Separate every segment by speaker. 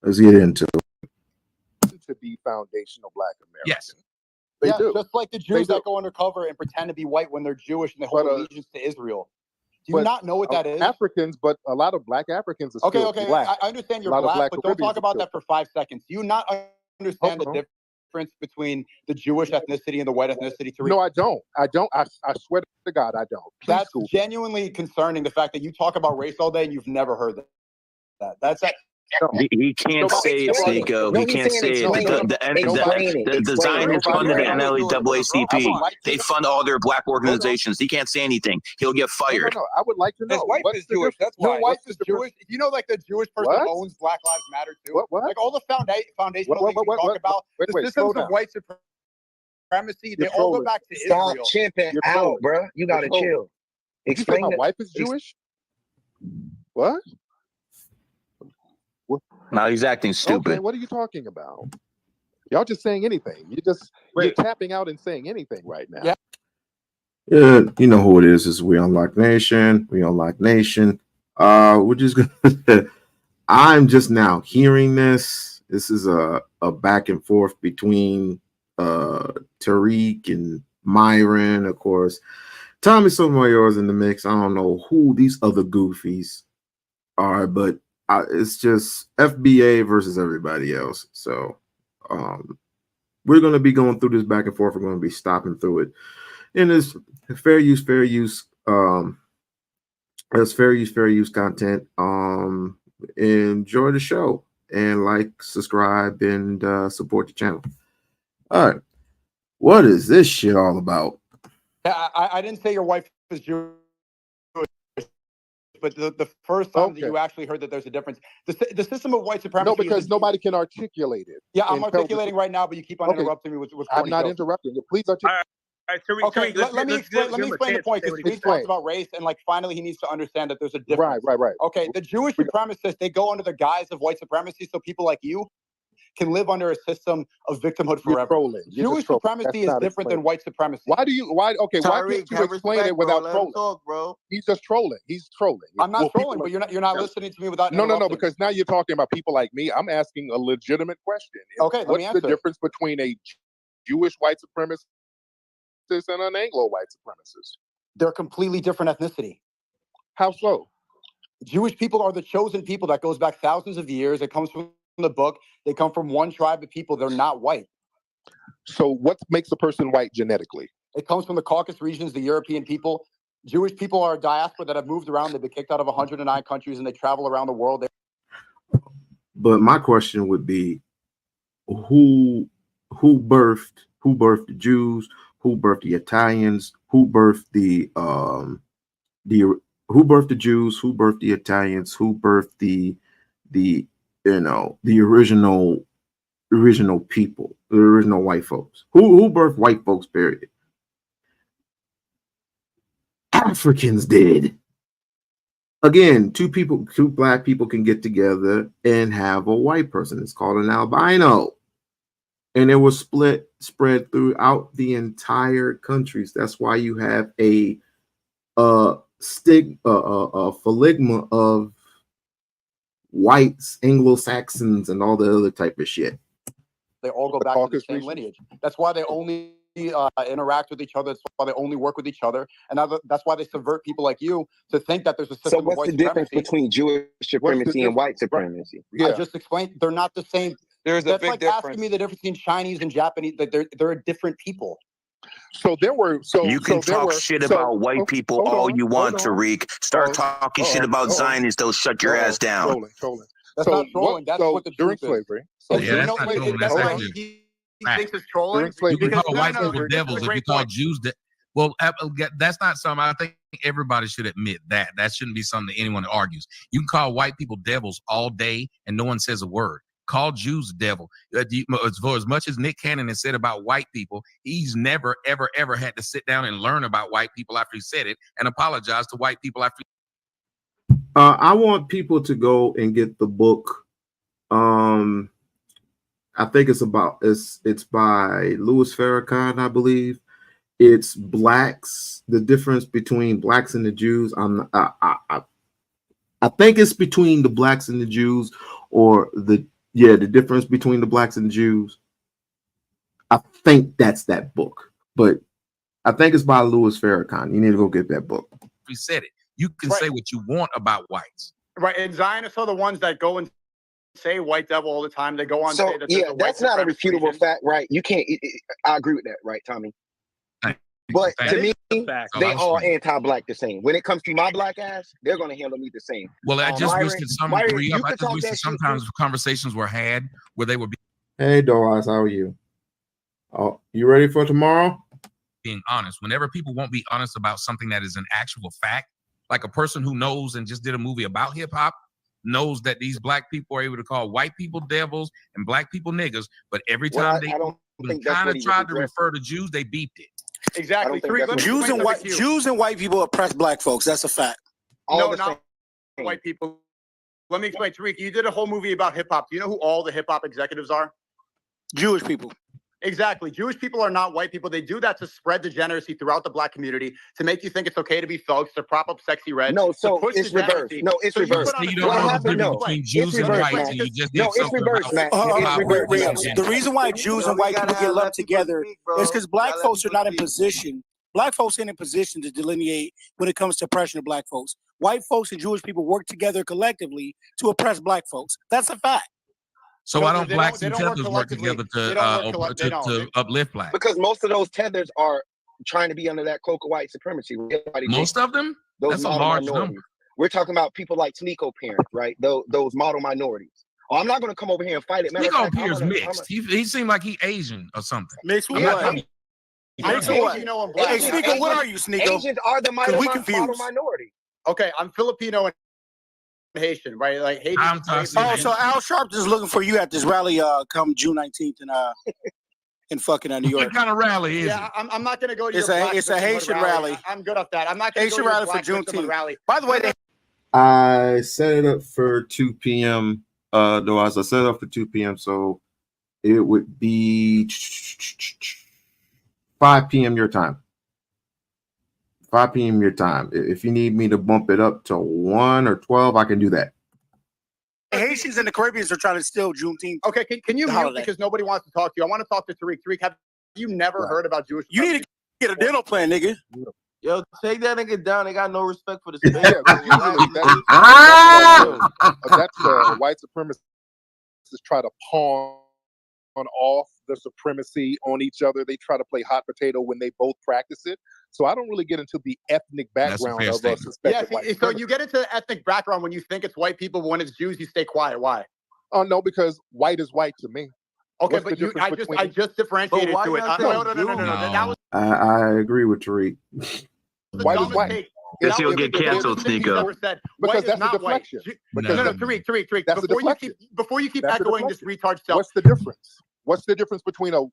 Speaker 1: Let's get into it.
Speaker 2: To be foundational Black American.
Speaker 3: Yes.
Speaker 2: They do.
Speaker 4: Just like the Jews that go undercover and pretend to be white when they're Jewish and they hold allegiance to Israel. Do you not know what that is?
Speaker 2: Africans, but a lot of Black Africans are still Black.
Speaker 4: I understand you're Black, but don't talk about that for 5 seconds. Do you not understand the difference between the Jewish ethnicity and the white ethnicity?
Speaker 2: No, I don't. I swear to God, I don't.
Speaker 4: That's genuinely concerning, the fact that you talk about race all day and you've never heard that. That's that.
Speaker 5: He can't say it, Nico. He can't say it. The Zionists funded the NAACP. They fund all their Black organizations. He can't say anything. He'll get fired.
Speaker 2: No, I would like to know.
Speaker 4: His wife is Jewish. That's why. Your wife is Jewish. You know, like the Jewish person owns Black Lives Matter too.
Speaker 2: What?
Speaker 4: Like all the foundational things you talk about, the systems of white supremacy, they all go back to Israel.
Speaker 6: Stop chimping out, bro. You gotta chill.
Speaker 2: Explain. My wife is Jewish. What?
Speaker 5: Now he's acting stupid.
Speaker 2: Okay, what are you talking about? Y'all just saying anything. You're tapping out and saying anything right now.
Speaker 1: Yeah, you know who it is. It's We-On-Loc Nation. We-On-Loc Nation. We're just gonna I'm just now hearing this. This is a back and forth between Tariq and Myron, of course. Tommy Sotomayor's in the mix. I don't know who these other goofies are, but it's just FBA versus everybody else. So we're going to be going through this back and forth. We're going to be stopping through it. And it's fair use content. Enjoy the show and like, subscribe, and support the channel. All right. What is this shit all about?
Speaker 4: I didn't say your wife is Jewish. But the first time that you actually heard that there's a difference, the system of white supremacy.
Speaker 2: No, because nobody can articulate it.
Speaker 4: Yeah, I'm articulating right now, but you keep on interrupting me with
Speaker 2: I'm not interrupting you. Please articulate.
Speaker 4: Tariq, let me explain the point, because Tariq talks about race, and like finally he needs to understand that there's a difference.
Speaker 2: Right.
Speaker 4: Okay, the Jewish supremacists, they go under the guise of white supremacy, so people like you can live under a system of victimhood forever. Jewish supremacy is different than white supremacy.
Speaker 2: Why can't you explain it without trolling?
Speaker 7: Talk, bro.
Speaker 2: He's just trolling. He's trolling.
Speaker 4: I'm not trolling, but you're not listening to me without
Speaker 2: No, because now you're talking about people like me. I'm asking a legitimate question.
Speaker 4: Okay, let me answer.
Speaker 2: What's the difference between a Jewish white supremacist and an Anglo white supremacist?
Speaker 4: They're completely different ethnicity.
Speaker 2: How so?
Speaker 4: Jewish people are the chosen people that goes back thousands of years. It comes from the book. They come from one tribe of people. They're not white.
Speaker 2: So what makes a person white genetically?
Speaker 4: It comes from the Caucasus regions, the European people. Jewish people are a diaspora that have moved around. They've been kicked out of 109 countries and they travel around the world.
Speaker 1: But my question would be, who birthed the Jews? Who birthed the Italians? Who birthed the Jews? Who birthed the Italians? Who birthed the original people, the original white folks? Who birthed white folks, period? Africans did. Again, two black people can get together and have a white person. It's called an albino. And it was spread throughout the entire countries. That's why you have a phylogeny of whites, Anglo-Saxons, and all the other type of shit.
Speaker 4: They all go back to the same lineage. That's why they only interact with each other. That's why they only work with each other. And that's why they subvert people like you to think that there's a system of white supremacy.
Speaker 6: So what's the difference between Jewish supremacy and white supremacy?
Speaker 4: Yeah. I just explained. They're not the same.
Speaker 7: There's a big difference. Asking me the
Speaker 4: difference between Chinese and Japanese. They're a different people.
Speaker 2: So there were.
Speaker 5: You can talk shit about white people all you want, Tariq. Start talking shit about Zionists, they'll shut your ass down.
Speaker 2: Trolling.
Speaker 4: That's not trolling. That's what the
Speaker 2: during
Speaker 4: truth
Speaker 2: slavery.
Speaker 3: Yeah, that's not trolling. That's actually
Speaker 4: he thinks it's trolling.
Speaker 3: You can call white people devils if you call Jews. Well, that's not something I think everybody should admit. That shouldn't be something that anyone argues. You can call white people devils all day and no one says a word. Call Jews devil. For as much as Nick Cannon has said about white people, he's never, ever, ever had to sit down and learn about white people after he said it and apologize to white people after.
Speaker 1: I want people to go and get the book. I think it's by Louis Farrakhan, I believe. It's blacks, the difference between blacks and the Jews. I think it's between the blacks and the Jews, or the Yeah, the difference between the blacks and the Jews. I think that's that book, but I think it's by Louis Farrakhan. You need to go get that book.
Speaker 3: We said it. You can say what you want about whites.
Speaker 4: Right, and Zionists are the ones that go and say white devil all the time. They go on
Speaker 6: So
Speaker 4: say that
Speaker 6: yeah, that's not a refutable fact, right? You can't. I agree with that, right, Tommy? But to me, they all anti-black the same. When it comes to my black ass, they're going to handle me the same.
Speaker 3: Well, I just wish that some degree of, I just wish that sometimes conversations were had where they would be.
Speaker 1: Hey, Doris, how are you? Oh, you ready for tomorrow?
Speaker 3: Being honest. Whenever people won't be honest about something that is an actual fact, like a person who knows and just did a movie about hip hop knows that these black people are able to call white people devils and black people niggas, but every time they kind of tried to refer to Jews, they beeped it.
Speaker 4: Exactly.
Speaker 8: Jews and white people oppress black folks. That's a fact.
Speaker 4: No, not white people. Let me explain, Tariq. You did a whole movie about hip hop. Do you know who all the hip hop executives are?
Speaker 8: Jewish people.
Speaker 4: Exactly. Jewish people are not white people. They do that to spread degeneracy throughout the black community, to make you think it's okay to be thugs, to prop up sexy red.
Speaker 6: No, so it's reversed. No, it's reversed.
Speaker 3: You don't know the difference between Jews and whites, and you just did something about
Speaker 8: The reason why Jews and white people get lumped together is because black folks are not in position. Black folks ain't in position to delineate when it comes to oppression of black folks. White folks and Jewish people work together collectively to oppress black folks. That's a fact.
Speaker 3: So why don't blacks and tethers work together to uplift blacks?
Speaker 6: Because most of those tethers are trying to be under that cloak of white supremacy.
Speaker 3: Most of them? That's a large number.
Speaker 6: We're talking about people like Sneeko parents, right? Those model minorities. Oh, I'm not going to come over here and fight it.
Speaker 3: Sneeko appears mixed. He seemed like he Asian or something.
Speaker 8: Mixed with what?
Speaker 4: Hey,
Speaker 8: Sneeko, what are you, Sneeko?
Speaker 6: Asians are the model minority.
Speaker 4: Okay, I'm Filipino and Haitian, right? Like Haitian.
Speaker 8: So Al Sharpton is looking for you at this rally come June 19th in fucking New York.
Speaker 3: What kind of rally is it?
Speaker 4: I'm not going to go to
Speaker 8: it's a Haitian rally.
Speaker 4: I'm good off that. I'm not going to
Speaker 8: go to Haitian rally for Juneteenth.
Speaker 4: Rally.
Speaker 8: By the way,
Speaker 1: I set it up for 2 p.m. Though I set it up for 2 p.m. So it would be 5 p.m. your time. 5 p.m. your time. If you need me to bump it up to 1 or 12, I can do that.
Speaker 8: Haitians and the Caribbeans are trying to steal Juneteenth.
Speaker 4: Okay, can you mute because nobody wants to talk to you? I want to talk to Tariq. Tariq, have you never heard about Jewish?
Speaker 8: You need to get a dental plan, nigga.
Speaker 7: Yo, take that nigga down. They got no respect for the space.
Speaker 2: That's white supremacists try to pawn off the supremacy on each other. They try to play hot potato when they both practice it. So I don't really get into the ethnic background of a suspected white supremacist.
Speaker 4: So you get into the ethnic background when you think it's white people, but when it's Jews, you stay quiet. Why?
Speaker 2: Oh, no, because white is white to me.
Speaker 4: Okay, but I just differentiated to it. No.
Speaker 1: I agree with Tariq.
Speaker 2: White is white.
Speaker 5: Because he'll get canceled, Sneeko.
Speaker 2: Because that's the deflection.
Speaker 4: No, Tariq. Before you keep echoing this retard stuff.
Speaker 2: What's the difference? What's the difference between a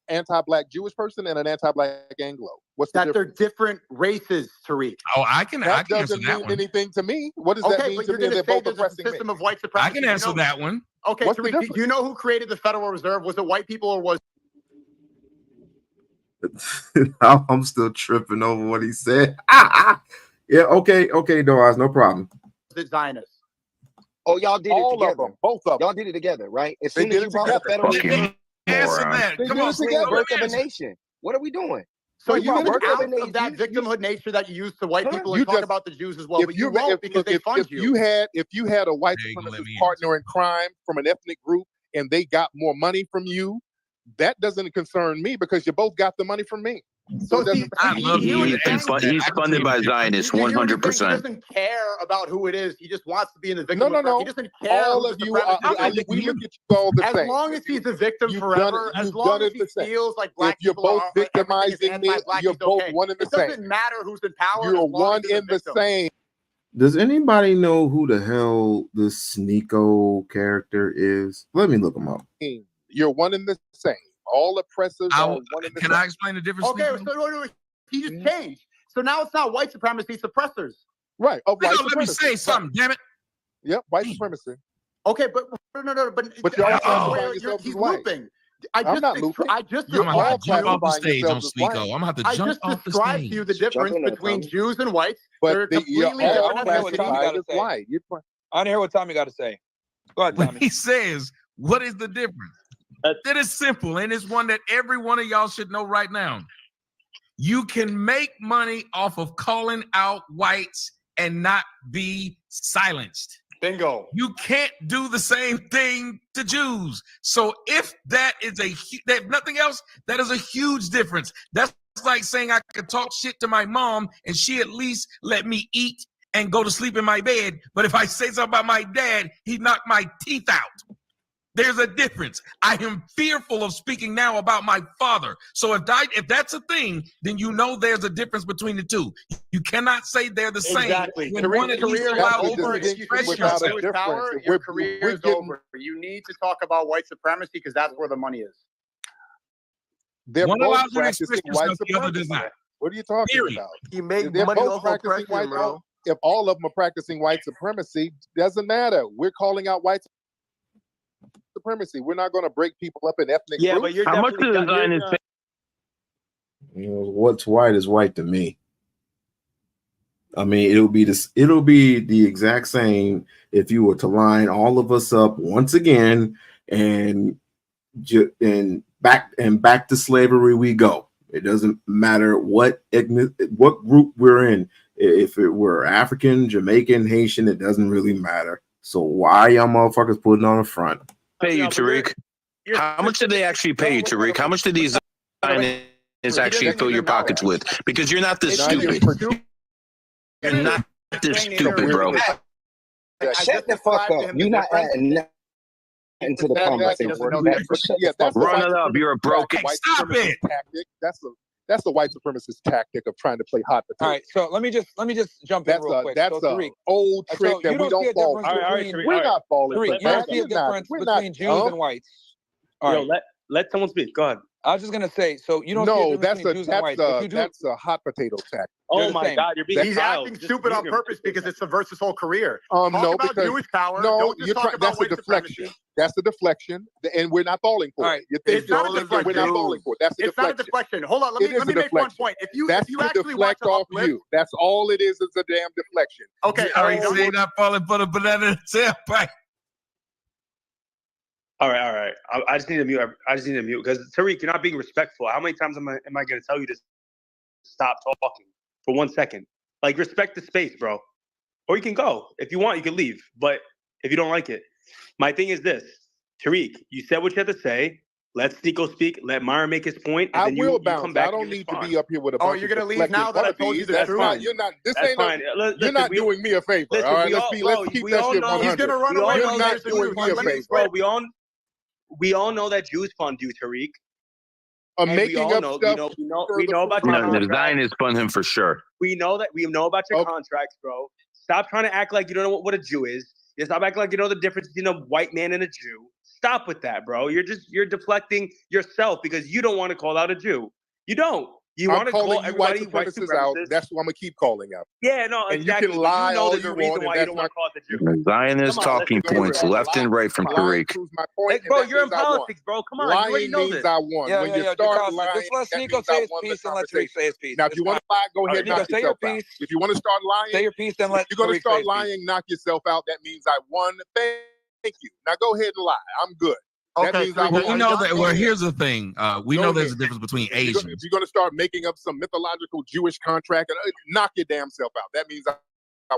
Speaker 2: anti-black Jewish person and an anti-black Anglo? What's the difference?
Speaker 4: They're different races, Tariq.
Speaker 3: Oh, I can
Speaker 2: that
Speaker 3: answer
Speaker 2: doesn't
Speaker 3: that
Speaker 2: mean
Speaker 3: one.
Speaker 2: anything to me. What does that mean to me? They're both oppressing
Speaker 4: system of white supremacy.
Speaker 3: I can answer that one.
Speaker 4: Okay, Tariq, do you know who created the Federal Reserve? Was it white people or was?
Speaker 1: I'm still tripping over what he said. Yeah, okay, Doris, no problem.
Speaker 4: The Zionists.
Speaker 6: Oh, y'all did it together.
Speaker 2: Of them, both of them.
Speaker 6: Y'all did it together, right? As soon as you brought the Federal Reserve.
Speaker 3: Answer that. Come on,
Speaker 6: birth of a nation. What are we doing?
Speaker 4: So you work out of that victimhood nature that you use to white people and talk about the Jews as well, but you won't because they fund you.
Speaker 2: If you had a white supremacist partner in crime from an ethnic group and they got more money from you, that doesn't concern me because you both got the money from me. So
Speaker 5: he's funded by Zionists 100%.
Speaker 4: He doesn't care about who it is. He just wants to be in the victim. No. He doesn't care.
Speaker 2: All of you, we look at you all the same.
Speaker 4: As long as he's a victim forever, as long as he feels like black people are
Speaker 2: victimizing me, you're both one in the same.
Speaker 4: It doesn't matter who's in power.
Speaker 2: You're one in the same.
Speaker 1: Does anybody know who the hell this Sneeko character is? Let me look him up.
Speaker 2: You're one in the same. All oppressors are one in the same.
Speaker 3: Can I explain the difference?
Speaker 4: Okay, so he just changed. So now it's not white supremacy, suppressors.
Speaker 2: Right.
Speaker 3: Let me say something, damn it.
Speaker 2: Yep, white supremacy.
Speaker 4: Okay, but he's looping.
Speaker 2: I'm not looping.
Speaker 3: I'm gonna have to jump off the stage on Sneeko. I'm gonna have to jump off the stage.
Speaker 4: I just described to you the difference between Jews and whites.
Speaker 2: But
Speaker 4: they're completely different.
Speaker 7: I want to hear what Tommy got to say. Go ahead, Tommy.
Speaker 3: When he says What is the difference? That is simple, and it's one that every one of y'all should know right now. You can make money off of calling out whites and not be silenced.
Speaker 4: Bingo.
Speaker 3: You can't do the same thing to Jews. So if that is that nothing else, that is a huge difference. That's like saying I could talk shit to my mom and she at least let me eat and go to sleep in my bed. But if I say something about my dad, he knocked my teeth out. There's a difference. I am fearful of speaking now about my father. So if that's a thing, then you know there's a difference between the two. You cannot say they're the same.
Speaker 4: Exactly.
Speaker 3: When one at least allows you to express yourself.
Speaker 4: Your career is over. You need to talk about white supremacy because that's where the money is.
Speaker 2: They're
Speaker 3: one
Speaker 2: both
Speaker 3: allows you to
Speaker 2: practicing
Speaker 3: express
Speaker 2: white
Speaker 3: yourself, the other does
Speaker 2: supremacy.
Speaker 3: not.
Speaker 2: What are you talking about?
Speaker 7: He made
Speaker 2: They're
Speaker 7: money
Speaker 2: both
Speaker 7: off
Speaker 2: practicing
Speaker 7: oppression, bro.
Speaker 2: If all of them are practicing white supremacy, doesn't matter. We're calling out white supremacy. We're not going to break people up in ethnic groups.
Speaker 5: But you're how much the design is?
Speaker 1: You know, what's white is white to me. I mean, it'll be the exact same if you were to line all of us up once again and back to slavery we go. It doesn't matter what group we're in. If it were African, Jamaican, Haitian, it doesn't really matter. So why y'all motherfuckers putting on the front?
Speaker 5: Pay you, Tariq. How much did they actually pay you, Tariq? How much did these actually fill your pockets with? Because you're not this stupid. You're not this stupid, bro.
Speaker 6: Shut the fuck up. You're not adding nothing to the conversation.
Speaker 5: Run it up. You're a broken.
Speaker 3: Stop it.
Speaker 2: That's the white supremacist tactic of trying to play hot potato.
Speaker 4: All right, so let me just jump in real quick.
Speaker 2: That's an old trick that we don't fall for. We're not falling for that.
Speaker 4: You don't see a difference between Jews and whites. All right,
Speaker 9: let someone speak. Go ahead.
Speaker 4: I was just gonna say, so you don't see a difference between Jews and whites.
Speaker 2: That's a hot potato tactic.
Speaker 9: Oh my God, you're being
Speaker 4: He's acting stupid on purpose because it subverts his whole career.
Speaker 2: No,
Speaker 4: because Jewish power.
Speaker 2: No, that's a deflection. That's the deflection, and we're not falling for it.
Speaker 4: It's not a deflection.
Speaker 2: We're not falling for it. That's a deflection.
Speaker 4: It's not a deflection. Hold on, let me make one point. If you actually watch
Speaker 2: deflect off you, that's all it is a damn deflection.
Speaker 4: Okay,
Speaker 3: all right. Say not falling for the banana in the tailpipe.
Speaker 9: All right. I just need to mute. Because Tariq, you're not being respectful. How many times am I going to tell you to stop talking for 1 second? Like, respect the space, bro. Or you can go if you want. You can leave, but if you don't like it, my thing is this: Tariq, you said what you had to say. Let Nico speak. Let Myron make his point. And then you come back.
Speaker 2: I don't need to be up here with a bunch of.
Speaker 4: You're gonna leave now that I told you the truth.
Speaker 2: Fine. You're not. You're not doing me a favor.
Speaker 9: Listen,
Speaker 2: all right, let's keep that shit 100.
Speaker 4: He's gonna run away.
Speaker 2: You're not doing me a favor,
Speaker 9: bro. We all know that Jews fund you, Tariq.
Speaker 2: Making up stuff.
Speaker 9: We know about your
Speaker 5: contracts. The Zionists fund him for sure.
Speaker 9: We know about your contracts, bro. Stop trying to act like you don't know what a Jew is. You stop acting like you know the difference between a white man and a Jew. Stop with that, bro. You're deflecting yourself because you don't want to call out a Jew. You don't. You want to call everybody white supremacists
Speaker 2: out. That's what I'm gonna keep calling out.
Speaker 9: Yeah, no,
Speaker 2: and
Speaker 9: exactly.
Speaker 2: You can lie
Speaker 9: you know
Speaker 2: all
Speaker 9: there's
Speaker 2: you
Speaker 9: a reason
Speaker 2: want,
Speaker 9: why you don't want to call it the Jew.
Speaker 5: Zionist talking points left and right from Tariq.
Speaker 9: Bro, you're in politics, bro. Come on, you already know this.
Speaker 2: I won.
Speaker 4: Yeah,
Speaker 2: when you start lying,
Speaker 4: just let Nico say his piece and let Tariq say his piece.
Speaker 2: Now, if you want to lie, go ahead and knock yourself out. If you want to start lying,
Speaker 4: say your piece, then let.
Speaker 2: You're gonna start lying, knock yourself out. That means I won. Thank you. Now go ahead and lie. I'm good.
Speaker 3: Okay, we know that. Well, here's the thing. We know there's a difference between Asians.
Speaker 2: If you're going to start making up some mythological Jewish contract, knock your damn self out. That means I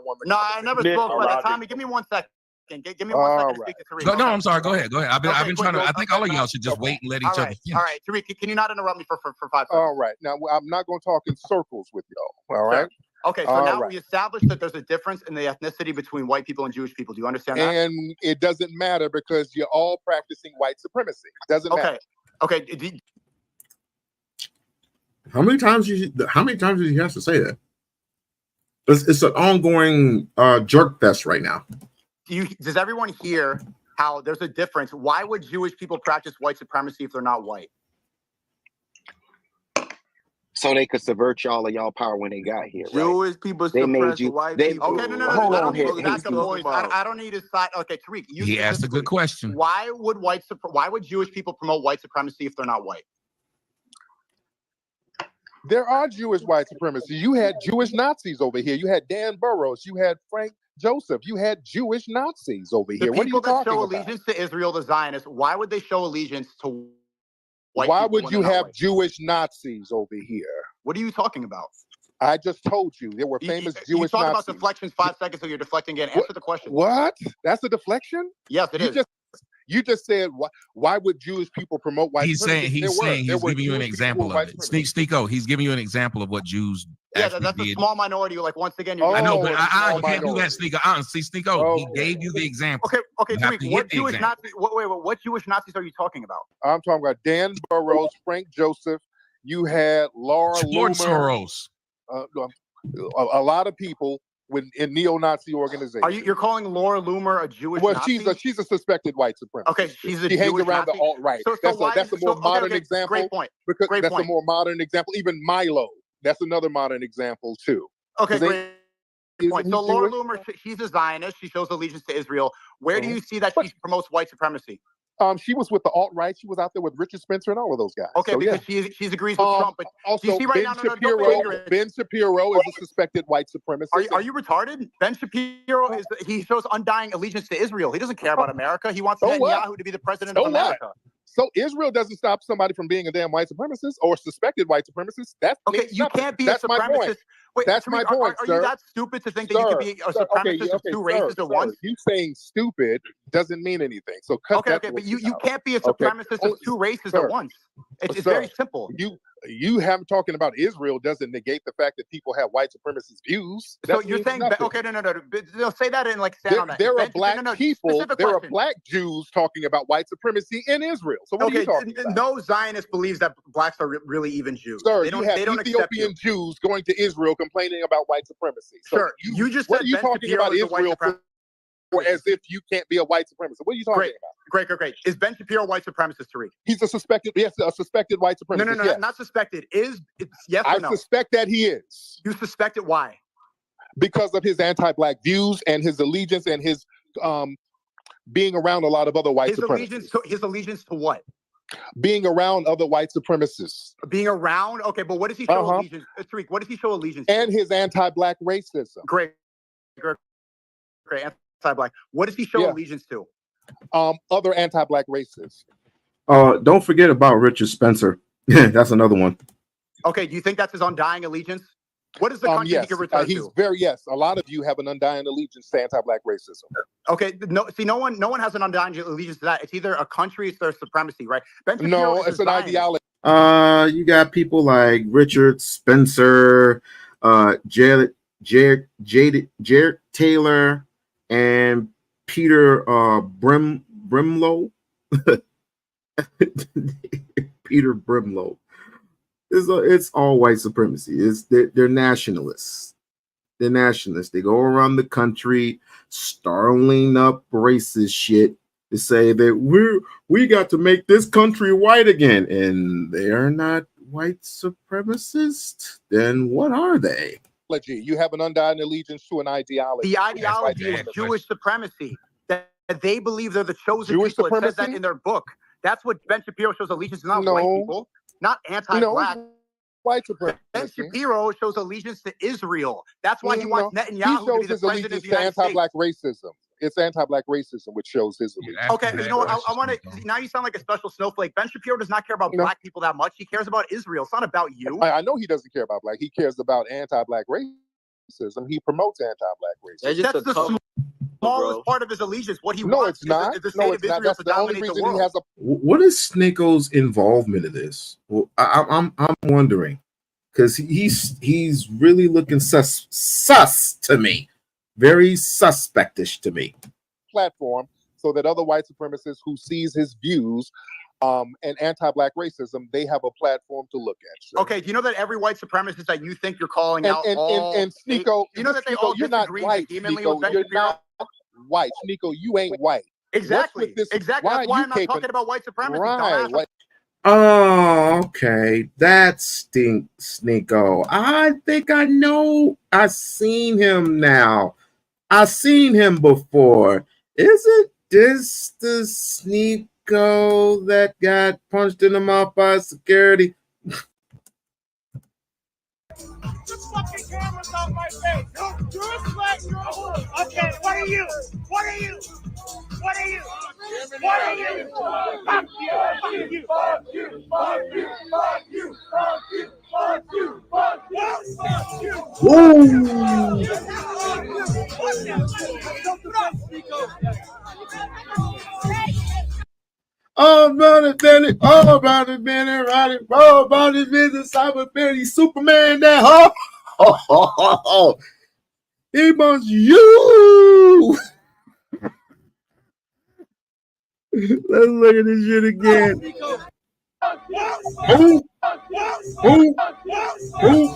Speaker 2: won the.
Speaker 4: No, I never spoke about that. Tommy, give me 1 second. Give me 1 second to speak to Tariq.
Speaker 3: No, I'm sorry. Go ahead. I've been trying to. I think all of y'all should just wait and let each other finish.
Speaker 4: All right, Tariq, can you not interrupt me for 5 seconds?
Speaker 2: All right. Now I'm not going to talk in circles with y'all. All right.
Speaker 4: Okay, so now we established that there's a difference in the ethnicity between white people and Jewish people. Do you understand that?
Speaker 2: And it doesn't matter because you're all practicing white supremacy. It doesn't matter.
Speaker 4: Okay.
Speaker 1: How many times did he have to say that? It's an ongoing jerk fest right now.
Speaker 4: Does everyone hear how there's a difference? Why would Jewish people practice white supremacy if they're not white?
Speaker 6: So they could subvert y'all power when they got here.
Speaker 7: Jewish people suppress white people.
Speaker 4: Okay, no. I don't need to side. Okay, Tariq,
Speaker 3: he asked a good question.
Speaker 4: Why would Jewish people promote white supremacy if they're not white?
Speaker 2: There are Jewish white supremacy. You had Jewish Nazis over here. You had Dan Burroughs. You had Frank Joseph, you had Jewish Nazis over here. What are you
Speaker 4: talking about? The people that show allegiance to Israel, the Zionists, why would they show allegiance to white
Speaker 2: Why
Speaker 4: people
Speaker 2: would you have Jewish Nazis over here?
Speaker 4: What are you talking about?
Speaker 2: I just told you there were famous Jewish Nazis.
Speaker 4: You talk about deflections 5 seconds, so you're deflecting again. Answer the question.
Speaker 2: What? That's a deflection?
Speaker 4: Yes, it is.
Speaker 2: You just said why would Jewish people promote white supremacy?
Speaker 3: He's giving you an example of it. Sneeko, he's giving you an example of what Jews.
Speaker 4: Yeah, that's a small minority. Like once again,
Speaker 3: I know, but you can't do that, Sneeko. Honestly, Sneeko, he gave you the example.
Speaker 4: Okay, Tariq, what Jewish Nazis? What Jewish Nazis are you talking about?
Speaker 2: I'm talking about Dan Burroughs, Frank Joseph. You had Laura
Speaker 3: George
Speaker 2: Loomer.
Speaker 3: Soros.
Speaker 2: A lot of people in neo-Nazi organizations.
Speaker 4: You're calling Laura Loomer a Jewish
Speaker 2: Nazi?
Speaker 4: Well,
Speaker 2: she's a suspected white supremacist.
Speaker 4: Okay, she
Speaker 2: hangs around
Speaker 4: Nazi?
Speaker 2: the alt-right.
Speaker 4: So
Speaker 2: that's a more modern example.
Speaker 4: Great point.
Speaker 2: Because that's a more modern example. Even Milo, that's another modern example too.
Speaker 4: Okay, great point. So Laura Loomer, she's a Zionist. She shows allegiance to Israel. Where do you see that she promotes white supremacy?
Speaker 2: She was with the alt-right. She was out there with Richard Spencer and all of those guys.
Speaker 4: Okay, so, because she agrees with Trump. But
Speaker 2: also,
Speaker 4: you see right
Speaker 2: Ben Shapiro is a suspected white supremacist.
Speaker 4: Are you retarded? Ben Shapiro he shows undying allegiance to Israel. He doesn't care about America. He wants Netanyahu to be the president of America.
Speaker 2: So Israel doesn't stop somebody from being a damn white supremacist or suspected white supremacist. That's
Speaker 4: okay. You can't be a supremacist. Wait,
Speaker 2: that's my point,
Speaker 4: sir. Are you that stupid to think that you could be a supremacist of two races at once?
Speaker 2: You saying stupid doesn't mean anything. So
Speaker 4: okay, but you can't be a supremacist of two races at once. It's very simple.
Speaker 2: You haven't talking about Israel doesn't negate the fact that people have white supremacist views.
Speaker 4: So you're saying okay, no. Say that in like stand on that.
Speaker 2: There are black people. There are black Jews talking about white supremacy in Israel. So what are you talking about?
Speaker 4: No Zionist believes that blacks are really even Jews.
Speaker 2: Sir, you have Ethiopian Jews going to Israel complaining about white supremacy. So
Speaker 4: sure, you just said
Speaker 2: you talking about Israel for as if you can't be a white supremacist. What are you talking about?
Speaker 4: Great. Is Ben Shapiro a white supremacist, Tariq?
Speaker 2: He's a suspected white supremacist.
Speaker 4: No,
Speaker 2: yes.
Speaker 4: Not suspected. Yes or no?
Speaker 2: I suspect that he is.
Speaker 4: You suspect it? Why?
Speaker 2: Because of his anti-black views and his allegiance and his being around a lot of other white supremacists.
Speaker 4: His allegiance to what?
Speaker 2: Being around other white supremacists.
Speaker 4: Being around? Okay, but what does he show allegiance? Tariq, what does he show allegiance to?
Speaker 2: And his anti-black racism.
Speaker 4: Great. Anti-black. What does he show allegiance to?
Speaker 2: Other anti-black racists.
Speaker 1: Don't forget about Richard Spencer. That's another one.
Speaker 4: Okay, do you think that's his undying allegiance? What is the country he can return
Speaker 2: to? Yes. A lot of you have an undying allegiance to anti-black racism.
Speaker 4: Okay, no one has an undying allegiance to that. It's either a country, it's their supremacy, right?
Speaker 2: No, it's an ideology.
Speaker 1: You got people like Richard Spencer, Jared Taylor, and Peter Brimlow. Peter Brimlow. It's all white supremacy. They're nationalists. They're nationalists. They go around the country starling up racist shit to say that we got to make this country white again, and they're not white supremacists. Then what are they?
Speaker 2: You have an undying allegiance to an ideology.
Speaker 4: The ideology is Jewish supremacy. That they believe they're the chosen
Speaker 2: Jewish
Speaker 4: people.
Speaker 2: Supremacy?
Speaker 4: It says that in their book. That's what Ben Shapiro shows allegiance to, not white people, not anti-black.
Speaker 2: White supremacy.
Speaker 4: Ben Shapiro shows allegiance to Israel. That's why he wants Netanyahu to be the president of the United States.
Speaker 2: Anti-black racism. It's anti-black racism which shows his allegiance.
Speaker 4: Okay, you know what? I want to. Now you sound like a special snowflake. Ben Shapiro does not care about black people that much. He cares about Israel. It's not about you.
Speaker 2: I know he doesn't care about black. He cares about anti-black racism. He promotes anti-black racism.
Speaker 4: That's the smallest part of his allegiance. What he
Speaker 2: wants
Speaker 4: is the state of Israel to dominate the world.
Speaker 1: What is Sneeko's involvement in this? Well, I'm wondering, because he's really looking sus to me, very suspectish to me.
Speaker 2: Platform so that other white supremacists who sees his views and anti-black racism, they have a platform to look at.
Speaker 4: Sure. Okay, do you know that every white supremacist that you think you're calling out,
Speaker 2: and Sneeko,
Speaker 4: you know that they all
Speaker 2: you're not white. Sneeko, you're not white. Sneeko, you ain't white.
Speaker 4: Exactly. Exactly. That's why I'm not talking about white supremacy.
Speaker 2: Right.
Speaker 1: Oh, okay. That's Sneeko. I think I know. I've seen him now. I've seen him before. Isn't this the Sneeko that got punched in the mouth by security?
Speaker 10: The fucking camera's on. Okay, what are you? What are you? What are you? What are you? Fuck you! Fuck you! Fuck you! Fuck you! Fuck you! Fuck you! Fuck you! Fuck you! Fuck you!
Speaker 1: All about it, Benny. All about it, Benny. Right, all about it, business. Cyber Benny, Superman. That he wants you. Let's look at this shit again. Ooh. Ooh. Ooh.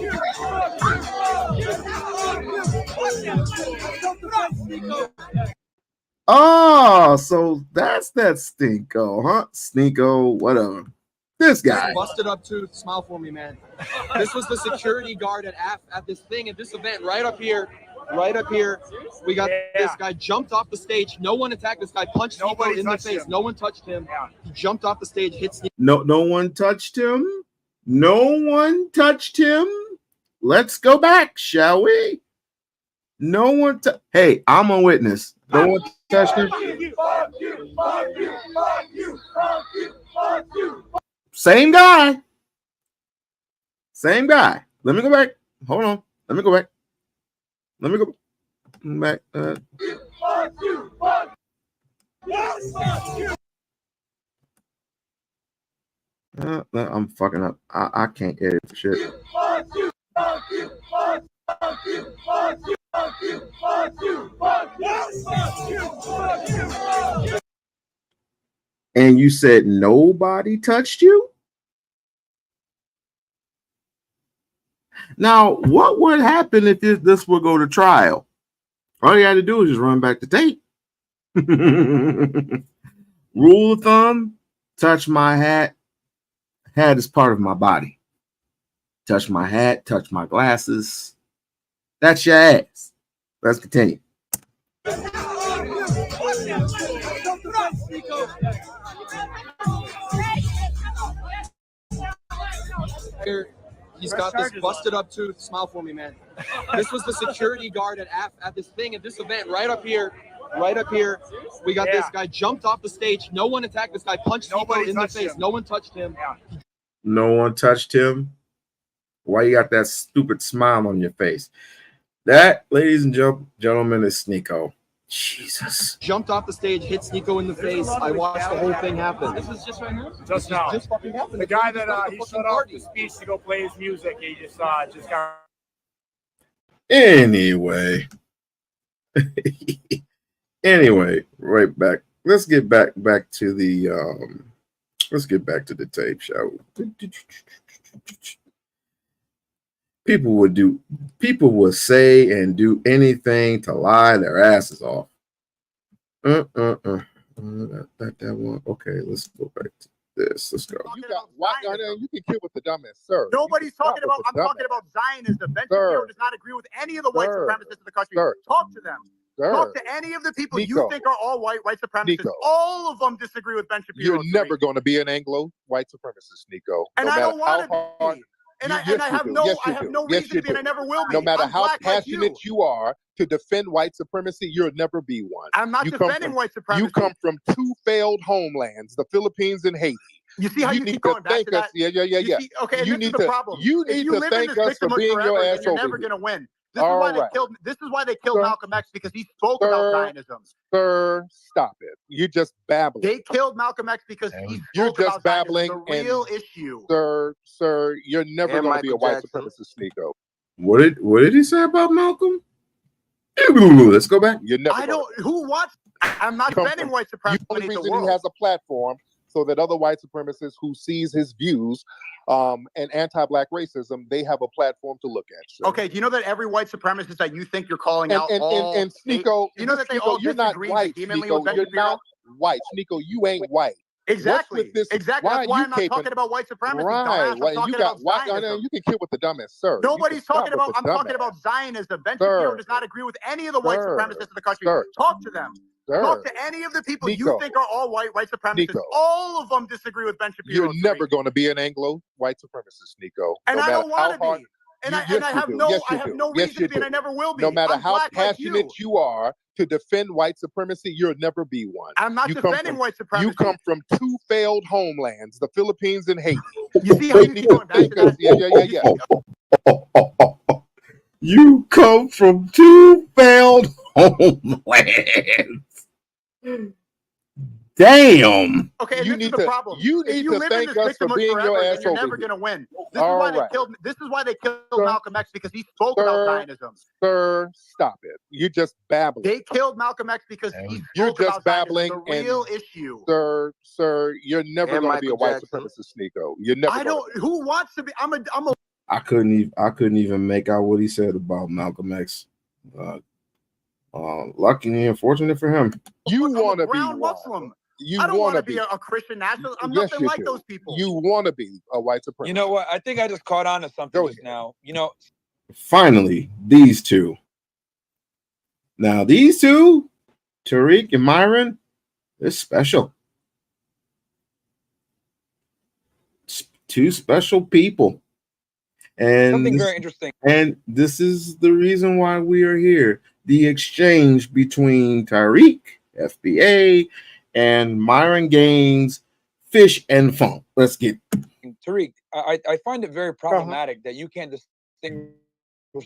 Speaker 1: Oh, so that's that Stinko, huh? Stinko, whatever. This guy.
Speaker 11: Busted up tooth. Smile for me, man. This was the security guard at this thing, at this event, right up here. Right up here. We got this guy jumped off the stage. No one attacked this guy, punched Sneeko in the face. No one touched him. He jumped off the stage, hit Sneeko.
Speaker 1: No one touched him. No one touched him. Let's go back, shall we? No one. Hey, I'm a witness. No one touched him. Same guy. Same guy. Let me go back. Hold on. Let me go back. Let me go back. I'm fucking up. I can't edit for shit. And you said nobody touched you? Now, what would happen if this would go to trial? All you had to do is just run back the tape. Rule of thumb, touch my hat. Hat is part of my body. Touch my hat, touch my glasses. That's your ass. Let's continue.
Speaker 11: He's got this busted up tooth. Smile for me, man. This was the security guard at this thing, at this event, right up here. Right up here. We got this guy jumped off the stage. No one attacked this guy, punched Sneeko in the face. No one touched him.
Speaker 1: No one touched him. Why you got that stupid smile on your face? That, ladies and gentlemen, is Sneeko. Jesus.
Speaker 11: Jumped off the stage, hit Sneeko in the face. I watched the whole thing happen.
Speaker 10: This was just right now? Just now. Just fucking happened. The guy that he shut off the speech to go play his music, he just got...
Speaker 1: Anyway. Anyway, right back. Let's get back to the tape, shall we? People would say and do anything to lie their asses off. That one. Okay, let's go back to this. Let's go.
Speaker 2: You can kill with the dumbest, sir.
Speaker 12: Nobody's talking about. I'm talking about Zionism. Ben Shapiro does not agree with any of the white supremacists in the country. Talk to them. Talk to any of the people you think are all white supremacists. All of them disagree with Ben Shapiro.
Speaker 2: You're never going to be an Anglo white supremacist, Nico.
Speaker 12: And I don't want to be. And I have no reason to be, and I never will be.
Speaker 2: No matter how passionate you are to defend white supremacy, you'll never be one.
Speaker 12: I'm not defending white supremacy.
Speaker 2: You come from two failed homelands, the Philippines and Haiti.
Speaker 12: You see how you keep going back to that?
Speaker 2: Yeah.
Speaker 12: Okay, this is the problem.
Speaker 2: You need to thank us for being your ass
Speaker 12: you're never going to win. This is why they killed Malcolm X, because he spoke about Zionism.
Speaker 2: Sir, stop it. You're just babbling.
Speaker 12: They killed Malcolm X because he spoke about babbling. The real issue.
Speaker 2: Sir, you're never going to be a white supremacist, Nico.
Speaker 1: What did he say about Malcolm? Let's go back.
Speaker 12: I'm not defending white supremacy.
Speaker 2: The only reason he has a platform so that other white supremacists who sees his views and anti-black racism, they have a platform to look at. So.
Speaker 12: Okay, do you know that every white supremacist that you think you're calling out,
Speaker 2: and Sneeko,
Speaker 12: you know that they all
Speaker 2: you're not white, Sneeko, you're not white, Sneeko, you ain't white.
Speaker 12: Exactly. Exactly. That's why I'm not talking about white supremacy.
Speaker 2: Right. You can kill with the dumbest, sir.
Speaker 12: Nobody's talking about. I'm talking about Zionism. Ben Shapiro does not agree with any of the white supremacists in the country. Talk to them. Talk to any of the people you think are all white supremacists. All of them disagree with Ben Shapiro.
Speaker 2: You're never going to be an Anglo white supremacist, Nico.
Speaker 12: And I don't want to be.
Speaker 2: And I
Speaker 12: have no reason to be, and I never will be.
Speaker 2: No matter
Speaker 12: I'm
Speaker 2: how
Speaker 12: black
Speaker 2: passionate
Speaker 12: like
Speaker 2: you are to defend white supremacy, you'll never be one.
Speaker 12: I'm not defending white supremacy.
Speaker 2: You come from two failed homelands, the Philippines and Haiti.
Speaker 12: You see how you keep going back to that?
Speaker 2: Yeah.
Speaker 1: You come from two failed homelands. Damn.
Speaker 12: Okay, and
Speaker 2: you
Speaker 12: this
Speaker 2: need
Speaker 12: is the
Speaker 2: to,
Speaker 12: problem.
Speaker 2: You
Speaker 12: if
Speaker 2: need
Speaker 12: you
Speaker 2: to
Speaker 12: live in
Speaker 2: thank
Speaker 12: this
Speaker 2: us for
Speaker 12: victimhood
Speaker 2: being
Speaker 12: forever,
Speaker 2: your
Speaker 12: then
Speaker 2: ass
Speaker 12: you're
Speaker 2: over
Speaker 12: never
Speaker 2: here.
Speaker 12: going to win. This is why they killed Malcolm X, because he spoke about Zionism.
Speaker 2: Sir, stop it. You're just babbling.
Speaker 12: They killed Malcolm X because he spoke about Zionism, the real issue.
Speaker 2: Sir, you're never going to be a white supremacist, Nico. You're never.
Speaker 12: I don't. Who wants to be? I'm a.
Speaker 1: I couldn't even make out what he said about Malcolm X. Lucky and unfortunate for him.
Speaker 2: You want to be
Speaker 12: Muslim. I don't want to be a Christian nationalist. I'm nothing like those people.
Speaker 2: You want to be a white supremacist.
Speaker 11: You know what? I think I just caught on to something just now. You know,
Speaker 1: finally, these two. Now, these two, Tariq and Myron, they're special. Two special people. And
Speaker 11: something very interesting.
Speaker 1: And this is the reason why we are here. The exchange between Tariq, FBA, and Myron Gaines, Fish and Funk. Let's get
Speaker 11: Tariq. I find it very problematic that you can't distinguish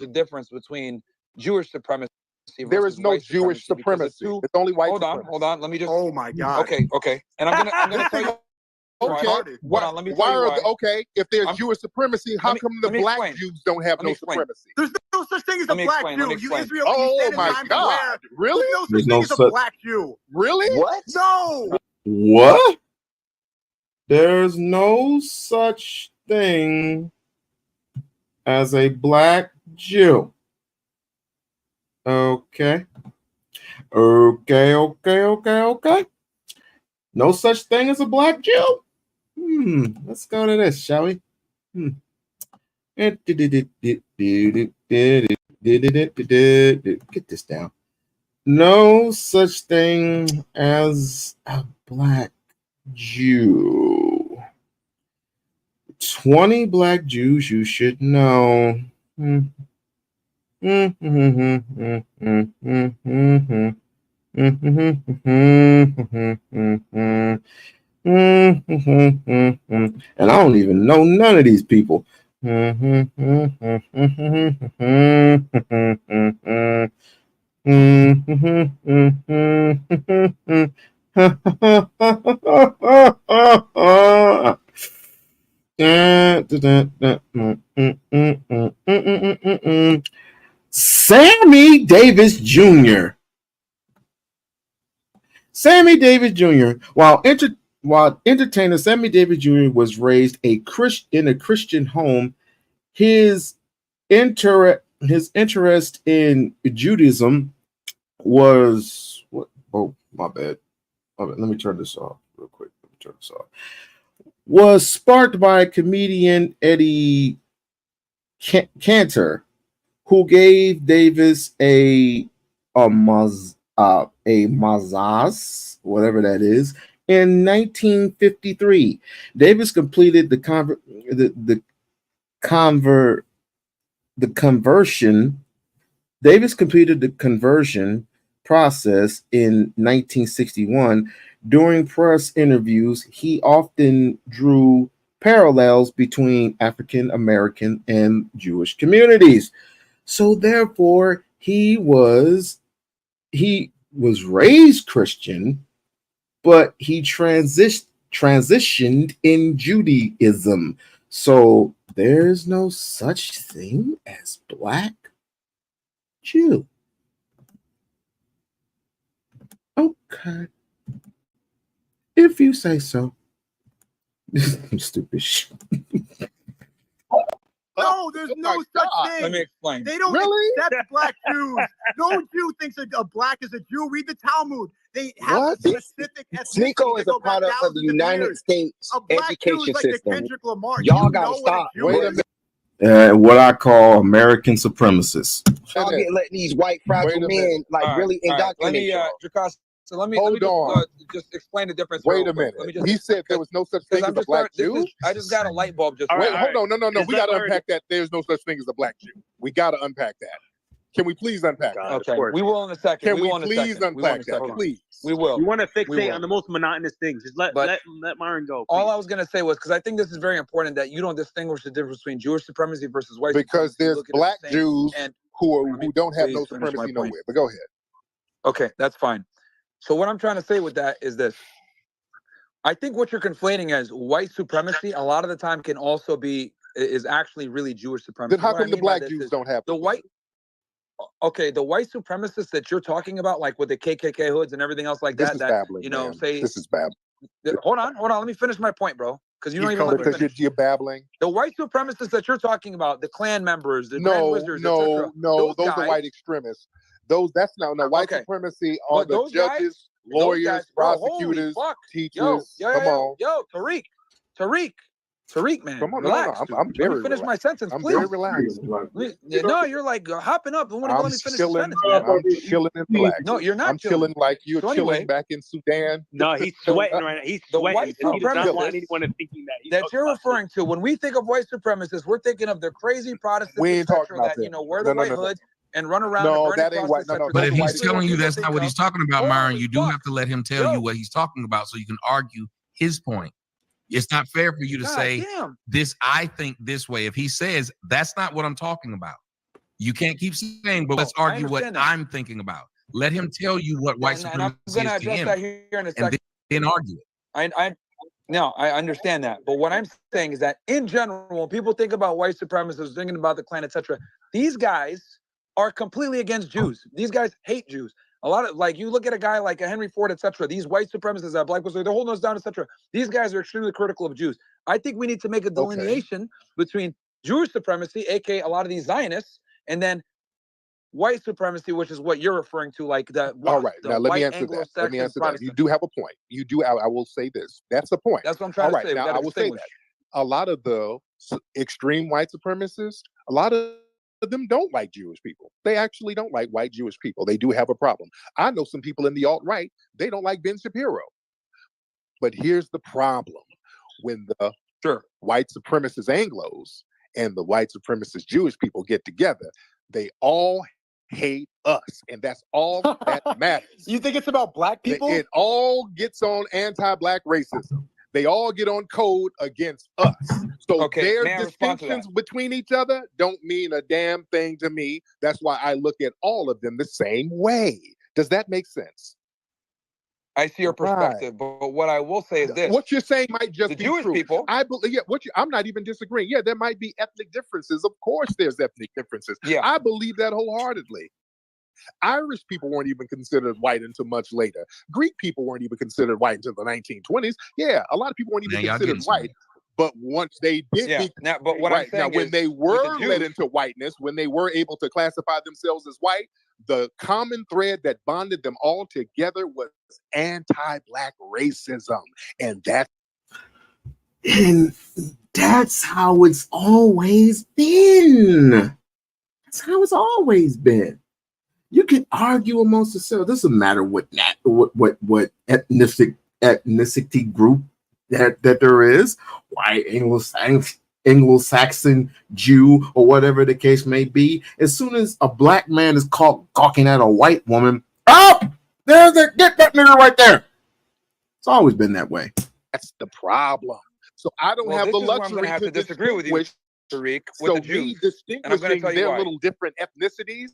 Speaker 11: the difference between Jewish supremacy.
Speaker 2: There is no Jewish supremacy. It's only white supremacy.
Speaker 11: Hold on. Let me just.
Speaker 12: Oh my God.
Speaker 11: Okay. And I'm gonna tell you.
Speaker 2: Okay.
Speaker 11: Let me tell you why.
Speaker 2: Okay. If there's Jewish supremacy, how come the black Jews don't have no supremacy?
Speaker 12: There's no such thing as a black Jew. You Israel.
Speaker 2: Oh my God! Really?
Speaker 12: There's no such thing as a black Jew.
Speaker 2: Really?
Speaker 6: What?
Speaker 12: No.
Speaker 1: What? There's no such thing as a black Jew. Okay. No such thing as a black Jew? Let's go to this, shall we? Get this down. No such thing as a black Jew. 20 black Jews you should know. And I don't even know none of these people. Sammy Davis Jr. Sammy Davis Jr. While entertainer Sammy Davis Jr. was raised in a Christian home, his interest in Judaism was what? Oh, my bad. Let me turn this off real quick. Was sparked by comedian Eddie Cantor, who gave Davis a mazaz, whatever that is, in 1953. Davis completed the conversion process in 1961. During press interviews, he often drew parallels between African American and Jewish communities. So therefore, he was raised Christian, but he transitioned in Judaism. So there's no such thing as black Jew. Okay. If you say so. Stupid shit.
Speaker 12: No, there's no such thing.
Speaker 11: Let me explain.
Speaker 12: They don't accept black Jews. No Jew thinks a black is a Jew. Read the Talmud. They have a specific ethnicity.
Speaker 6: Nico is a product of the United States education system. Y'all gotta stop.
Speaker 2: Wait a minute.
Speaker 1: What I call American supremacists.
Speaker 6: Y'all get letting these white fragile men really indoctrinate.
Speaker 11: Let me, So let me just explain the difference.
Speaker 2: Wait a minute. He said there was no such thing as a black Jew.
Speaker 11: I just got a light bulb. Just
Speaker 2: wait. Hold on. No. We got to unpack that. There's no such thing as a black Jew. We got to unpack that. Can we please unpack that?
Speaker 11: Okay, we will in a second.
Speaker 2: Can we please unpack that? Please.
Speaker 11: We will.
Speaker 9: You want to fixate on the most monotonous things. Just let Myron go. Please.
Speaker 11: All I was going to say was, because I think this is very important, that you don't distinguish the difference between Jewish supremacy versus white supremacy.
Speaker 2: Because there's black Jews who don't have no supremacy nowhere. But go ahead.
Speaker 11: Okay, that's fine. So what I'm trying to say with that is this. I think what you're conflating as white supremacy a lot of the time can also is actually really Jewish supremacy.
Speaker 2: Then how come the black Jews don't have
Speaker 11: the white? Okay, the white supremacists that you're talking about, like with the KKK hoods and everything else like that,
Speaker 2: babbling, this is babbling.
Speaker 11: Hold on. Let me finish my point, bro. Because you don't even
Speaker 2: because you're babbling.
Speaker 11: The white supremacists that you're talking about, the Klan members, the Grand Wizards,
Speaker 2: no, those are white extremists. Those white supremacy are the judges, lawyers, prosecutors, teachers. Come on, Tariq, man. Come on,
Speaker 11: relax.
Speaker 2: I'm very.
Speaker 11: Let me finish my sentence,
Speaker 2: I'm
Speaker 11: please.
Speaker 2: very relaxed.
Speaker 11: No, you're like hopping up. Let me finish the sentence, man.
Speaker 2: I'm chilling in black.
Speaker 11: No, you're not.
Speaker 2: I'm chilling like you're chilling back in Sudan.
Speaker 9: No, he's sweating right now. He's sweating.
Speaker 11: The white
Speaker 9: he does not want anyone thinking
Speaker 11: that you're referring to. When we think of white supremacists, we're thinking of the crazy Protestants.
Speaker 2: We ain't talking about
Speaker 11: that. Wear the white hoods and run around.
Speaker 2: No, that ain't white. No,
Speaker 3: but if he's telling you that's not what he's talking about, Myron, you do have to let him tell you what he's talking about so you can argue his point. It's not fair for you to say this. I think this way. If he says that's not what I'm talking about, you can't keep saying, but let's argue what I'm thinking about. Let him tell you what white supremacy is to him, and then argue it.
Speaker 11: I understand that. But what I'm saying is that in general, when people think about white supremacists, thinking about the Klan, etc., these guys are completely against Jews. These guys hate Jews. A lot of, like, you look at a guy like a Henry Ford, etc. These white supremacists, black people, they're holding us down, etc. These guys are extremely critical of Jews. I think we need to make a delineation between Jewish supremacy, aka a lot of these Zionists, and then white supremacy, which is what you're referring to, like the.
Speaker 2: All right, now let me answer that. You do have a point. You do. I will say this. That's the point.
Speaker 11: That's what I'm trying to say.
Speaker 2: Now I will say that a lot of the extreme white supremacists, a lot of them don't like Jewish people. They actually don't like white Jewish people. They do have a problem. I know some people in the alt-right, they don't like Ben Shapiro. But here's the problem. When the white supremacist Anglos and the white supremacist Jewish people get together, they all hate us. And that's all that matters.
Speaker 4: You think it's about black people?
Speaker 2: It all gets on anti-black racism. They all get on code against us. So their distinctions between each other don't mean a damn thing to me. That's why I look at all of them the same way. Does that make sense?
Speaker 11: I see your perspective, but what I will say is this:
Speaker 2: what you're saying might just be
Speaker 11: Jewish
Speaker 2: true.
Speaker 11: People.
Speaker 2: I believe. Yeah, I'm not even disagreeing. Yeah, there might be ethnic differences. Of course, there's ethnic differences.
Speaker 11: Yeah,
Speaker 2: I believe that wholeheartedly. Irish people weren't even considered white until much later. Greek people weren't even considered white until the 1920s. Yeah, a lot of people weren't even considered white. But once they did,
Speaker 11: but what I'm saying
Speaker 2: when they were led into whiteness, when they were able to classify themselves as white, the common thread that bonded them all together was anti-black racism, and
Speaker 1: that's how it's always been. That's how it's always been. You can argue amongst yourselves. It doesn't matter what ethnicity group that there is, white, Anglo-Saxon, Jew, or whatever the case may be. As soon as a black man is caught gawking at a white woman, get that nigga right there. It's always been that way.
Speaker 2: That's the problem. So I don't have the luxury
Speaker 11: to disagree with you, Tariq.
Speaker 2: So me distinguishing their little different ethnicities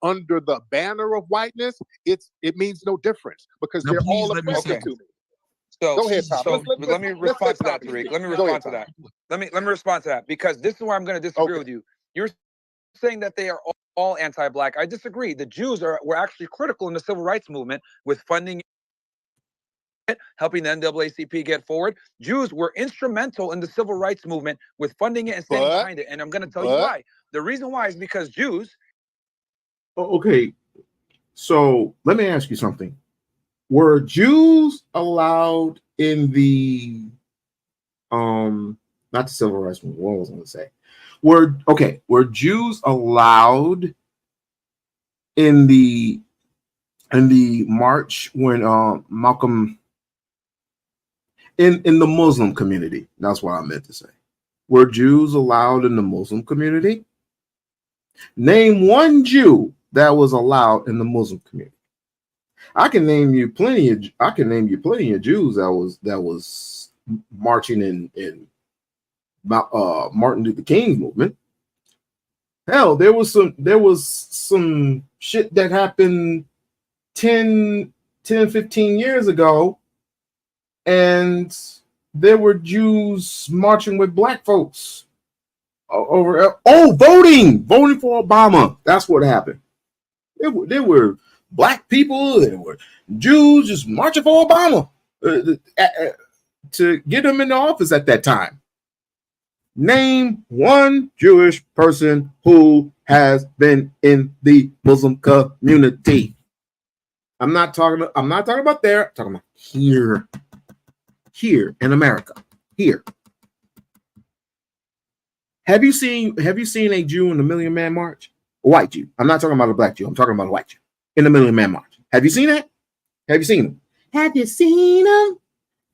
Speaker 2: under the banner of whiteness, it means no difference because they're all oppressive to me.
Speaker 11: So
Speaker 2: go ahead, Tom.
Speaker 11: So let me respond to that, Tariq. Let me respond to that. Let me respond to that, because this is where I'm going to disagree with you. You're saying that they are all anti-black. I disagree. The Jews were actually critical in the civil rights movement with funding it, helping the NAACP get forward. Jews were instrumental in the civil rights movement with funding it and standing behind it. And I'm going to tell you why. The reason why is because Jews.
Speaker 1: Okay, so let me ask you something. Were Jews allowed in the not the civil rights movement? What was I going to say? Were Jews allowed in the in the march when Malcolm in the Muslim community. That's what I meant to say. Were Jews allowed in the Muslim community? Name one Jew that was allowed in the Muslim community. I can name you plenty of Jews that was marching in Martin Luther King's movement. Hell, there was some shit that happened 10, 15 years ago, and there were Jews marching with black folks over voting for Obama. That's what happened. There were black people, there were Jews just marching for Obama to get him in the office at that time. Name one Jewish person who has been in the Muslim community. I'm not talking about there. I'm talking about here in America. Here. Have you seen a Jew in the Million Man March? A white Jew. I'm not talking about a black Jew. I'm talking about a white Jew in the Million Man March. Have you seen that? Have you seen him? Have you seen him?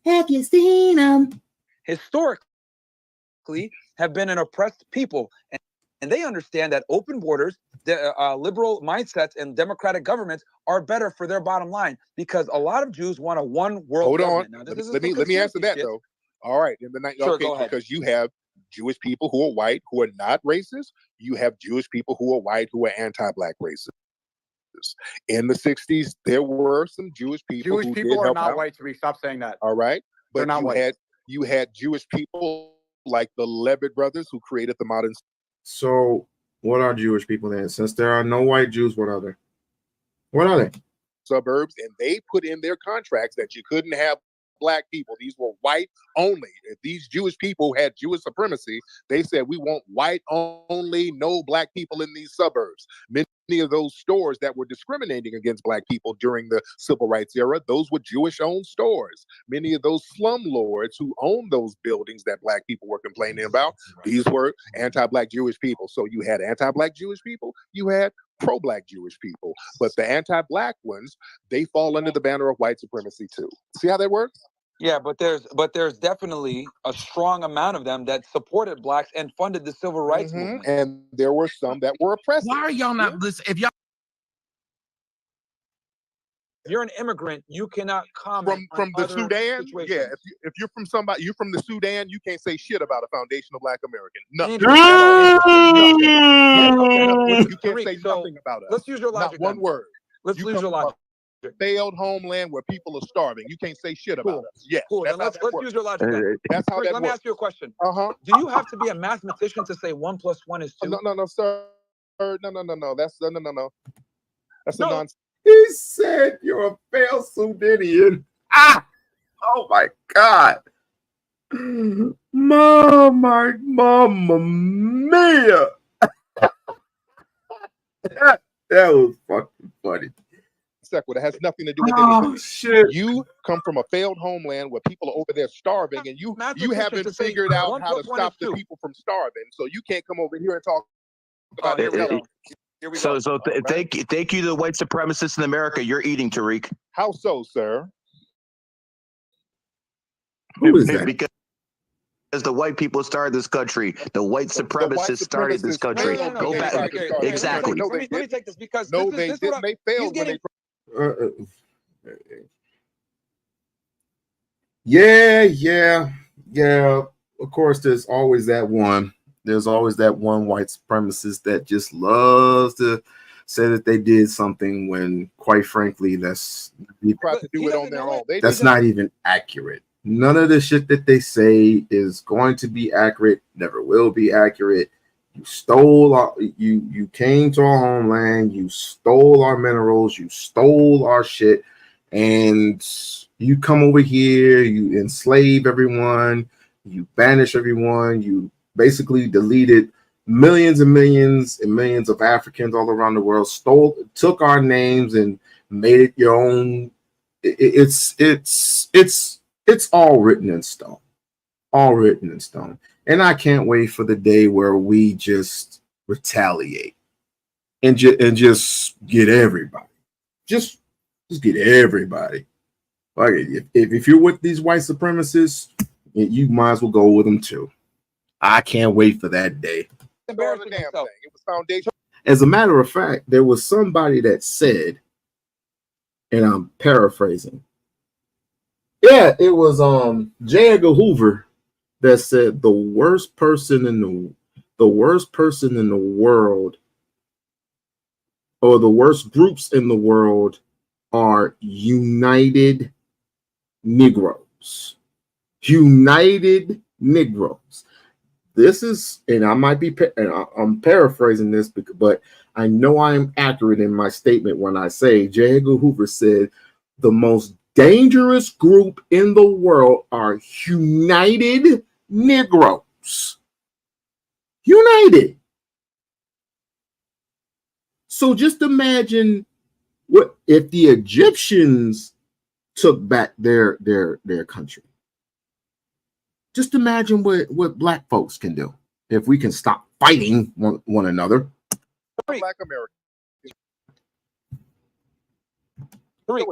Speaker 1: Have you seen him?
Speaker 13: Historically, have been an oppressed people, and they understand that open borders, the liberal mindsets, and democratic governments are better for their bottom line, because a lot of Jews want a one world government. Now,
Speaker 2: let me answer that though. All right, in the night,
Speaker 13: sure,
Speaker 2: okay,
Speaker 13: go ahead.
Speaker 2: because you have Jewish people who are white who are not racist. You have Jewish people who are white who are anti-black racist. In the 60s, there were some Jewish people.
Speaker 4: Jewish people are not white, Tariq. Stop saying that.
Speaker 2: All right, but
Speaker 4: you
Speaker 2: had Jewish people like the Levitt brothers who created the modern.
Speaker 1: So, what are Jewish people then? Since there are no white Jews, what are they? What are they?
Speaker 2: Suburbs, and they put in their contracts that you couldn't have black people. These were white only. If these Jewish people had Jewish supremacy, they said we want white only, no black people in these suburbs. Many of those stores that were discriminating against black people during the civil rights era, those were Jewish-owned stores. Many of those slumlords who owned those buildings that black people were complaining about, these were anti-black Jewish people. So you had anti-black Jewish people, you had pro-black Jewish people, but the anti-black ones, they fall under the banner of white supremacy too. See how that works?
Speaker 13: Yeah, but there's definitely a strong amount of them that supported blacks and funded the civil rights movement.
Speaker 2: And there were some that were oppressed.
Speaker 3: Why are y'all not listening? If
Speaker 13: you're an immigrant, you cannot comment
Speaker 2: from the Sudan.
Speaker 13: Situations.
Speaker 2: Yeah, if you're from you're from the Sudan, you can't say shit about a foundational black American. Nothing. You can't say nothing about us.
Speaker 13: Let's use your logic.
Speaker 2: Not one word.
Speaker 13: Let's use your logic.
Speaker 2: Failed homeland where people are starving. You can't say shit about us. Yes.
Speaker 13: Cool. Then let's use your logic.
Speaker 2: That's how that works.
Speaker 13: Let me ask you a question. Do you have to be a mathematician to say 1 + 1 is 2?
Speaker 2: No, sir. No. That's no. That's a nonsense.
Speaker 1: He said you're a failed Sudanian. Ah! Oh my God. Mamma mia. That was fucking funny.
Speaker 2: It has nothing to do with
Speaker 1: anything. Shit.
Speaker 2: You come from a failed homeland where people are over there starving, and you haven't figured out how to stop the people from starving. So you can't come over here and talk about it.
Speaker 5: Thank you to the white supremacists in America. You're eating, Tariq.
Speaker 2: How so, sir?
Speaker 1: Who is that?
Speaker 5: Because the white people started this country. The white supremacists started this country. Go back. Exactly.
Speaker 13: Let me take this because
Speaker 2: they didn't. They failed when they.
Speaker 1: Yeah. Of course, there's always that one. There's always that one white supremacist that just loves to say that they did something when, quite frankly, that's not even accurate. None of the shit that they say is going to be accurate. Never will be accurate. You stole you came to our homeland, you stole our minerals, you stole our shit, and you come over here, you enslave everyone, you banish everyone, you basically deleted millions and millions and millions of Africans all around the world, took our names and made it your own. It's all written in stone. All written in stone. And I can't wait for the day where we just retaliate and just get everybody. Just Just get everybody. Like if you're with these white supremacists, you might as well go with them too. I can't wait for that day.
Speaker 2: Embarrassing himself. It was foundational.
Speaker 1: As a matter of fact, there was somebody that said, and I'm paraphrasing. Yeah, it was J. Edgar Hoover that said the worst person in the world, or the worst groups in the world, are united Negroes. United Negroes. This is, and I might be, and I'm paraphrasing this, but I know I am accurate in my statement when I say J. Edgar Hoover said the most dangerous group in the world are united Negroes. United. So just imagine what if the Egyptians took back their country. Just imagine what black folks can do if we can stop fighting one another.
Speaker 2: Black Americans.
Speaker 13: Tariq,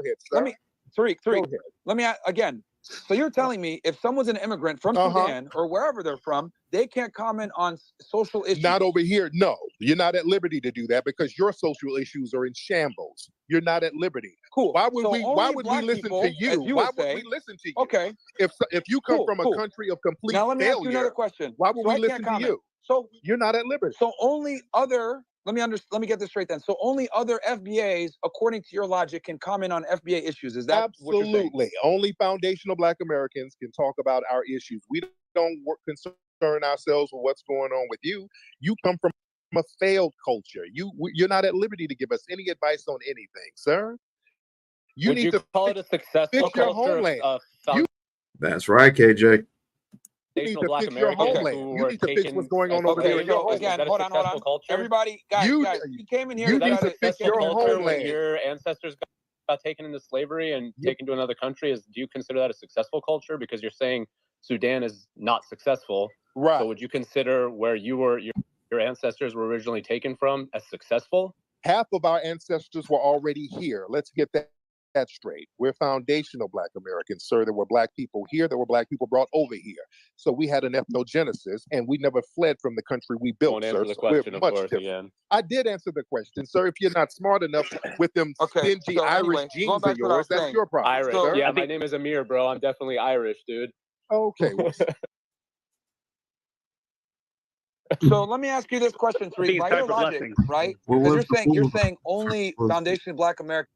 Speaker 13: let me again. So you're telling me if someone's an immigrant from Sudan or wherever they're from, they can't comment on social issues?
Speaker 2: Not over here. No, you're not at liberty to do that because your social issues are in shambles. You're not at liberty.
Speaker 13: Cool.
Speaker 2: Why would we listen to you? Why would we listen to you?
Speaker 13: Okay.
Speaker 2: If you come from a country of complete
Speaker 13: now, let me
Speaker 2: failure,
Speaker 13: ask you another question.
Speaker 2: Why would we listen to you?
Speaker 13: So
Speaker 2: you're not at liberty.
Speaker 13: So only other. Let me get this straight then. So only other FBAs, according to your logic, can comment on FBA issues. Is that
Speaker 2: absolutely? Only foundational Black Americans can talk about our issues. We don't concern ourselves with what's going on with you. You come from a failed culture. You're not at liberty to give us any advice on anything, sir.
Speaker 14: You need to call it a successful
Speaker 2: fix your homeland.
Speaker 1: That's right, KJ.
Speaker 2: You need to fix your homeland. You need to fix what's going on over there.
Speaker 14: Again, hold on.
Speaker 13: Everybody, guys, you came in here.
Speaker 2: You need to fix your homeland.
Speaker 14: Your ancestors got taken into slavery and taken to another country. Do you consider that a successful culture? Because you're saying Sudan is not successful.
Speaker 2: Right.
Speaker 14: So would you consider where your ancestors were originally taken from as successful?
Speaker 2: Half of our ancestors were already here. Let's get that straight. We're foundational Black Americans, sir. There were Black people here. There were Black people brought over here. So we had an ethnogenesis, and we never fled from the country we built,
Speaker 14: Don't
Speaker 2: sir.
Speaker 14: answer the question, of course, again.
Speaker 2: I did answer the question, sir. If you're not smart enough with them stingy Irish genes of yours, that's your problem.
Speaker 14: Irish.
Speaker 2: Sir.
Speaker 14: Yeah, my name is Amir, bro. I'm definitely Irish, dude.
Speaker 2: Okay.
Speaker 13: So let me ask you this question, Tariq. By your logic, right? Because you're saying only foundational Black Americans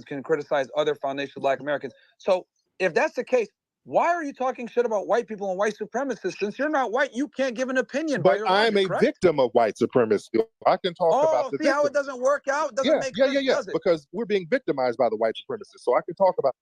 Speaker 13: can criticize other foundational Black Americans. So if that's the case, why are you talking shit about white people and white supremacists? Since you're not white, you can't give an opinion.
Speaker 2: But I'm a victim of white supremacy. I can talk about the
Speaker 13: see how it doesn't work out? Doesn't make sense, does it?
Speaker 2: Because we're being victimized by the white supremacists. So I can talk about.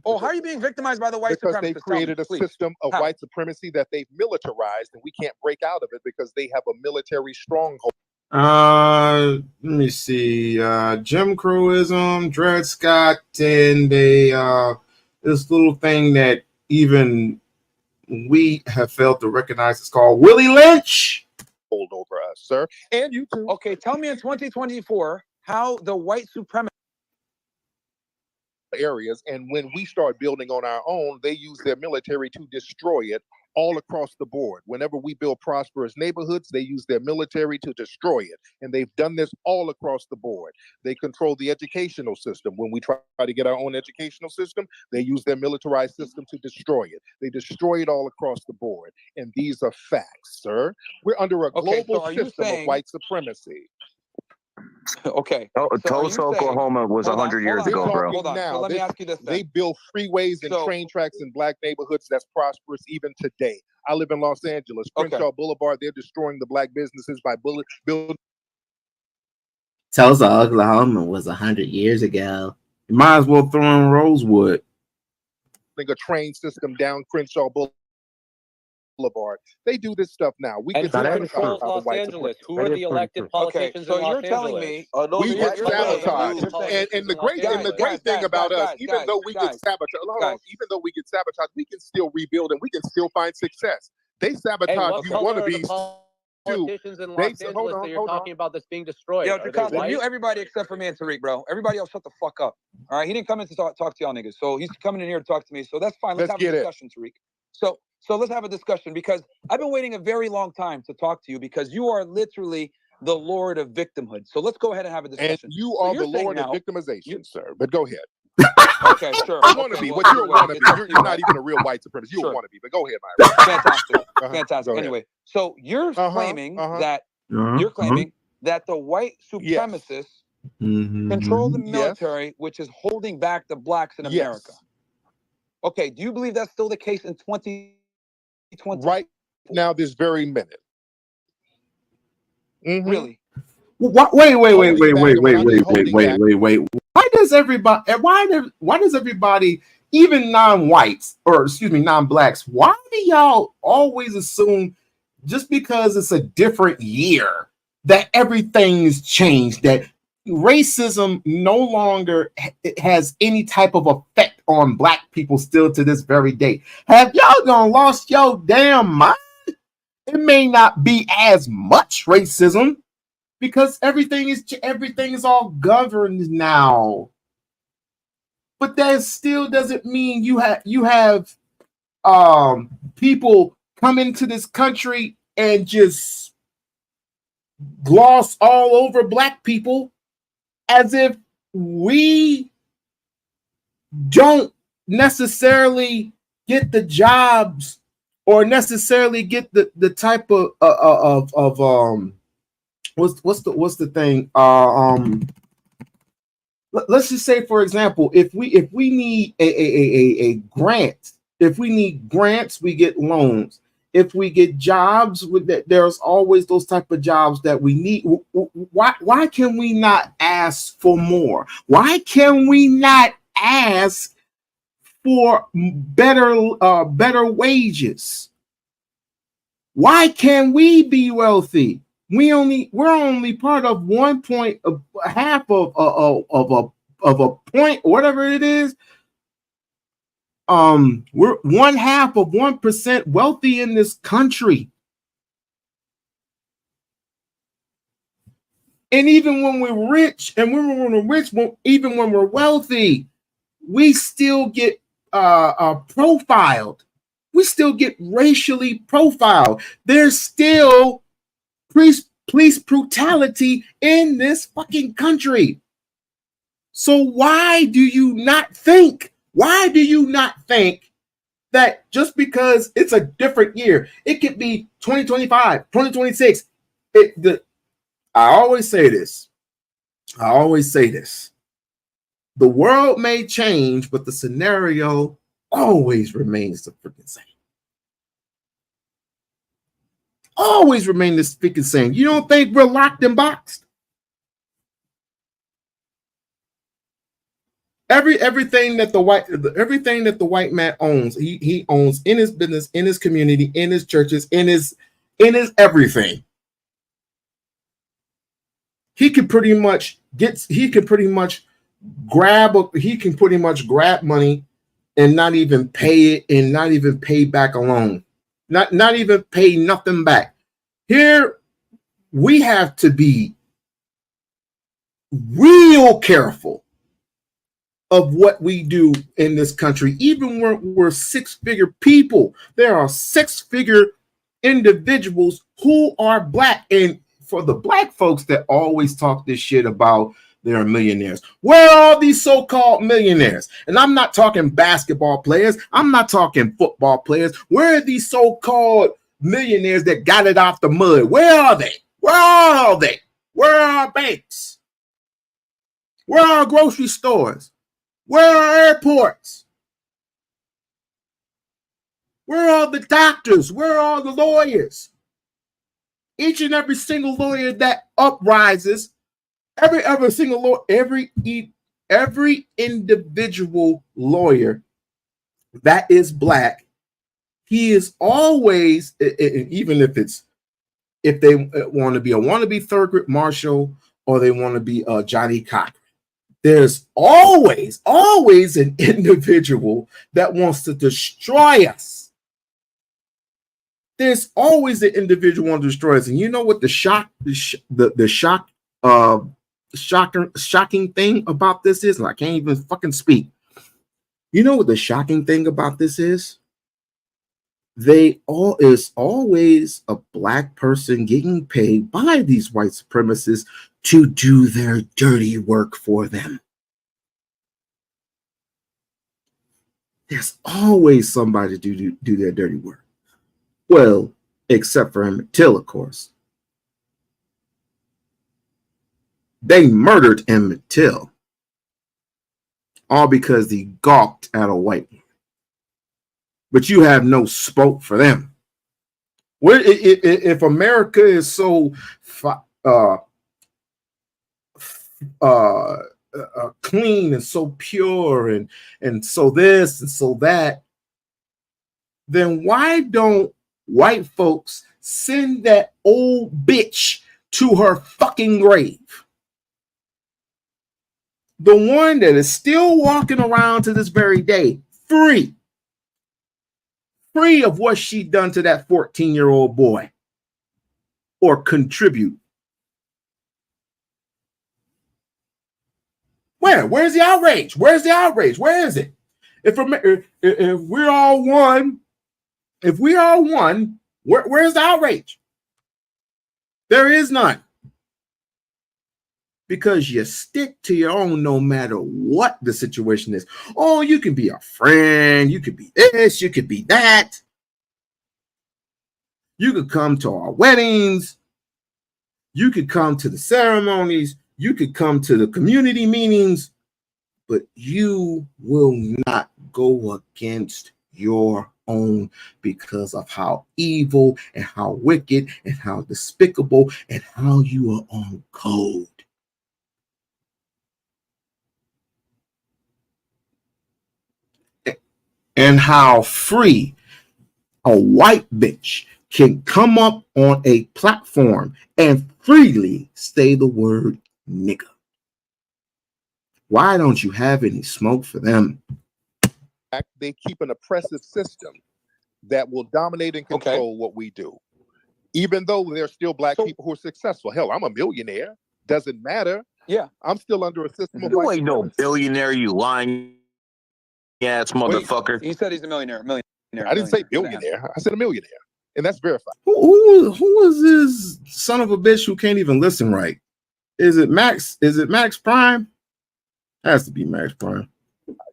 Speaker 13: Oh, how are you being victimized by the white supremacists?
Speaker 2: Because they created a system of white supremacy that they've militarized, and we can't break out of it because they have a military stronghold.
Speaker 1: Let me see. Jim Crowism, Dred Scott, and this little thing that even we have failed to recognize is called Willie Lynch.
Speaker 2: Hold over us, sir, and you too.
Speaker 13: Okay, tell me in 2024 how the white supremacists
Speaker 2: areas, and when we start building on our own, they use their military to destroy it all across the board. Whenever we build prosperous neighborhoods, they use their military to destroy it, and they've done this all across the board. They control the educational system. When we try to get our own educational system, they use their militarized system to destroy it. They destroy it all across the board, and these are facts, sir. We're under a global system of white supremacy.
Speaker 13: Okay.
Speaker 5: Tulsa, Oklahoma was 100 years ago, bro.
Speaker 13: Hold on. So let me ask you this then.
Speaker 2: They build freeways and train tracks in Black neighborhoods that's prosperous even today. I live in Los Angeles. Crenshaw Boulevard, they're destroying the Black businesses by building.
Speaker 1: Tulsa, Oklahoma was 100 years ago. You might as well throw in Rosewood.
Speaker 2: A train system down Crenshaw Boulevard. They do this stuff now. We
Speaker 14: get control Los Angeles. Who are the elected politicians in Los Angeles?
Speaker 13: You're telling me
Speaker 2: we get sabotaged. And the great thing about us, even though we get sabotaged, we can still rebuild and we can still find success. They sabotage you wannabes.
Speaker 14: politicians in Los Angeles that you're talking about that's being destroyed?
Speaker 13: Yo,
Speaker 14: Are they
Speaker 13: Jacob,
Speaker 14: white?
Speaker 13: mute everybody except for me and Tariq, bro. Everybody else shut the fuck up. All right, he didn't come in to talk to y'all niggas, so he's coming in here to talk to me. So that's fine. Let's have a discussion, Tariq. So let's have a discussion because I've been waiting a very long time to talk to you because you are literally the Lord of victimhood. So let's go ahead and have a discussion.
Speaker 2: And you are the Lord of victimization, sir. But go ahead.
Speaker 13: Okay, sure.
Speaker 2: I want to be, what you're want to be. You're not even a real white supremacist. You want to be, but go ahead, my
Speaker 13: fantastic, fantastic. Anyway, so you're claiming that you're claiming that the white supremacists control the military, which is holding back the blacks in America. Okay, do you believe that's still the case in 2020?
Speaker 2: Right now, this very minute.
Speaker 13: Really?
Speaker 1: Wait. Why does everybody, even non-whites, or excuse me, non-blacks, why do y'all always assume just because it's a different year that everything's changed, that racism no longer has any type of effect on black people still to this very day? Have y'all gone lost your damn mind? It may not be as much racism because everything is all governed now. But that still doesn't mean you have people come into this country and just gloss all over black people as if we don't necessarily get the jobs or necessarily get the type of what's the thing? Let's just say, for example, if we need a grant, if we need grants, we get loans. If we get jobs, with that, there's always those type of jobs that we need. Why can we not ask for more? Why can we not ask for better wages? Why can't we be wealthy? We're only part of half of a point, whatever it is. We're 1/2 of 1% wealthy in this country. And even when we're rich, even when we're wealthy, we still get profiled. We still get racially profiled. There's still police brutality in this fucking country. So why do you not think that just because it's a different year, it could be 2025, 2026? I always say this. The world may change, but the scenario always remains the freaking same. Always remain the freaking same. You don't think we're locked and boxed? Everything that the white man owns, he owns in his business, in his community, in his churches, in his everything. He can pretty much grab money and not even pay it, and not even pay back a loan. Not even pay nothing back. Here, we have to be real careful of what we do in this country. Even when we're six-figure people, there are six-figure individuals who are black. And for the black folks that always talk this shit about they're millionaires, where are all these so-called millionaires? And I'm not talking basketball players. I'm not talking football players. Where are these so-called millionaires that got it off the mud? Where are they? Where are they? Where are our banks? Where are our grocery stores? Where are airports? Where are the doctors? Where are the lawyers? Each and every single lawyer that uprises, every individual lawyer that is black, he is always, even if they want to be a wannabe Thurgood Marshall or they want to be Johnny Cochran, there's always an individual that wants to destroy us. there's always the individual one destroys. And you know what the shocking thing about this is? And I can't even fucking speak. You know what the shocking thing about this is? Is always a black person getting paid by these white supremacists to do their dirty work for them. There's always somebody to do their dirty work. Well, except for Emmett Till, of course. They murdered Emmett Till. All because he gawked at a white man. But you have no spoke for them. If America is so clean and so pure and so this and so that, then why don't white folks send that old bitch to her fucking grave? The one that is still walking around to this very day, free of what she done to that 14-year-old boy or contribute. Where's the outrage? Where's the outrage? Where is it? If we're all one, where's the outrage? There is none. Because you stick to your own no matter what the situation is. Oh, you can be a friend. You could be this. You could be that. You could come to our weddings. You could come to the ceremonies. You could come to the community meetings. But you will not go against your own because of how evil and how wicked and how despicable and how you are on code. And how free a white bitch can come up on a platform and freely say the word nigga. Why don't you have any smoke for them?
Speaker 2: They keep an oppressive system that will dominate and control what we do. Even though there's still black people who are successful. Hell, I'm a millionaire. Doesn't matter.
Speaker 13: Yeah.
Speaker 2: I'm still under a system of
Speaker 5: You ain't no billionaire, you lying ass motherfucker.
Speaker 13: He said he's a millionaire.
Speaker 2: I didn't say billionaire. I said a millionaire. And that's verified.
Speaker 1: Who is this son of a bitch who can't even listen right? Is it Max? Is it Max Prime? Has to be Max Prime.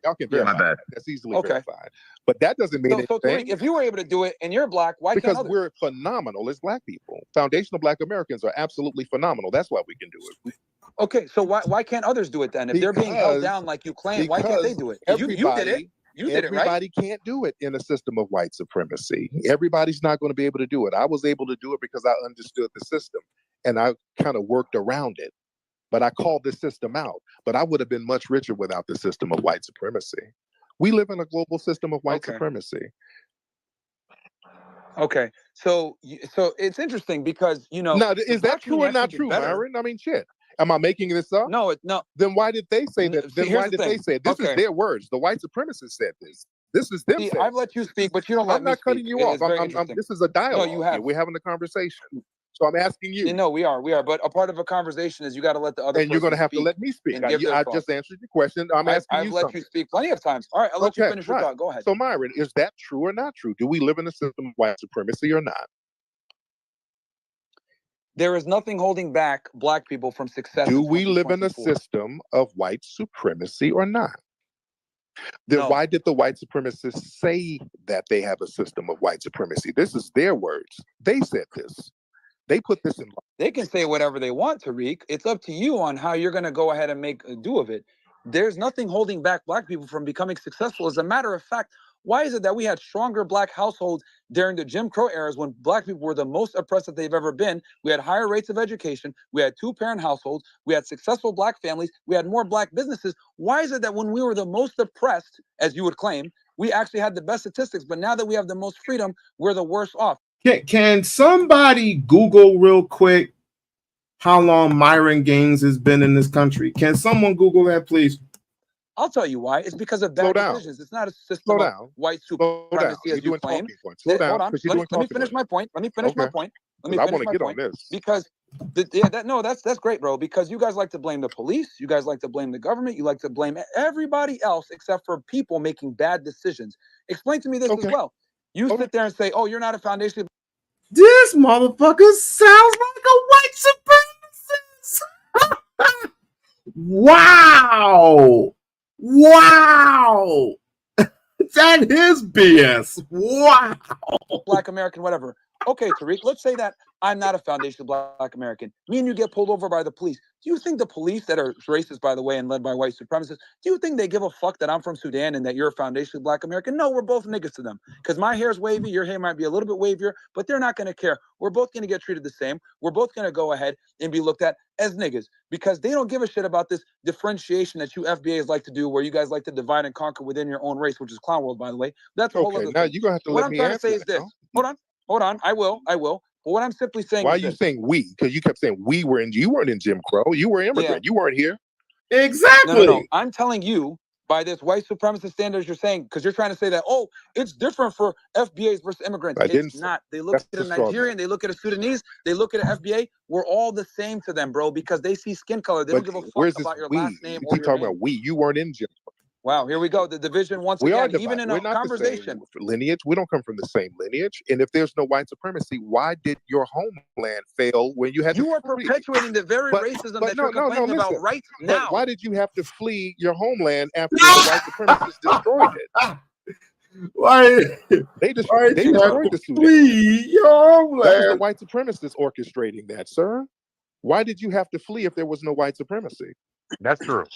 Speaker 2: Y'all can verify.
Speaker 5: My bad.
Speaker 2: That's easily verified. But that doesn't mean anything.
Speaker 13: So Tariq, if you were able to do it and you're black, why can't others?
Speaker 2: Because we're phenomenal as black people. Foundational black Americans are absolutely phenomenal. That's why we can do it.
Speaker 13: Okay, so why can't others do it then? If they're being held down like you claim, why can't they do it? You did it. You did it, right?
Speaker 2: Everybody can't do it in a system of white supremacy. Everybody's not going to be able to do it. I was able to do it because I understood the system and I kind of worked around it. But I called the system out. But I would have been much richer without the system of white supremacy. We live in a global system of white supremacy.
Speaker 13: Okay, so it's interesting because
Speaker 2: Now, is that true or not true, Myron? I mean, shit. Am I making this up?
Speaker 13: No.
Speaker 2: Then why did they say that? Then why did they say it? This is their words? The white supremacists said this. This is them.
Speaker 13: I've let you speak, but you don't let me speak.
Speaker 2: I'm not cutting you off. This is a dialogue.
Speaker 13: No, you have.
Speaker 2: We're having a conversation. So I'm asking you.
Speaker 13: No, we are. But a part of a conversation is you got to let the other.
Speaker 2: And you're going to have to let me speak. I just answered your question. I'm asking you something.
Speaker 13: I've let you speak plenty of times. All right, I'll let you finish your thought. Go ahead.
Speaker 2: So Myron, is that true or not true? Do we live in a system of white supremacy or not?
Speaker 13: There is nothing holding back black people from success.
Speaker 2: Do we live in a system of white supremacy or not? Then why did the white supremacists say that they have a system of white supremacy? This is their words. They said this. They put this in.
Speaker 13: They can say whatever they want, Tariq. It's up to you on how you're going to go ahead and make a do of it. There's nothing holding back black people from becoming successful. As a matter of fact, why is it that we had stronger black households during the Jim Crow eras when black people were the most oppressed that they've ever been? We had higher rates of education. We had two-parent households. We had successful black families. We had more black businesses. Why is it that when we were the most oppressed, as you would claim, we actually had the best statistics, but now that we have the most freedom, we're the worst off?
Speaker 1: Can somebody Google real quick how long Myron Gaines has been in this country? Can someone Google that, please?
Speaker 13: I'll tell you why. It's because of bad decisions. It's not a system of white supremacy as you claim.
Speaker 6: Slow down.
Speaker 13: Hold on. Let me finish my point. Let me finish my point. I want to get on this. Because that's great, bro. Because you guys like to blame the police. You guys like to blame the government. You like to blame everybody else except for people making bad decisions. Explain to me this as well. You sit there and say, "Oh, you're not a foundation."
Speaker 1: This motherfucker sounds like a white supremacist. Wow. That is BS. Wow.
Speaker 13: Black American, whatever. Okay, Tariq, let's say that I'm not a foundation Black American. Me and you get pulled over by the police. Do you think the police that are racist, by the way, and led by white supremacists, do you think they give a fuck that I'm from Sudan and that you're a foundationally Black American? No, we're both niggas to them. Because my hair's wavy, your hair might be a little bit wavier, but they're not going to care. We're both going to get treated the same. We're both going to go ahead and be looked at as niggas because they don't give a shit about this differentiation that you FBAs like to do where you guys like to divide and conquer within your own race, which is clown world, by the way. That's a whole other thing.
Speaker 2: Now you're going to have to let me answer.
Speaker 13: What I'm trying to say is this. Hold on. I will. But what I'm simply saying
Speaker 2: Why
Speaker 13: is
Speaker 2: are you saying we? Because you kept saying you weren't in Jim Crow. You were immigrant. Yeah. You weren't here.
Speaker 1: Exactly.
Speaker 13: No. I'm telling you by this white supremacist standards you're saying, because you're trying to say that, oh, it's different for FBAs versus immigrants. It's not. They look at a Nigerian, they look at a Sudanese, they look at an FBA. We're all the same to them, bro, because they see skin color. They don't give a fuck about your last name or your name.
Speaker 2: About we. You weren't in Jim Crow.
Speaker 13: Wow, here we go. The division once again, even in a conversation.
Speaker 2: Lineage. We don't come from the same lineage. And if there's no white supremacy, why did your homeland fail when you had?
Speaker 13: You are perpetuating the very racism that you're complaining about right now.
Speaker 2: Why did you have to flee your homeland after the white supremacists destroyed it?
Speaker 1: Why
Speaker 2: they destroyed the Sudan?
Speaker 1: Flee your homeland.
Speaker 2: That was the white supremacists orchestrating that, sir. Why did you have to flee if there was no white supremacy?
Speaker 15: That's true.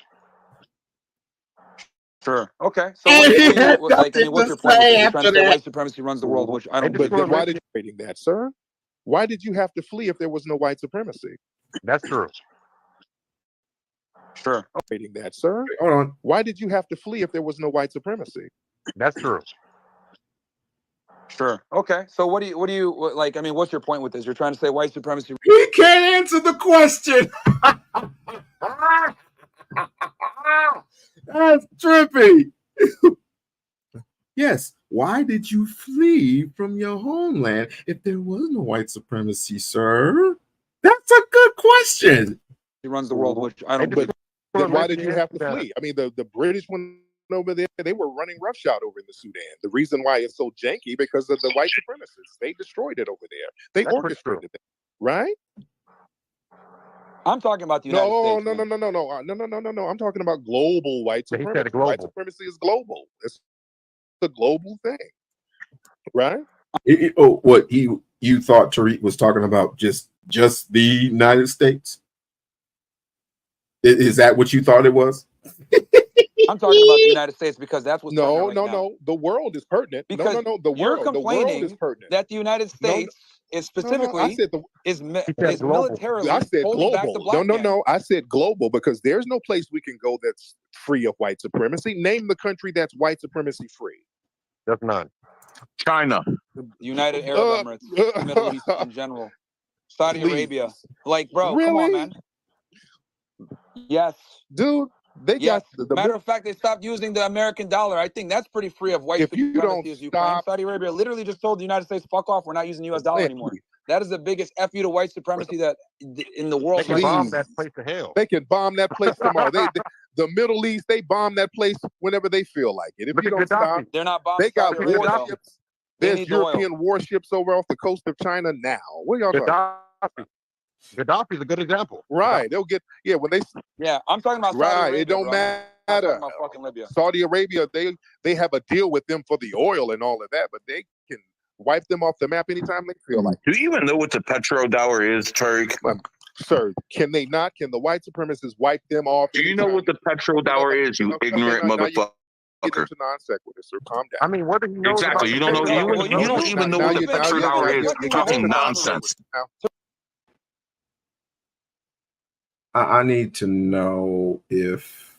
Speaker 13: Sure. Okay. So what's your point? You're trying to say white supremacy runs the world, which I don't.
Speaker 2: But then why did you rating that, sir? Why did you have to flee if there was no white supremacy?
Speaker 15: That's true.
Speaker 13: Sure.
Speaker 2: Rating that, sir.
Speaker 1: Hold on.
Speaker 2: Why did you have to flee if there was no white supremacy?
Speaker 15: That's true.
Speaker 13: Sure. Okay. So what do you like? I mean, what's your point with this? You're trying to say white supremacy.
Speaker 1: He can't answer the question. That's trippy. Yes. Why did you flee from your homeland if there was no white supremacy, sir? That's a good question.
Speaker 13: He runs the world, which I don't.
Speaker 2: But then why did you have to flee? I mean, the British went over there. They were running roughshod over in the Sudan. The reason why it's so janky because of the white supremacists. They destroyed it over there. They orchestrated it, right?
Speaker 13: I'm talking about the United States.
Speaker 2: No. I'm talking about global white supremacy. White supremacy is global. It's a global thing, right?
Speaker 1: You thought Tariq was talking about just the United States? Is that what you thought it was?
Speaker 13: I'm talking about the United States because that's what's
Speaker 2: no. The world is pertinent.
Speaker 13: Because you're complaining is pertinent. That the United States is specifically is militarily.
Speaker 2: I said global. No. I said global because there's no place we can go that's free of white supremacy. Name the country that's white supremacy free.
Speaker 15: That's none.
Speaker 5: China.
Speaker 13: United Arab Emirates. Middle East in general. Saudi Arabia. Like, bro, come on, man. Yes.
Speaker 2: Dude.
Speaker 13: Matter of fact, they stopped using the American dollar. I think that's pretty free of white supremacy as you claim. Saudi Arabia literally just told the United States, fuck off, we're not using the US dollar anymore. That is the biggest FU to white supremacy that in the world.
Speaker 15: They can bomb that place to hell.
Speaker 2: They can bomb that place tomorrow. The Middle East, they bomb that place whenever they feel like it. If you don't stop,
Speaker 13: they're not bombing.
Speaker 2: They got warships. There's European warships over off the coast of China now. What are y'all talking?
Speaker 15: Gaddafi's a good example.
Speaker 2: Right. They'll get when they.
Speaker 13: Yeah, I'm talking about Saudi Arabia,
Speaker 2: it don't matter. Saudi Arabia, they have a deal with them for the oil and all of that, but they can wipe them off the map anytime they feel like.
Speaker 5: Do you even know what the petrodollar is, Tariq?
Speaker 2: Sir, can they not? Can the white supremacists wipe them off?
Speaker 5: Do you know what the petrodollar is, you ignorant motherfucker?
Speaker 2: Get into non sequitur, sir. Calm down.
Speaker 15: I mean, what do you know?
Speaker 5: Exactly. You don't know. You don't even know what the petrodollar is. You're talking nonsense.
Speaker 1: I need to know if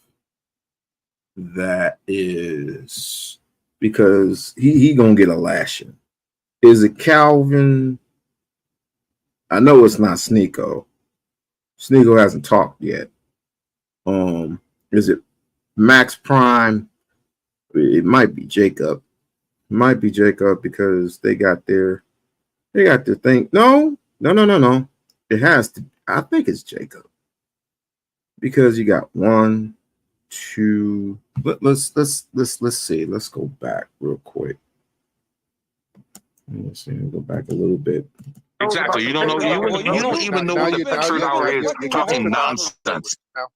Speaker 1: that is because he gonna get a lashing. Is it Calvin? I know it's not Sneeko. Sneeko hasn't talked yet. Is it Max Prime. It might be Jacob. It might be Jacob because they got their thing. No. It has to. I think it's Jacob because you got 1, 2. Let's see. Let's go back real quick. Let's see. Go back a little bit.
Speaker 5: Exactly. You don't know. You don't even know what the truth is. Talking nonsense.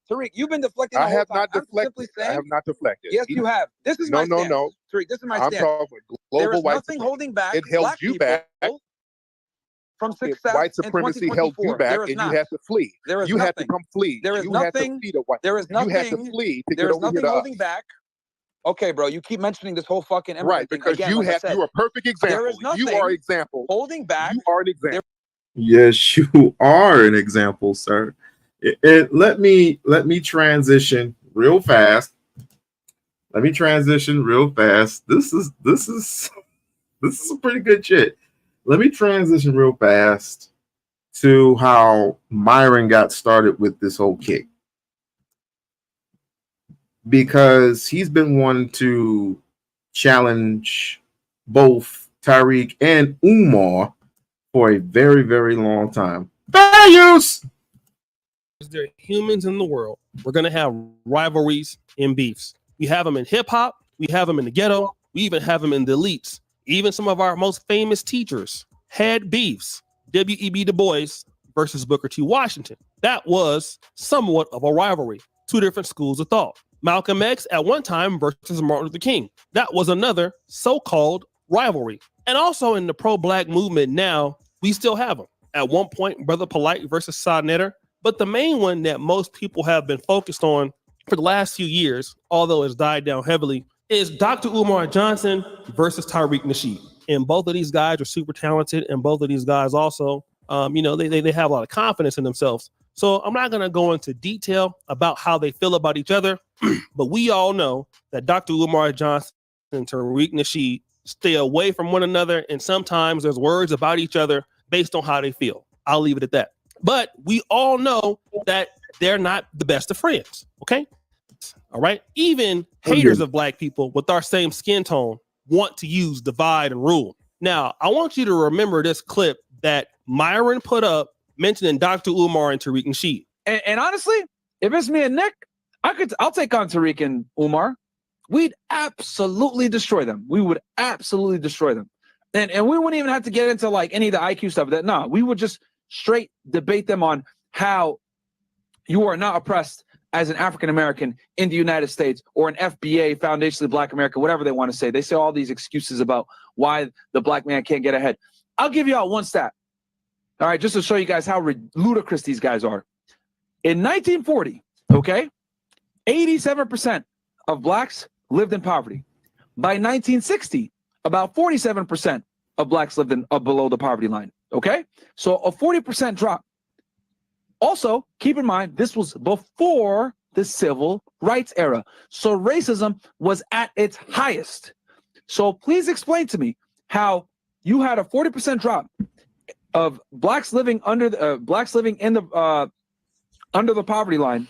Speaker 13: Tariq, you've been deflecting.
Speaker 2: I have not deflected. I have not deflected.
Speaker 13: Yes, you have. This is my stance.
Speaker 2: No.
Speaker 13: Tariq, this is my
Speaker 2: I'm
Speaker 13: stance.
Speaker 2: talking global
Speaker 13: there is
Speaker 2: white
Speaker 13: nothing
Speaker 2: supremacy.
Speaker 13: holding back.
Speaker 2: It held you back.
Speaker 13: From success.
Speaker 2: White supremacy held you back, and you had to flee. You had to come flee.
Speaker 13: There is
Speaker 2: you
Speaker 13: nothing.
Speaker 2: Had to flee to white.
Speaker 13: There is nothing.
Speaker 2: You had to flee to
Speaker 13: there
Speaker 2: get
Speaker 13: is
Speaker 2: over
Speaker 13: nothing
Speaker 2: here to
Speaker 13: holding
Speaker 2: us.
Speaker 13: back. Okay, bro, you keep mentioning this whole fucking
Speaker 2: right because
Speaker 13: again,
Speaker 2: you
Speaker 13: like
Speaker 2: you are a perfect example.
Speaker 13: There is nothing
Speaker 2: you are an example.
Speaker 13: Holding back.
Speaker 2: You are an example.
Speaker 1: Yes, you are an example, sir. Let me transition real fast. This is some pretty good shit. Let me transition real fast to how Myron got started with this whole kick. Because he's been wanting to challenge both Tariq and Umar for a very, very long time. Values!
Speaker 16: There are humans in the world. We're going to have rivalries and beefs. We have them in hip-hop. We have them in the ghetto. We even have them in the elites. Even some of our most famous teachers had beefs. W.E.B. Du Bois versus Booker T. Washington. That was somewhat of a rivalry. Two different schools of thought. Malcolm X at one time versus Martin Luther King. That was another so-called rivalry. And also in the pro-black movement now, we still have them. At one point, Brother Polite versus Sa Neter. But the main one that most people have been focused on for the last few years, although it's died down heavily, is Dr. Umar Johnson versus Tariq Nasheed. And both of these guys are super talented, and both of these guys also, they have a lot of confidence in themselves. So I'm not going to go into detail about how they feel about each other, but we all know that Dr. Umar Johnson and Tariq Nasheed stay away from one another, and sometimes there's words about each other based on how they feel. I'll leave it at that. But we all know that they're not the best of friends, okay? All right? Even haters of black people with our same skin tone want to use divide and rule. Now, I want you to remember this clip that Myron put up mentioning Dr. Umar and Tariq Nasheed.
Speaker 13: And honestly, if it's me and Nick, I'll take on Tariq and Umar. We'd absolutely destroy them. We would absolutely destroy them. And we wouldn't even have to get into like any of the IQ stuff. We would just straight debate them on how you are not oppressed as an African American in the United States, or an FBA, foundationally Black America, whatever they want to say. They say all these excuses about why the black man can't get ahead. I'll give you all one stat. All right, just to show you guys how ludicrous these guys are. In 1940, okay, 87% of blacks lived in poverty. By 1960, about 47% of blacks lived in below the poverty line. Okay, so a 40% drop. Also, keep in mind, this was before the civil rights era. So racism was at its highest. So please explain to me how you had a 40% drop of blacks living under the under the poverty line,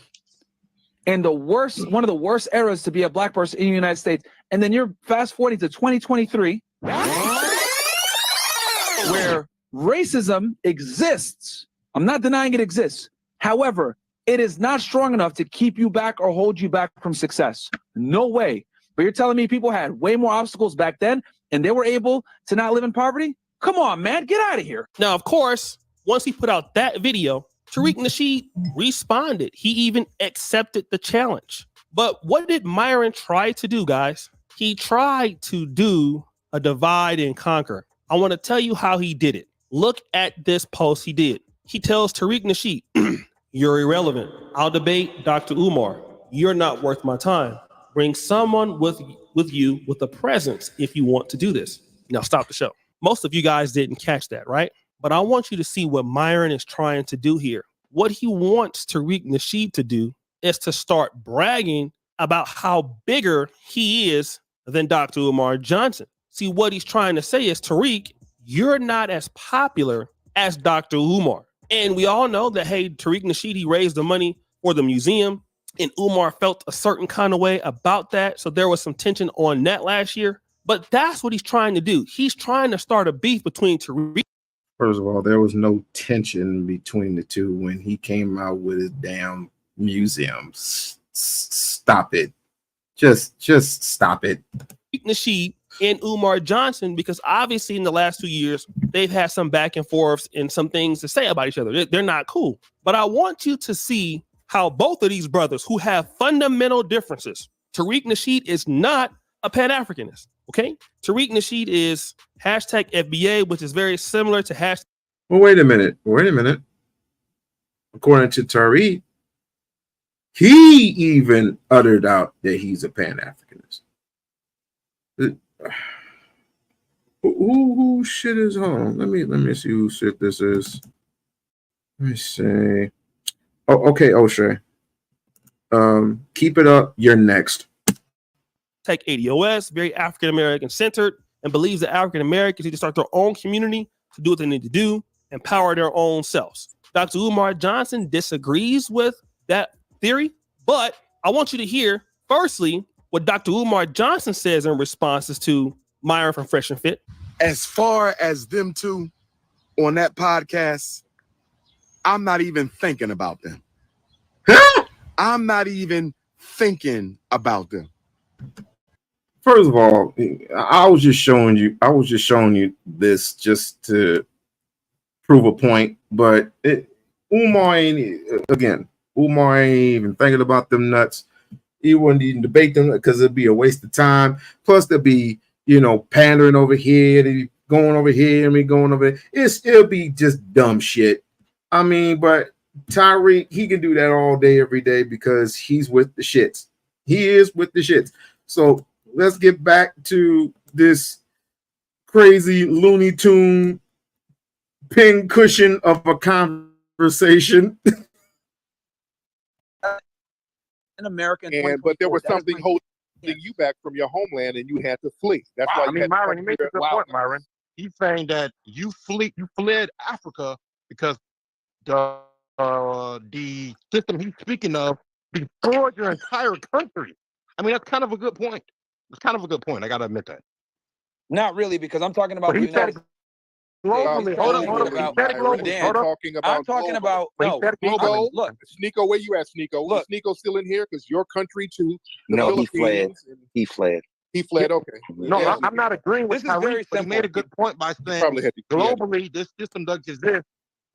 Speaker 13: and one of the worst eras to be a black person in the United States. And then you're fast forwarding to 2023, where racism exists. I'm not denying it exists. However, it is not strong enough to keep you back or hold you back from success. No way. But you're telling me people had way more obstacles back then and they were able to not live in poverty? Come on, man, get out of here.
Speaker 16: Now, of course, once he put out that video, Tariq Nasheed responded. He even accepted the challenge. But what did Myron try to do, guys? He tried to do a divide and conquer. I want to tell you how he did it. Look at this post he did. He tells Tariq Nasheed, "You're irrelevant. I'll debate Dr. Umar. You're not worth my time. Bring someone with you with a presence if you want to do this." Now stop the show. Most of you guys didn't catch that, right? But I want you to see what Myron is trying to do here. What he wants Tariq Nasheed to do is to start bragging about how bigger he is than Dr. Umar Johnson. See, what he's trying to say is, Tariq, you're not as popular as Dr. Umar. And we all know that, hey, Tariq Nasheed, he raised the money for the museum. and Umar felt a certain kind of way about that. So there was some tension on that last year. But that's what he's trying to do. He's trying to start a beef between Tariq.
Speaker 1: First of all, there was no tension between the two when he came out with his damn museum. Stop it. Just stop it.
Speaker 16: Rasheed and Umar Johnson, because obviously in the last 2 years, they've had some back and forths and some things to say about each other. They're not cool. But I want you to see how both of these brothers who have fundamental differences. Tariq Nasheed is not a Pan-Africanist, okay? Tariq Nasheed is hashtag FBA, which is very similar to hashtag.
Speaker 1: Well, wait a minute. According to Tariq, he even uttered out that he's a Pan-Africanist. Who shit is home? Let me see who shit this is. Let me see. Oh, okay, O'Shea. Keep it up. You're next.
Speaker 16: Tech ADOS, very African American centered, and believes that African Americans need to start their own community to do what they need to do, empower their own selves. Dr. Umar Johnson disagrees with that theory, but I want you to hear, firstly, what Dr. Umar Johnson says in responses to Myron from Fresh and Fit.
Speaker 17: As far as them two on that podcast, I'm not even thinking about them. I'm not even thinking about them.
Speaker 1: First of all, I was just showing you this just to prove a point, but Umar ain't even thinking about them nuts. He wouldn't even debate them because it'd be a waste of time. Plus, there'd be, pandering over here, they'd be going over here, and me going over there. It'll be just dumb shit. I mean, but Tariq, he can do that all day, every day because he's with the shits. He is with the shits. So let's get back to this crazy Looney Tune pin cushion of a conversation.
Speaker 13: An American,
Speaker 2: but there was something holding you back from your homeland, and you had to flee. That's why.
Speaker 15: Myron, he made a good point, Myron. He's saying that you fled Africa because the system he's speaking of destroyed your entire country. I mean, that's kind of a good point. I gotta admit that.
Speaker 13: Not really, because I'm talking about the United States.
Speaker 15: Globally, hold on.
Speaker 2: I'm talking about
Speaker 13: no. Look,
Speaker 2: Sneeko, where you at, Sneeko? Look, Sneeko still in here because your country too.
Speaker 6: No, he fled.
Speaker 2: He fled. Okay.
Speaker 15: No, I'm not agreeing with Tariq, but he made a good point by saying globally this system does exist.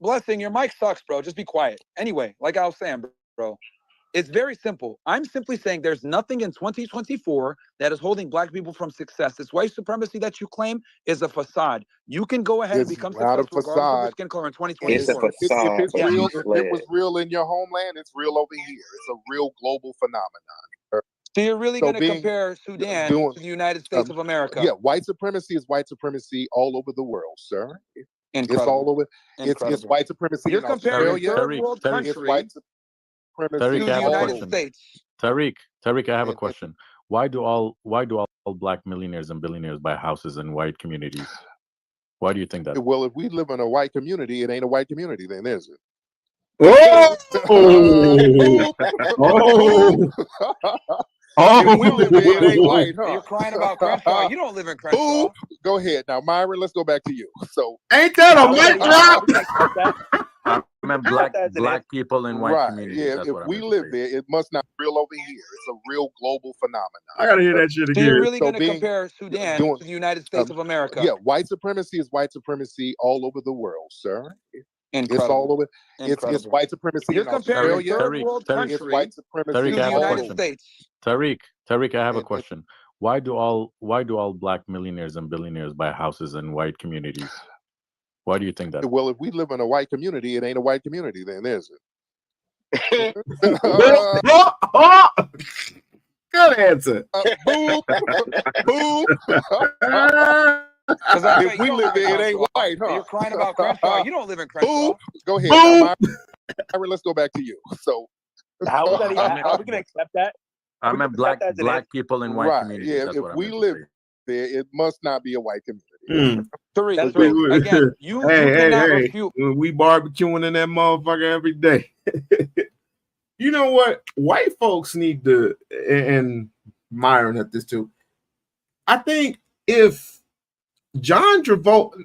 Speaker 13: Blessing, your mic sucks, bro. Just be quiet. Anyway, like I was saying, bro. It's very simple. I'm simply saying there's nothing in 2024 that is holding black people from success. This white supremacy that you claim is a facade. You can go ahead and become successful regardless of your skin color in 2024.
Speaker 6: It's a facade.
Speaker 2: If it was real in your homeland, it's real over here. It's a real global phenomenon.
Speaker 13: So you're really going to compare Sudan to the United States of America?
Speaker 2: Yeah, white supremacy is white supremacy all over the world, sir.
Speaker 13: Incredible.
Speaker 2: It's all over. It's white supremacy.
Speaker 13: You're comparing third world country.
Speaker 18: Tariq, I have a question. Tariq, I have a question. Why do all black millionaires and billionaires buy houses in white communities? Why do you think that?
Speaker 2: Well, if we live in a white community, it ain't a white community, then is it?
Speaker 13: If we live there, it ain't white, huh? You're crying about Crenshaw. You don't live in Crenshaw.
Speaker 2: Go ahead now, Myron. Let's go back to you. So,
Speaker 1: ain't that a mic drop?
Speaker 18: I meant black people in white communities.
Speaker 2: Yeah, if we live there, it must not be real over here. It's a real global phenomenon.
Speaker 1: I gotta hear that shit again.
Speaker 13: So you're really going to compare Sudan to the United States of America?
Speaker 2: Yeah, white supremacy is white supremacy all over the world, sir.
Speaker 13: Incredible.
Speaker 2: It's all over. It's white supremacy.
Speaker 13: You're comparing third world country
Speaker 2: it's white supremacy
Speaker 13: to the United States.
Speaker 18: Tariq, I have a question. Why do all black millionaires and billionaires buy houses in white communities? Why do you think that?
Speaker 2: Well, if we live in a white community, it ain't a white community, then is it?
Speaker 1: Good answer.
Speaker 2: Boom. Boom. If we live there, it ain't white, huh?
Speaker 13: You're crying about Crenshaw. You don't live in Crenshaw.
Speaker 2: Boom. Go ahead. Now, Myron, let's go back to you. So,
Speaker 14: how are we going to accept that?
Speaker 18: I meant black people in white communities.
Speaker 2: Yeah, if we live there, it must not be a white community.
Speaker 13: Tariq, again, you cannot refute.
Speaker 1: We barbecuing in that motherfucker every day. You know what? White folks need to, and Myron at this too. I think if John Travolta's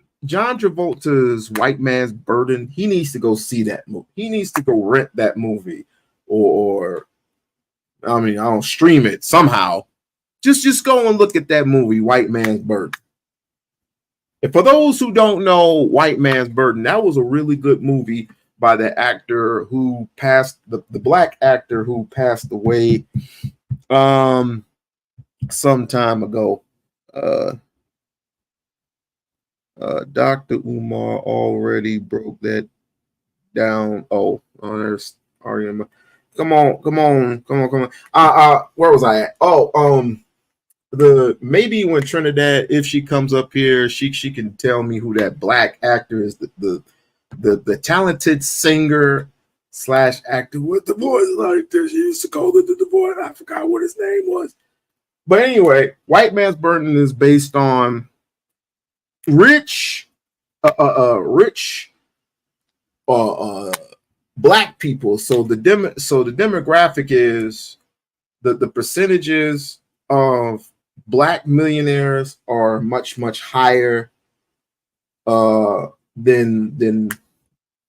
Speaker 1: White Man's Burden, he needs to go see that movie. He needs to go rent that movie, or I mean, I don't stream it somehow. Just go and look at that movie, White Man's Burden. And for those who don't know White Man's Burden, that was a really good movie by the actor who passed, the black actor who passed away some time ago. Dr. Umar already broke that down. Oh, there's Ariana. Come on. Where was I at? Maybe when Trinidad, if she comes up here, she can tell me who that black actor is, the talented singer / actor with the voice like this. She used to call it the voice. I forgot what his name was. But anyway, White Man's Burden is based on rich black people. So the demographic is the percentages of black millionaires are much higher than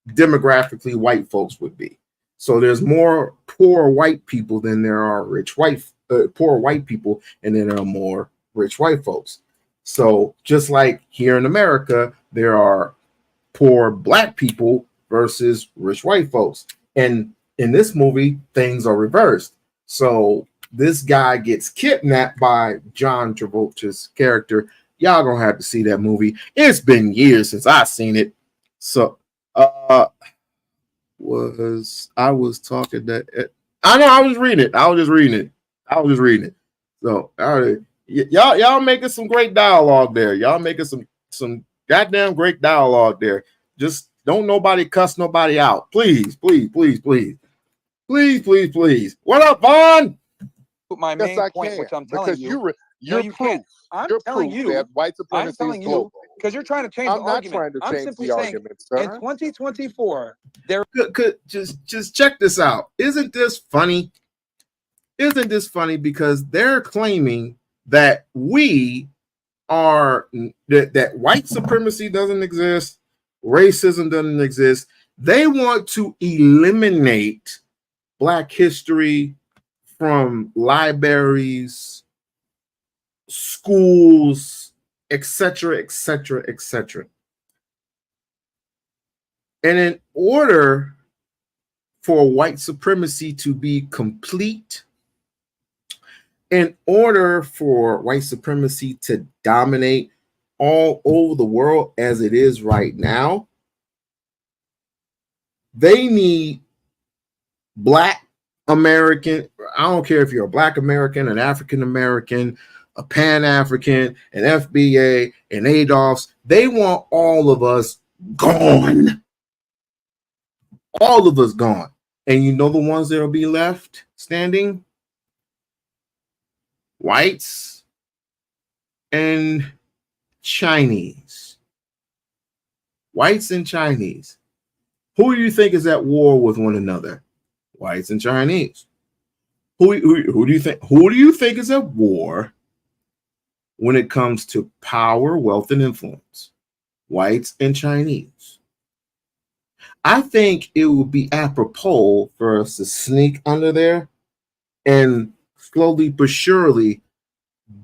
Speaker 1: demographically white folks would be. So there's more poor white people than there are poor white people, and then there are more rich white folks. So just like here in America, there are poor black people versus rich white folks. And in this movie, things are reversed. So this guy gets kidnapped by John Travolta's character. Y'all gonna have to see that movie. It's been years since I've seen it. So I was talking that I know I was reading it. I was just reading it. So y'all making some great dialogue there. Y'all making some goddamn great dialogue there. Just don't nobody cuss nobody out. Please. What up, Vaughn?
Speaker 13: My main point, which I'm telling you,
Speaker 2: you're proof.
Speaker 13: I'm
Speaker 2: you're
Speaker 13: telling
Speaker 2: proof
Speaker 13: you
Speaker 2: that white supremacy is global.
Speaker 13: Because you're trying to change
Speaker 2: I'm
Speaker 13: the
Speaker 2: not
Speaker 13: argument.
Speaker 2: trying to
Speaker 13: I'm
Speaker 2: change
Speaker 13: simply
Speaker 2: the
Speaker 13: saying,
Speaker 2: argument, sir.
Speaker 13: in 2024, there.
Speaker 1: Just check this out. Isn't this funny? Because they're claiming that that white supremacy doesn't exist, racism doesn't exist. They want to eliminate Black history from libraries, schools, etc. And in order for white supremacy to be complete, in order for white supremacy to dominate all over the world as it is right now, they need Black American, I don't care if you're a Black American, an African American, a Pan-African, an FBA, an ADOS, they want all of us gone. All of us gone. And you know the ones that'll be left standing? Whites and Chinese. Whites and Chinese. Who do you think is at war with one another? Whites and Chinese. Who do you think is at war when it comes to power, wealth, and influence? Whites and Chinese. I think it would be apropos for us to sneak under there and slowly but surely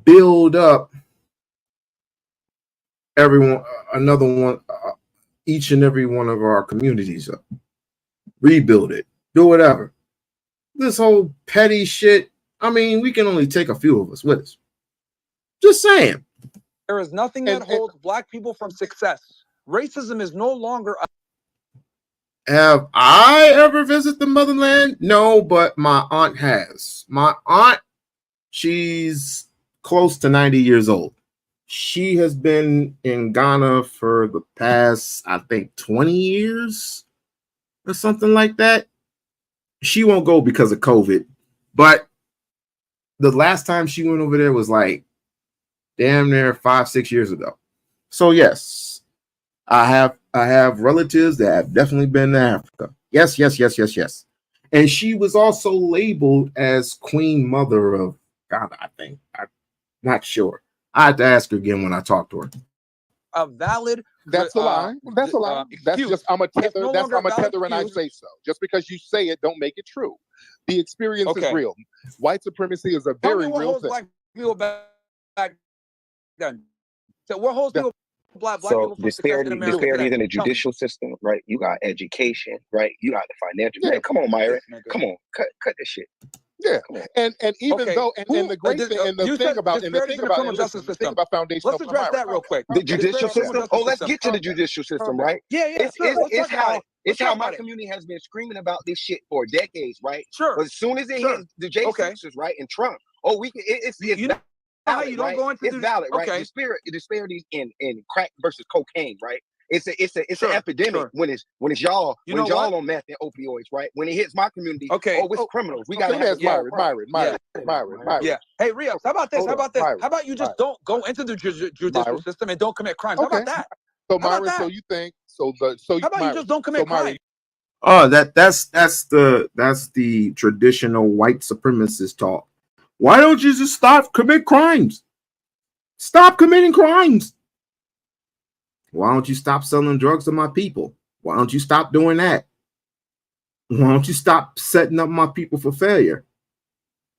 Speaker 1: build up each and every one of our communities up. Rebuild it. Do whatever. This whole petty shit, I mean, we can only take a few of us with us. Just saying.
Speaker 13: There is nothing that holds Black people from success. Racism is no longer.
Speaker 1: Have I ever visited the motherland? No, but my aunt has. My aunt, she's close to 90 years old. She has been in Ghana for the past, I think, 20 years or something like that. She won't go because of COVID, but the last time she went over there was like damn near 5-6 years ago. So yes, I have relatives that have definitely been to Africa. Yes. And she was also labeled as Queen Mother of God, I think. I'm not sure. I have to ask her again when I talk to her.
Speaker 13: A valid.
Speaker 2: That's a lie. That's a lie. That's just I'm a tether.
Speaker 13: No
Speaker 2: that's I'm a tether, and I
Speaker 13: excuse.
Speaker 2: say so. Just because you say it, don't make it true. The experience is real. White supremacy is a very real thing.
Speaker 13: Black people back then. So what holds people black
Speaker 6: So
Speaker 13: people from success in America
Speaker 6: disparities
Speaker 13: today?
Speaker 6: in the judicial system, right? You got education, right? You got the financial. Man, come on, Myron. Come on, cut this shit.
Speaker 2: Yeah, and even though and the great thing and the thing about and the thing about and listen, the thing about foundational.
Speaker 13: Let's address that real quick.
Speaker 6: The judicial system. Oh, let's get to the judicial system, right?
Speaker 13: Yeah.
Speaker 6: It's how my community has been screaming about this shit for decades, right?
Speaker 13: Sure.
Speaker 6: But as soon as it hits the J6s, right, and Trump, we can. It's valid,
Speaker 13: you don't
Speaker 6: right?
Speaker 13: go into
Speaker 6: it's valid, right? Disparities in crack versus cocaine, right? It's an epidemic when it's y'all y'all on meth and opioids, right? When it hits my community, it's criminals. We got
Speaker 2: Myron.
Speaker 13: Yeah. Hey, Rios, how about this? How about you just don't go into the judicial system and don't commit crimes? How about that?
Speaker 2: So Myron, so you think how
Speaker 13: about you just don't commit crimes?
Speaker 1: Oh, that's the traditional white supremacist talk. Why don't you just commit crimes? Stop committing crimes. Why don't you stop selling drugs to my people? Why don't you stop doing that? Why don't you stop setting up my people for failure?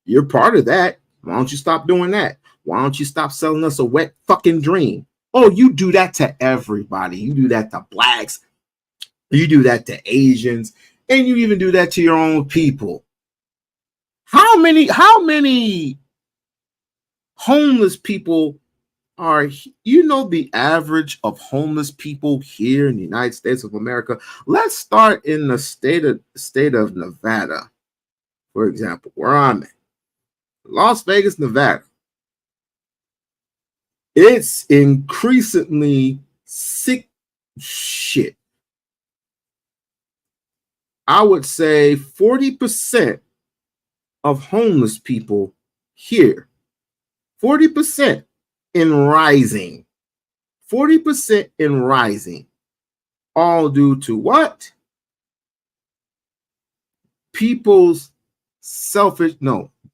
Speaker 1: You're part of that. Why don't you stop doing that? Why don't you stop selling us a wet fucking dream? Oh, you do that to everybody. You do that to blacks. You do that to Asians. And you even do that to your own people. How many homeless people are, the average of homeless people here in the United States of America? Let's start in the state of Nevada, for example, where I'm at. Las Vegas, Nevada. It's increasingly sick shit. I would say 40% of homeless people here, 40% in rising, 40% in rising, all due to what?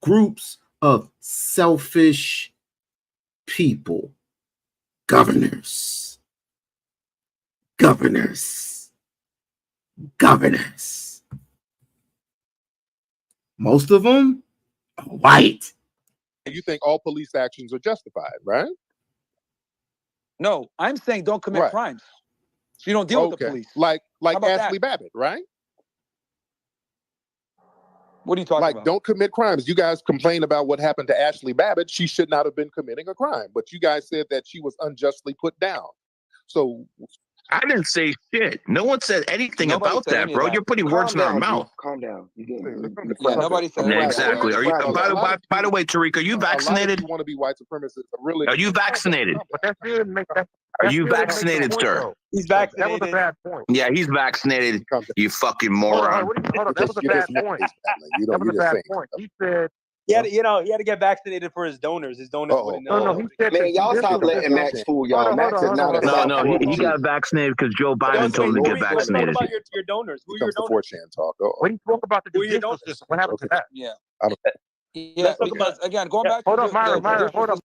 Speaker 1: Groups of selfish people, governors. Most of them are white.
Speaker 2: You think all police actions are justified, right?
Speaker 13: No, I'm saying don't commit crimes. So you don't deal with the police.
Speaker 2: Like Ashley Babbitt, right?
Speaker 13: What are you talking about?
Speaker 2: Don't commit crimes. You guys complain about what happened to Ashley Babbitt. She should not have been committing a crime, but you guys said that she was unjustly put down. So
Speaker 5: I didn't say shit. No one said anything about that, bro. You're putting words in our mouth.
Speaker 6: Calm down.
Speaker 13: Nobody said
Speaker 5: anything. Exactly. Are you? By the way, Tariq, are you vaccinated?
Speaker 2: You want to be white supremacists? Really?
Speaker 5: Are you vaccinated?
Speaker 15: But that didn't make that.
Speaker 5: Are you vaccinated, sir?
Speaker 14: He's vaccinated.
Speaker 15: That was a bad point.
Speaker 5: Yeah, he's vaccinated. You fucking moron.
Speaker 15: Hold on. That was a bad point. That was a bad point. He said.
Speaker 14: He had to get vaccinated for his donors. His donors wouldn't know.
Speaker 15: No, he said,
Speaker 6: man, y'all stop letting Max fool y'all. Max is not a
Speaker 5: No, he got vaccinated because Joe Biden told him to get vaccinated.
Speaker 14: What about your donors? Who are your donors?
Speaker 2: 4chan talk.
Speaker 15: When he spoke about the judicial system, what happened to that?
Speaker 13: Yeah.
Speaker 14: Let's talk about
Speaker 13: again. Going back.
Speaker 15: Hold on, Myron. Hold on.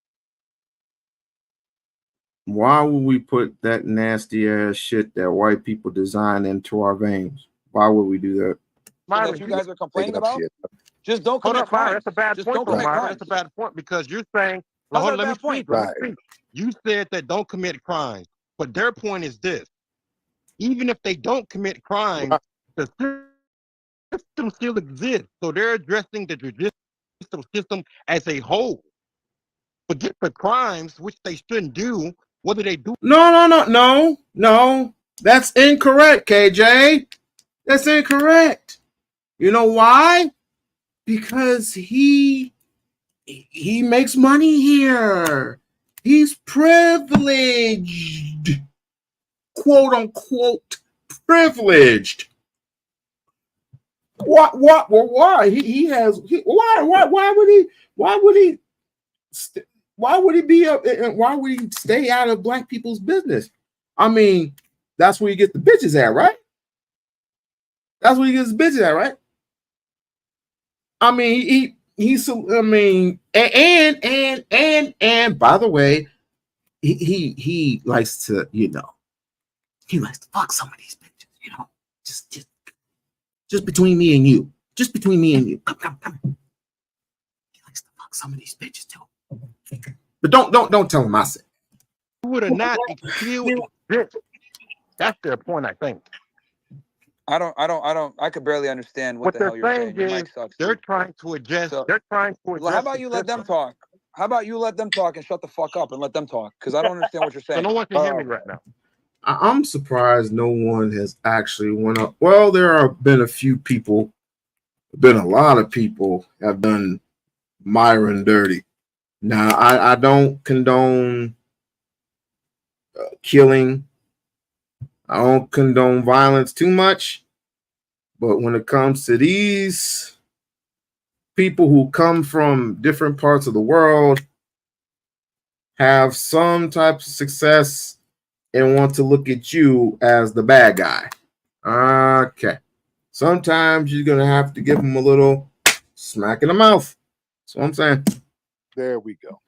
Speaker 1: Why would we put that nasty ass shit that white people design into our veins? Why would we do that?
Speaker 13: Myron, you guys are complaining about? Just don't commit crimes.
Speaker 15: That's a bad point, Myron. That's a bad point because you're saying, let me speak. You said that don't commit crimes, but their point is this: even if they don't commit crimes, the system still exists. So they're addressing the judicial system as a whole. Forget the crimes, which they shouldn't do. What do they do?
Speaker 1: No. That's incorrect, KJ. That's incorrect. You know why? Because he makes money here. He's privileged. Quote unquote privileged. What? Why? Why would he be up? Why would he stay out of black people's business? I mean, that's where he gets the bitches at, right? That's where he gets the bitches at, right? I mean, he's. I mean, and by the way, he likes to, he likes to fuck some of these bitches. Just between me and you. Just between me and you. Come. He likes to fuck some of these bitches too. But don't tell him I said.
Speaker 15: You would have not excused this. That's their point, I think.
Speaker 13: I could barely understand what the hell you're saying. Your mic sucks.
Speaker 15: They're trying to adjust. They're trying to adjust.
Speaker 13: How about you let them talk? How about you let them talk and shut the fuck up and let them talk? Because I don't understand what you're saying.
Speaker 15: No one can hear me right now.
Speaker 1: I'm surprised no one has actually went up. Well, there have been a few people, been a lot of people have done Myron dirty. Now, I don't condone killing. I don't condone violence too much. But when it comes to these people who come from different parts of the world, have some type of success, and want to look at you as the bad guy. Okay. Sometimes you're going to have to give them a little smack in the mouth. That's what I'm saying.
Speaker 2: There we go.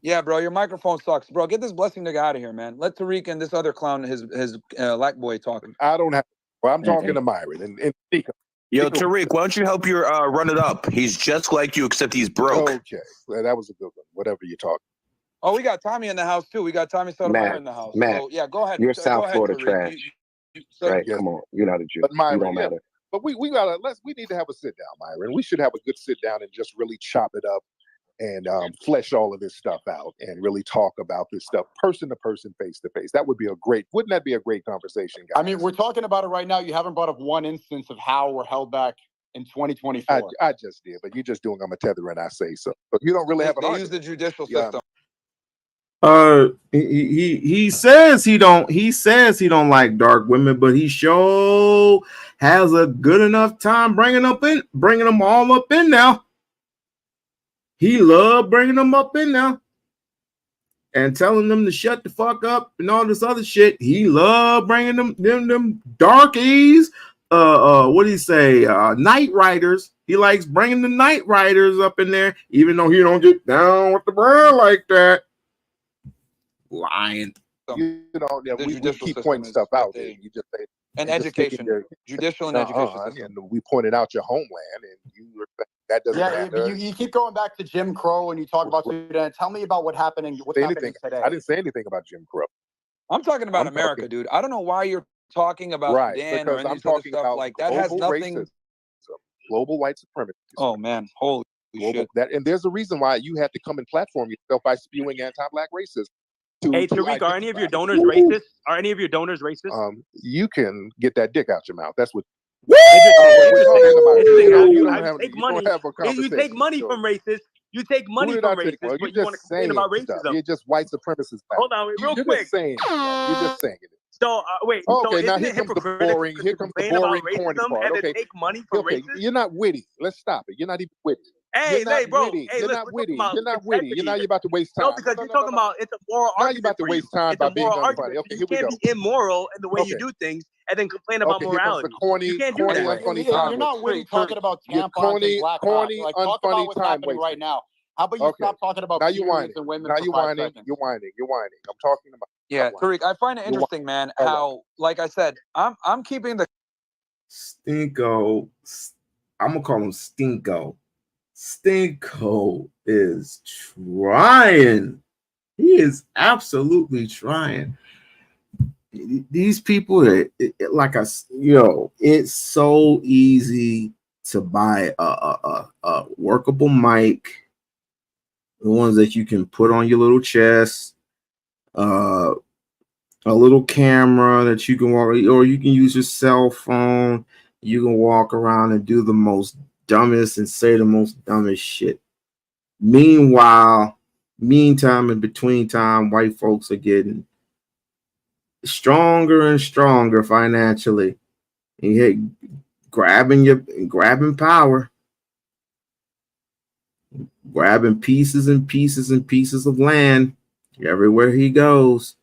Speaker 13: Yeah, bro, your microphone sucks. Bro, get this blessing nigga out of here, man. Let Tariq and this other clown, his black boy talking.
Speaker 2: I don't have. Well, I'm talking to Myron and Nika.
Speaker 5: Yo, Tariq, why don't you help your run it up? He's just like you, except he's broke.
Speaker 2: Okay, well, that was a good one. Whatever you're talking.
Speaker 13: Oh, we got Tommy in the house too. We got Tommy Sotomayor in the house.
Speaker 6: Matt,
Speaker 13: so yeah, go ahead.
Speaker 6: You're
Speaker 13: Go
Speaker 6: South
Speaker 13: ahead,
Speaker 6: Florida
Speaker 13: Tariq.
Speaker 6: trash. Right? Come on, you're not a Jew.
Speaker 2: But Myron,
Speaker 6: you don't matter.
Speaker 2: But we gotta we need to have a sit down, Myron. We should have a good sit down and just really chop it up and flesh all of this stuff out and really talk about this stuff person to person, face to face. That would be wouldn't that be a great conversation, guys?
Speaker 4: I mean, we're talking about it right now. You haven't brought up one instance of how we're held back in 2024.
Speaker 2: I just did, but you're just doing I'm a tether and I say so. But you don't really have an
Speaker 13: They
Speaker 2: argument.
Speaker 13: use the judicial system.
Speaker 1: He says he don't like dark women, but he sure has a good enough time bringing them all up in now. He loved bringing them up in now and telling them to shut the fuck up and all this other shit. He loved bringing them darkies. What do you say? Night riders. He likes bringing the night riders up in there, even though he don't get down with the brand like that. Lying.
Speaker 2: You know, yeah, we keep pointing stuff out. You just say,
Speaker 13: and education, judicial and education system.
Speaker 2: And we pointed out your homeland, and that doesn't matter.
Speaker 4: You keep going back to Jim Crow and you talk about Sudan. Tell me about what's happening today.
Speaker 2: I didn't say anything about Jim Crow.
Speaker 13: I'm talking about America, dude. I don't know why you're talking about Sudan or any of this stuff like that. Has nothing.
Speaker 2: Racism, global white supremacy.
Speaker 13: Oh man, holy shit!
Speaker 2: And there's a reason why you have to come and platform yourself by spewing anti-black racism.
Speaker 9: Hey, Tariq, are any of your donors racist? Are any of your donors racist?
Speaker 2: You can get that dick out your mouth. That's what.
Speaker 9: You take money from racists. You take money from racists, but you want to complain about racism.
Speaker 2: You're just white supremacists.
Speaker 9: Hold on, real quick.
Speaker 2: You're just saying it.
Speaker 9: So wait.
Speaker 2: Okay,
Speaker 9: so
Speaker 2: now here comes the boring. Here comes the boring, corny part.
Speaker 9: Okay, take money from racists.
Speaker 2: You're not witty. Let's stop it. You're not even witty.
Speaker 9: Hey, bro.
Speaker 2: Witty.
Speaker 9: Hey,
Speaker 2: you're not witty. You're not witty. You're about to waste time.
Speaker 9: No, because you're talking about it's a moral argument.
Speaker 2: Now you're about to waste time by being unfunny. Okay,
Speaker 9: you can't be immoral in the way you do things and then complain about morality.
Speaker 2: You
Speaker 9: can't do that.
Speaker 4: You're not witty talking about tampons and black cops. Like, talk about what's happening right now. How about you stop talking about periods and women?
Speaker 2: Now you're whining. You're whining. I'm talking about.
Speaker 13: Yeah, Tariq, I find it interesting, man. How, like I said, I'm keeping the
Speaker 1: Stinko. I'm gonna call him Stinko. Stinko is trying. He is absolutely trying. These people, like us, it's so easy to buy a workable mic, the ones that you can put on your little chest, a little camera that you can walk, or you can use your cell phone. You can walk around and do the most dumbest and say the most dumbest shit. Meantime, in between time, white folks are getting stronger and stronger financially. And grabbing power, grabbing pieces and pieces and pieces of land everywhere he goes.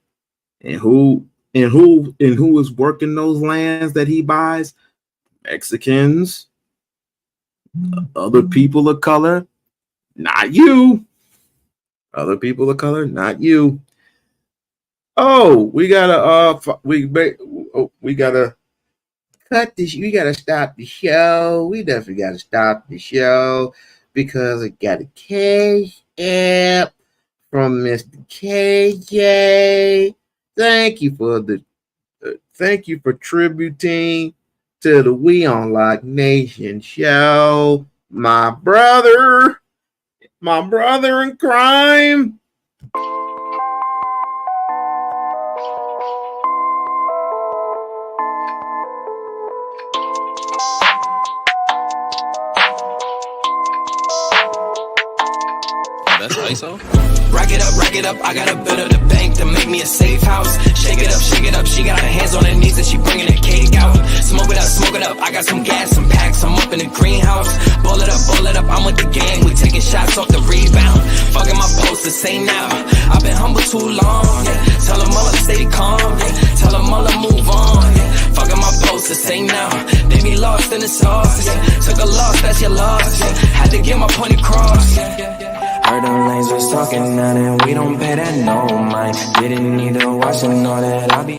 Speaker 1: And who is working those lands that he buys? Mexicans, Other people of color, not you. Other people of color, not you. Oh, we gotta we gotta cut this. We gotta stop the show. We definitely gotta stop the show because I got a cash app from Mr. KJ. Thank you for thank you for tributing to the We-On-Loc Nation show, my brother in crime.
Speaker 19: That's ISO. Rack it up, I gotta build up the bank to make me a safe house. Shake it up, she got her hands on her knees and she bringing the cake out. Smoke it up, I got some gas, some packs, I'm up in the greenhouse. Ball it up, I'm with the gang, we taking shots off the rebound. Fucking my post to say now, I've been humble too long, yeah. Tell them all to stay calm, yeah. Tell them all to move on, yeah. Fucking my post to say now, they be lost in the sauce, yeah. Took a loss, that's your loss, yeah. Had to get my point across, yeah. Heard them lanes was talking now and we don't pay that no mind. Didn't need to watch and know that I'll be.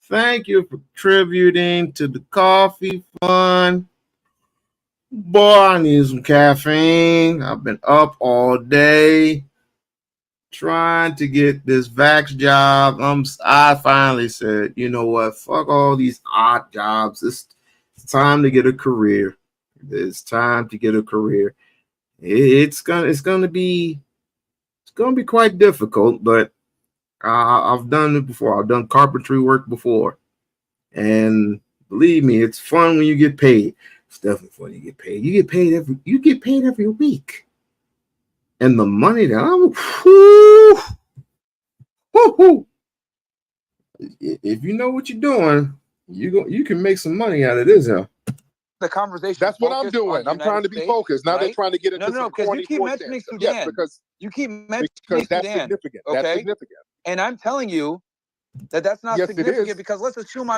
Speaker 1: Thank you for contributing to the coffee fund. Boy, I need some caffeine. I've been up all day trying to get this vax job. I finally said, you know what? Fuck all these odd jobs. It's time to get a career. It's time to get a career. It's gonna be quite difficult, but I've done it before. I've done carpentry work before, and believe me, it's fun when you get paid. It's definitely fun when you get paid. You get paid every week, and the money that if you know what you're doing, you can make some money out of this, huh?
Speaker 13: The conversation.
Speaker 2: That's what I'm doing. I'm trying to be focused. Now they're trying to get into
Speaker 13: no, because you keep mentioning Sudan.
Speaker 2: Yes, because
Speaker 13: that's
Speaker 2: Sudan. Significant.
Speaker 13: Okay?
Speaker 2: That's significant.
Speaker 13: And I'm telling you that's not significant because let's assume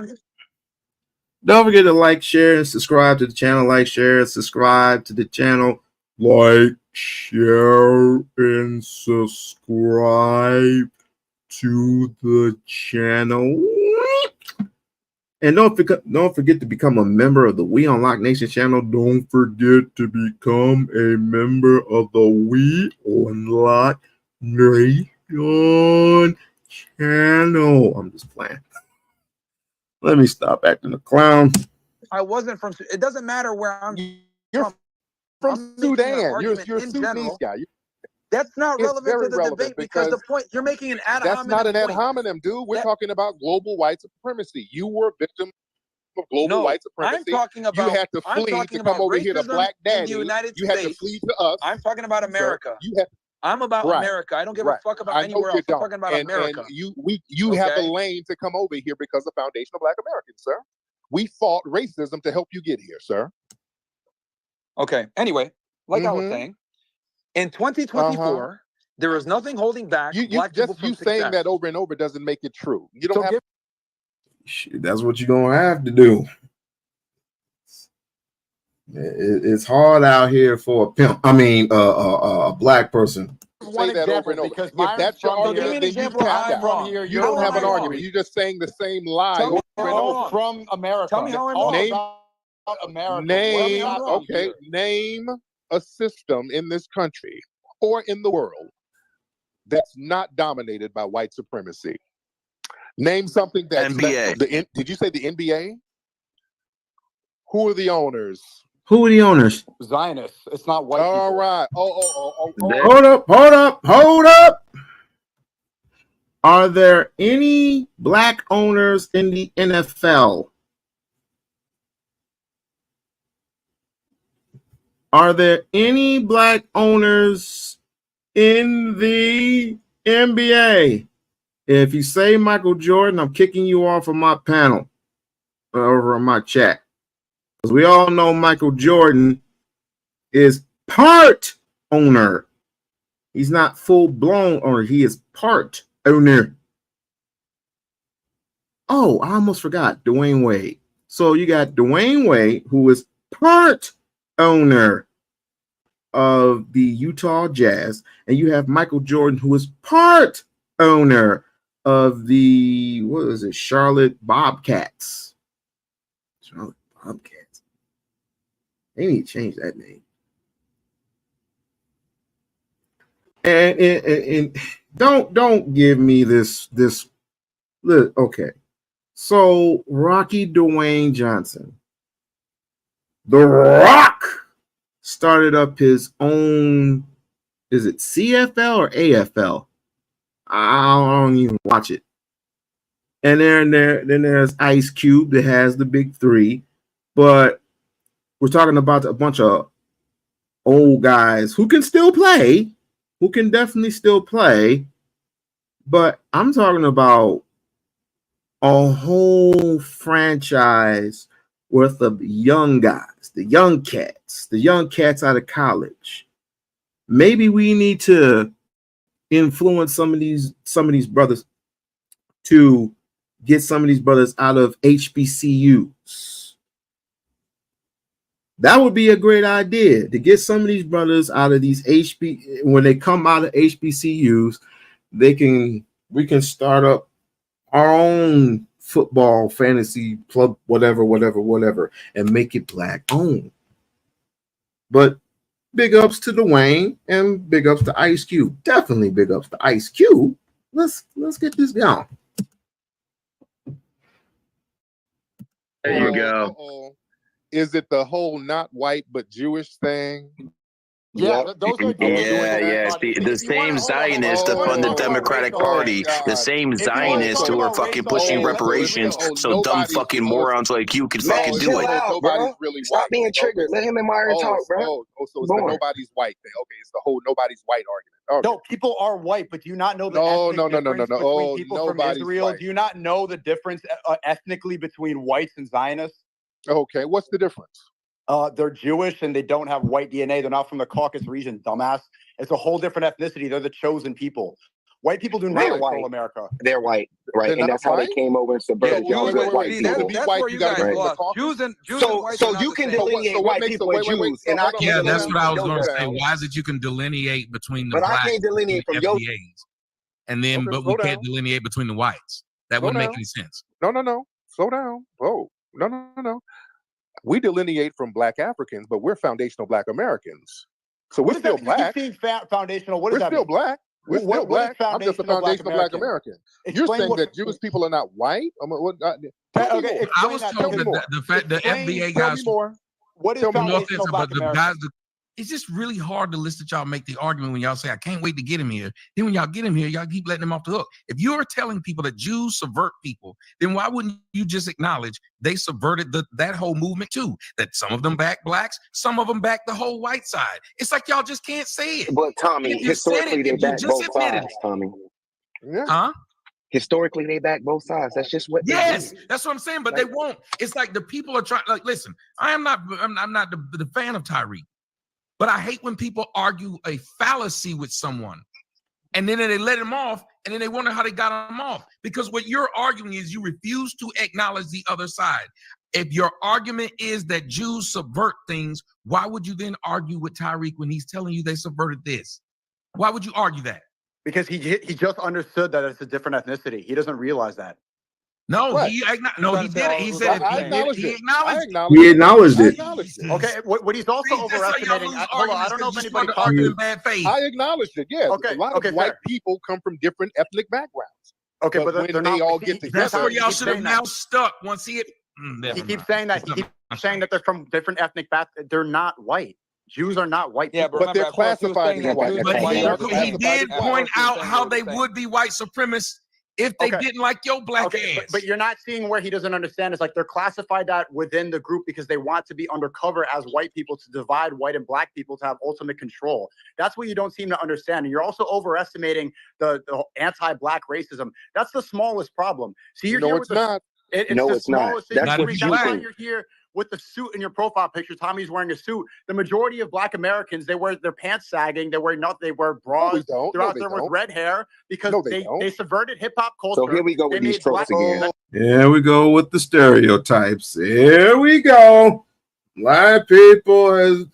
Speaker 1: Don't forget to like, share, and subscribe to the channel. Like, share, and subscribe to the channel. Like, share, and subscribe to the channel. And don't forget to become a member of the We-On-Loc Nation channel. Don't forget to become a member of the We-On-Loc Nation channel. I'm just playing. Let me stop acting a clown.
Speaker 13: I wasn't from. It doesn't matter where I'm.
Speaker 2: You're from Sudan. You're a Sudanese guy.
Speaker 13: That's not relevant to the debate because the point you're making an ad hominem.
Speaker 2: That's not an ad hominem, dude. We're talking about global white supremacy. You were a victim of global white supremacy.
Speaker 13: I'm talking about.
Speaker 2: You had to flee to come over here to Black Daddy. You had to flee to us.
Speaker 13: I'm talking about America. I'm about America. I don't give a fuck about anywhere else. I'm talking about America.
Speaker 2: And you have a lane to come over here because of Foundation of Black Americans, sir. We fought racism to help you get here, sir.
Speaker 13: Okay. Anyway, like I was saying, in 2024, there is nothing holding back.
Speaker 2: You saying that over and over doesn't make it true. You don't have.
Speaker 1: That's what you're gonna have to do. It's hard out here for a pimp. I mean, a black person.
Speaker 2: Say that over and over. If that's your argument, then you tap out. You don't have an argument. You're just saying the same lie over and over.
Speaker 4: From America.
Speaker 13: Tell me how I'm wrong.
Speaker 4: America.
Speaker 2: Name a system in this country or in the world that's not dominated by white supremacy. Name something that's
Speaker 5: NBA.
Speaker 2: Did you say the NBA? Who are the owners?
Speaker 1: Who are the owners?
Speaker 4: Zionists. It's not white.
Speaker 2: All
Speaker 4: people.
Speaker 2: right.
Speaker 1: Hold up. Are there any black owners in the NFL? Are there any black owners in the NBA? If you say Michael Jordan, I'm kicking you off of my panel over on my chat. Because we all know Michael Jordan is part owner. He's not full-blown owner. He is part owner. Oh, I almost forgot Dwayne Wade. So you got Dwayne Wade, who is part owner of the Utah Jazz, and you have Michael Jordan, who is part owner of the Charlotte Bobcats. Charlotte Bobcats. They need to change that name. And don't give me this. Look, okay. So Rocky Dwayne Johnson, The Rock, started up his own. Is it CFL or AFL? I don't even watch it. And then there's Ice Cube that has the big three, but we're talking about a bunch of old guys who can still play, who can definitely still play, but I'm talking about a whole franchise worth of young guys, the young cats out of college. Maybe we need to influence some of these brothers to get some of these brothers out of HBCUs. That would be a great idea, to get some of these brothers out of these when they come out of HBCUs, we can start up our own football fantasy club, whatever, and make it black owned. But big ups to Dwayne and big ups to Ice Cube. Definitely big ups to Ice Cube. Let's get this going.
Speaker 2: There you go. Is it the whole not white but Jewish thing?
Speaker 4: Yeah, those are
Speaker 5: the same Zionists to fund the Democratic Party, the same Zionists who are fucking pushing reparations, so dumb fucking morons like you can fucking do it.
Speaker 2: Nobody's really
Speaker 6: Stop
Speaker 2: white.
Speaker 6: being triggered. Let him and Myron talk, bro.
Speaker 2: So it's the nobody's white thing. Okay, it's the whole nobody's white argument. Okay.
Speaker 4: No, people are white, but do you not know the
Speaker 2: No.
Speaker 4: between people from Israel?
Speaker 2: White.
Speaker 4: Do you not know the difference ethnically between whites and Zionists?
Speaker 2: Okay, what's the difference?
Speaker 4: They're Jewish and they don't have white DNA. They're not from the Caucasus region, dumbass. It's a whole different ethnicity. They're the chosen people. White people do not control America.
Speaker 6: They're white, right? And that's how they came over and subverted white people.
Speaker 4: That's where you guys lost. Jews and whites.
Speaker 6: So you can delineate white people and Jews, and I can't.
Speaker 3: Yeah, that's what I was going to say. Why is it you can delineate between the blacks
Speaker 6: I can't delineate from your
Speaker 3: and then, but we can't delineate between the whites? That wouldn't make any sense.
Speaker 2: No. Slow down. Whoa. No. We delineate from Black Africans, but we're foundational Black Americans. So we're still Black.
Speaker 4: Foundational. What
Speaker 2: we're
Speaker 4: does that
Speaker 2: still
Speaker 4: mean?
Speaker 2: Black. We're still Black. I'm just a foundational Black American. You're saying that Jewish people are not white?
Speaker 3: I was told that the FBA guys.
Speaker 4: What is foundational Black American?
Speaker 3: It's just really hard to listen to y'all make the argument when y'all say, I can't wait to get him here. Then when y'all get him here, y'all keep letting him off the hook. If you're telling people that Jews subvert people, then why wouldn't you just acknowledge they subverted that whole movement too? That some of them back blacks, some of them back the whole white side. It's like y'all just can't say it.
Speaker 6: But Tommy, historically they back both sides, Tommy.
Speaker 2: Yeah.
Speaker 3: Huh?
Speaker 6: Historically, they back both sides. That's just what.
Speaker 3: Yes, that's what I'm saying. But they won't. It's like the people are trying. Like, listen, I'm not the fan of Tariq. But I hate when people argue a fallacy with someone and then they let him off and then they wonder how they got him off. Because what you're arguing is you refuse to acknowledge the other side. If your argument is that Jews subvert things, why would you then argue with Tariq when he's telling you they subverted this? Why would you argue that?
Speaker 4: Because he just understood that it's a different ethnicity. He doesn't realize that.
Speaker 3: No, he did it. He said he
Speaker 1: acknowledged it.
Speaker 4: Okay, what he's also overestimating. Hold on, I don't know if anybody
Speaker 3: talking in bad faith.
Speaker 2: I acknowledged it. Yeah.
Speaker 4: Okay.
Speaker 2: A lot of white people come from different ethnic backgrounds.
Speaker 4: Okay, but
Speaker 2: when they all get together,
Speaker 3: that's where y'all should have now stuck. Once he
Speaker 4: keeps saying that. He keeps saying that they're from different ethnic backgrounds. They're not white. Jews are not white people.
Speaker 2: But they're classified as white.
Speaker 3: But he did point out how they would be white supremacists if they didn't like your black ass.
Speaker 4: But you're not seeing where he doesn't understand. It's like they're classified that within the group because they want to be undercover as white people to divide white and black people to have ultimate control. That's what you don't seem to understand. And you're also overestimating the anti-black racism. That's the smallest problem. See, you're here with it's the smallest thing.
Speaker 6: That's what
Speaker 4: you're here with the suit in your profile picture. Tommy's wearing a suit. The majority of Black Americans, they wear their pants sagging. They wear bras. They're out there with red hair because they subverted hip hop culture.
Speaker 6: So here we go with these tropes again.
Speaker 1: Here we go with the stereotypes. Here we go. Black people, as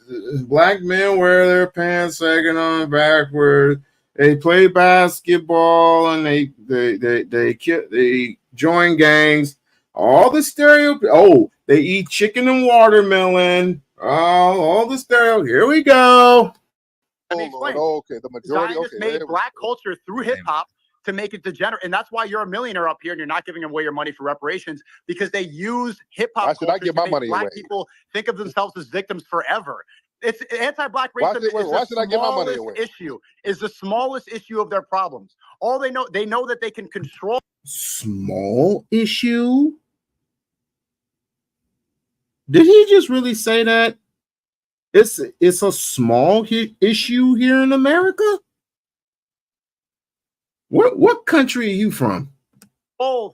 Speaker 1: black men wear their pants sagging on backwards. They play basketball and they join gangs. All the stereotypes. Oh, they eat chicken and watermelon. Oh, all the stereo. Here we go.
Speaker 2: Okay, the majority.
Speaker 12: Zionists made black culture through hip hop to make it degenerate, and that's why you're a millionaire up here and you're not giving away your money for reparations, because they use hip hop culture to make black people think of themselves as victims forever. It's anti-black racism is the smallest issue of their problems. All they know that they can control.
Speaker 1: Small issue? Did he just really say that? It's a small issue here in America? What country are you from?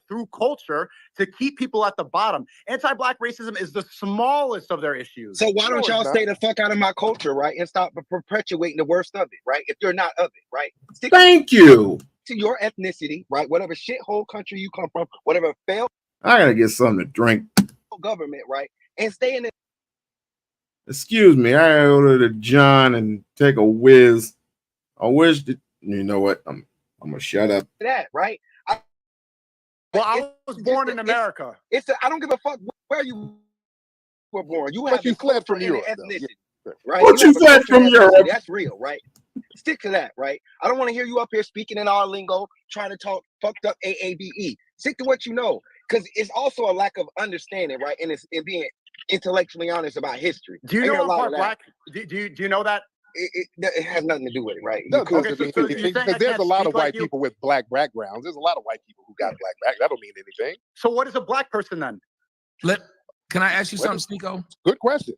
Speaker 12: Through culture to keep people at the bottom. Anti-black racism is the smallest of their issues.
Speaker 6: So why don't y'all stay the fuck out of my culture, right? And stop perpetuating the worst of it, right? If you're not of it, right?
Speaker 1: Thank you.
Speaker 6: To your ethnicity, right? Whatever shithole country you come from, whatever failed.
Speaker 1: I gotta get something to drink.
Speaker 6: Government, right? And stay in it.
Speaker 1: Excuse me, I gotta go to John and take a whiz. I wish that, you know what? I'm gonna shut up.
Speaker 6: That, right?
Speaker 12: I was born in America.
Speaker 6: I don't give a fuck where you were born.
Speaker 2: But you fled from Europe,
Speaker 6: right?
Speaker 1: But you fled from Europe.
Speaker 6: That's real, right? Stick to that, right? I don't want to hear you up here speaking in our lingo, trying to talk fucked up AABE. Stick to what you know, because it's also a lack of understanding, right? And it's being intellectually honest about history.
Speaker 12: Do you know about black? Do you know that?
Speaker 6: It has nothing to do with it, right?
Speaker 2: No, because there's a lot of white people with black backgrounds. There's a lot of white people who got black back. That don't mean anything.
Speaker 12: So what is a black person then?
Speaker 3: Can I ask you something, Sneeko?
Speaker 2: Good question.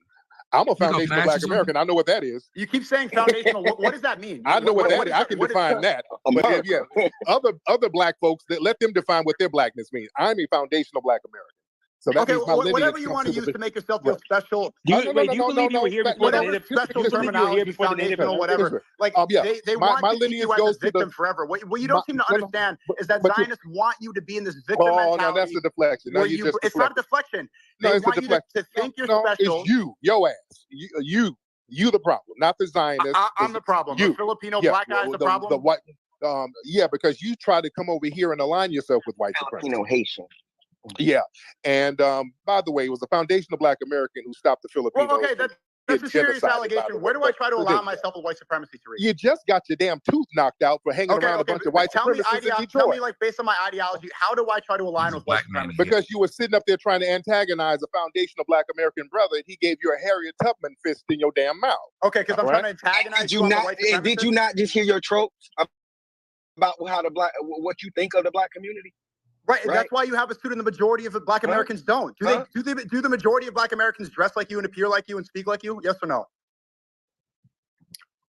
Speaker 2: I'm a foundational black American. I know what that is.
Speaker 12: You keep saying foundational. What does that mean?
Speaker 2: I know what that is. I can define that. But yeah, other black folks, that let them define what their blackness means. I'm a foundational black American. So that means my
Speaker 12: whatever you want to use to make yourself feel special.
Speaker 9: Do you believe you were here before the native?
Speaker 12: Special terminology, foundational, whatever. Like they want to keep you as a victim forever. What you don't seem to understand is that Zionists want you to be in this victim mentality.
Speaker 2: Oh, no, that's a deflection. No,
Speaker 12: it's not a deflection.
Speaker 2: No,
Speaker 12: they want you to think you're special.
Speaker 2: It's your ass. You the problem, not the Zionists.
Speaker 12: I'm the problem. The Filipino black guy is the problem.
Speaker 2: The white, because you try to come over here and align yourself with white supremacy.
Speaker 6: Filipino Haitian.
Speaker 2: Yeah, and by the way, it was a foundational black American who stopped the Filipinos.
Speaker 12: Well, okay, that's a serious allegation. Where do I try to align myself with white supremacy, Tariq?
Speaker 2: You just got your damn tooth knocked out for hanging around a bunch of white supremacists in Detroit.
Speaker 12: Tell me, like, based on my ideology, how do I try to align with white supremacy?
Speaker 2: Because you were sitting up there trying to antagonize a foundational black American brother, and he gave you a Harriet Tubman fist in your damn mouth.
Speaker 12: Okay, because I'm trying to antagonize
Speaker 6: did you not just hear your tropes about what you think of the black community?
Speaker 12: Right, and that's why you have a student. The majority of black Americans don't. Do the majority of black Americans dress like you and appear like you and speak like you? Yes or no?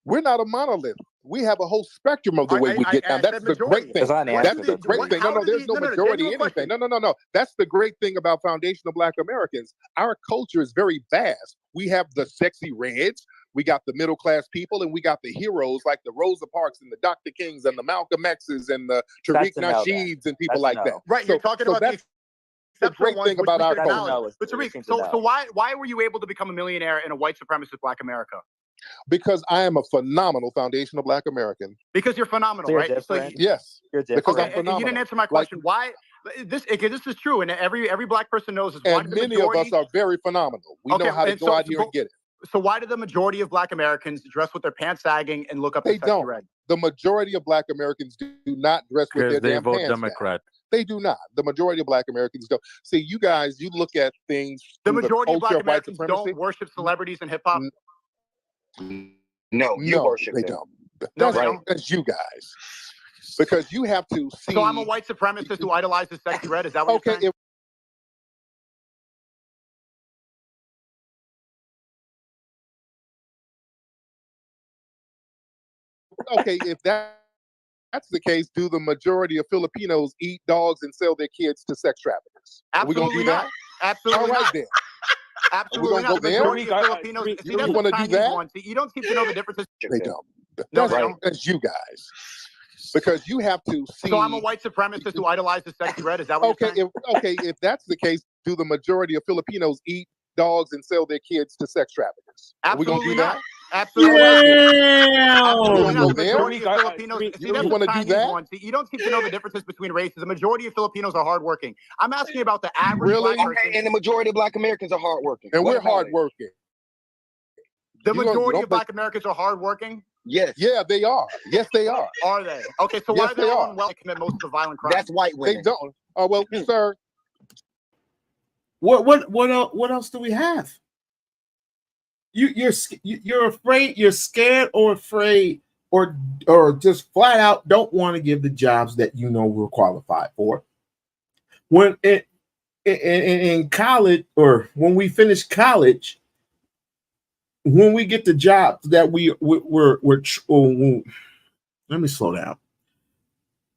Speaker 2: We're not a monolith. We have a whole spectrum of the way we get down. That's the great thing. That's the great thing. No, there's no majority anything. No. That's the great thing about foundational black Americans. Our culture is very vast. We have the sexy reds. We got the middle class people, and we got the heroes like the Rosa Parks and the Dr. Kings and the Malcolm X's and the Tariq Nasheeds and people like that.
Speaker 12: Right, you're talking about
Speaker 2: the great thing about our culture.
Speaker 12: But Tariq, so why were you able to become a millionaire in a white supremacist black America?
Speaker 2: Because I am a phenomenal foundational black American.
Speaker 12: Because you're phenomenal, right?
Speaker 2: Yes.
Speaker 12: Because
Speaker 2: I'm phenomenal.
Speaker 12: You didn't answer my question. Why? This is true, and every black person knows this.
Speaker 2: And many of us are very phenomenal. We know how to go out here and get it.
Speaker 12: So why do the majority of black Americans dress with their pants sagging and look up?
Speaker 2: They don't. Red? The majority of black Americans do not dress with their damn pants
Speaker 18: Democrat.
Speaker 2: They do not. The majority of black Americans don't. See, you guys, you look at things.
Speaker 12: The majority of black Americans don't worship celebrities in hip hop.
Speaker 6: No, worship
Speaker 2: they
Speaker 6: them.
Speaker 2: Don't. That's you guys. Because you have to see.
Speaker 12: So I'm a white supremacist who idolizes Sexy Red. Is that what you're saying?
Speaker 2: Okay, if that's the case, do the majority of Filipinos eat dogs and sell their kids to sex traffickers?
Speaker 12: Absolutely.
Speaker 2: Are we gonna do that?
Speaker 12: Absolutely.
Speaker 2: All right then.
Speaker 12: Absolutely not. The majority of Filipinos.
Speaker 2: You want to do that?
Speaker 12: You don't seem to know the differences.
Speaker 2: They don't.
Speaker 12: No,
Speaker 2: that's you guys. Because you have to see.
Speaker 12: So I'm a white supremacist who idolizes Sexy Red. Is that what you're saying?
Speaker 2: If that's the case, do the majority of Filipinos eat dogs and sell their kids to sex traffickers. Are we gonna do that?
Speaker 12: Absolutely not.
Speaker 2: Absolutely
Speaker 12: The
Speaker 2: not.
Speaker 12: majority of Filipinos, see, that's
Speaker 2: you want
Speaker 12: the
Speaker 2: to do
Speaker 12: Chinese
Speaker 2: that?
Speaker 12: one. See, you don't seem to know the differences between races. The majority of Filipinos are hardworking. I'm asking about the average black person.
Speaker 6: Okay, and the majority of Black Americans are hardworking.
Speaker 2: And
Speaker 6: What
Speaker 2: we're
Speaker 6: about it?
Speaker 2: hardworking.
Speaker 12: The majority of Black Americans are hardworking?
Speaker 6: Yes.
Speaker 2: Yeah, they are. Yes, they are.
Speaker 12: Are they? Okay, so
Speaker 2: Yes,
Speaker 12: why are
Speaker 2: they
Speaker 12: they all
Speaker 2: are.
Speaker 12: unwell to commit most of the violent crimes?
Speaker 6: That's white women.
Speaker 2: They don't. Oh well, sir.
Speaker 1: What else do we have? You're afraid, you're scared or afraid or just flat out don't want to give the jobs that you know we're qualified for. When in college or when we finish college, when we get the jobs that we're let me slow down.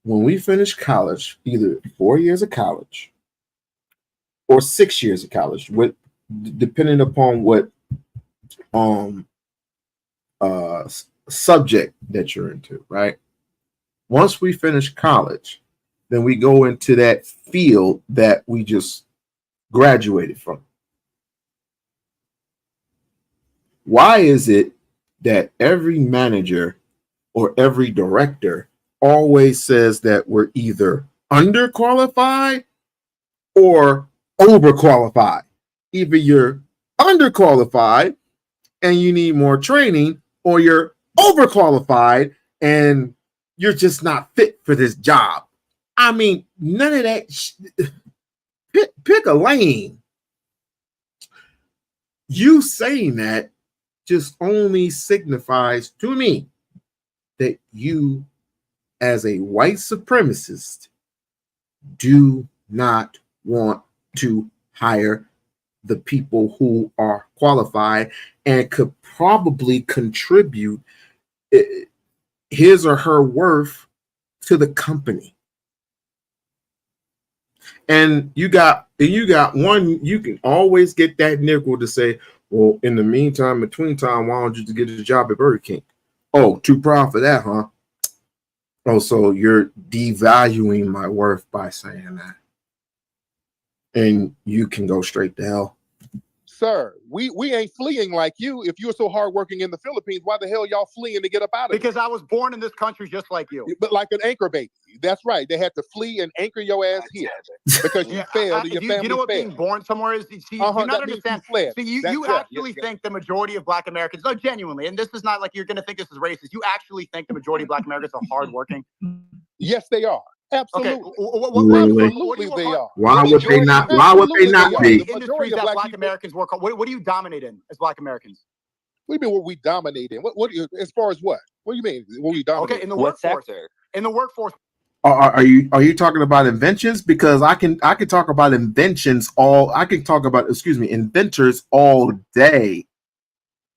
Speaker 1: When we finish college, either 4 years of college or 6 years of college, with depending upon what subject that you're into, right? Once we finish college, then we go into that field that we just graduated from. Why is it that every manager or every director always says that we're either underqualified or overqualified? Either you're underqualified and you need more training, or you're overqualified and you're just not fit for this job. I mean, none of that. Pick a lane. You saying that just only signifies to me that you, as a white supremacist, do not want to hire the people who are qualified and could probably contribute his or her worth to the company. And you got one, you can always get that nickel to say, well, in the meantime, between time, why don't you just get a job at Burger King? Oh, too proud for that, huh? Oh, so you're devaluing my worth by saying that. And you can go straight to hell.
Speaker 2: Sir, we ain't fleeing like you. If you were so hardworking in the Philippines, why the hell y'all fleeing to get up out of
Speaker 12: Because I was born in this country just like you.
Speaker 2: But like an anchor baby. That's right. They had to flee and anchor your ass here because you failed and your family
Speaker 12: you know what
Speaker 2: failed.
Speaker 12: being born somewhere is? See, you not
Speaker 2: that means
Speaker 12: understand.
Speaker 2: you fled.
Speaker 12: See, you actually think the majority of Black Americans, no, genuinely, and this is not like you're going to think this is racist. You actually think the majority of Black Americans are hardworking?
Speaker 2: Yes, they are. Absolutely.
Speaker 12: Okay,
Speaker 2: Absolutely they are.
Speaker 1: Why would they not? Why would they not be?
Speaker 12: The industries that Black Americans work on. What do you dominate in as Black Americans?
Speaker 2: What do you mean what we dominate in? What as far as what? What do you mean? What we dominate?
Speaker 12: Okay, in the workforce. In the workforce.
Speaker 1: Are you talking about inventions? Because I can talk about inventors all day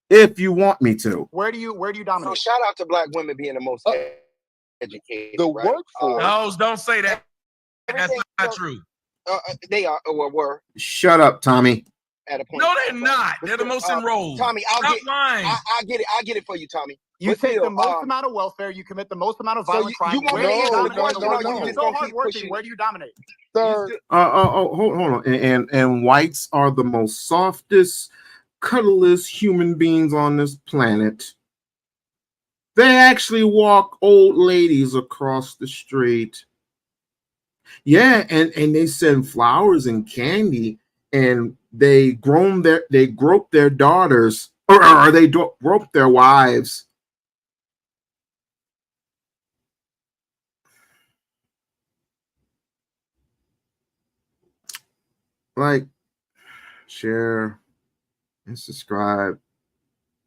Speaker 1: if you want me to.
Speaker 12: Where do you dominate?
Speaker 6: So shout out to Black women being the most educated.
Speaker 2: The
Speaker 6: right?
Speaker 2: workforce.
Speaker 3: Don't say that. That's not true.
Speaker 6: They are or were.
Speaker 1: Shut up, Tommy.
Speaker 6: At a point.
Speaker 3: No, they're not. They're the most enrolled.
Speaker 6: Tommy, I'll get it for you, Tommy.
Speaker 12: You take the most amount of welfare. You commit the most amount of violent crime.
Speaker 6: You're
Speaker 12: so hardworking. Where do you dominate?
Speaker 2: Sir.
Speaker 1: Hold on. And whites are the most softest, cuddlest human beings on this planet. They actually walk old ladies across the street. Yeah, and they send flowers and candy, and they grope their daughters, or they grope their wives. Like, share, and subscribe.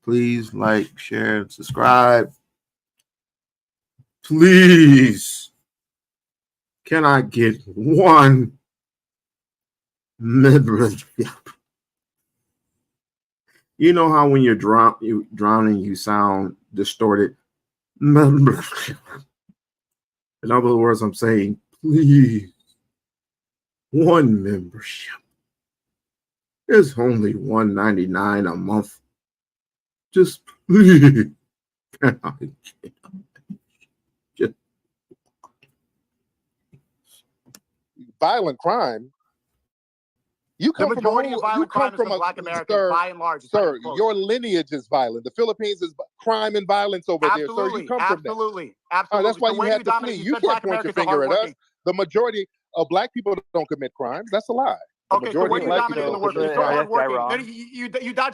Speaker 1: Please like, share, and subscribe. Please. Can I get one membership? You know how when you're drowning, you sound distorted? Membership. In other words, I'm saying, please, one membership. It's only $1.99 a month. Just please. Can I get just
Speaker 2: violent crime. You come
Speaker 12: the majority of violent crime is from Black Americans, by and large.
Speaker 2: Sir, your lineage is violent. The Philippines is crime and violence over there. Sir, you come from that.
Speaker 12: Absolutely.
Speaker 2: That's why you had to flee. You can't point your finger at us. The majority of Black people don't commit crimes. That's a lie.
Speaker 12: Okay, so where do you dominate in the workforce? You're so hardworking.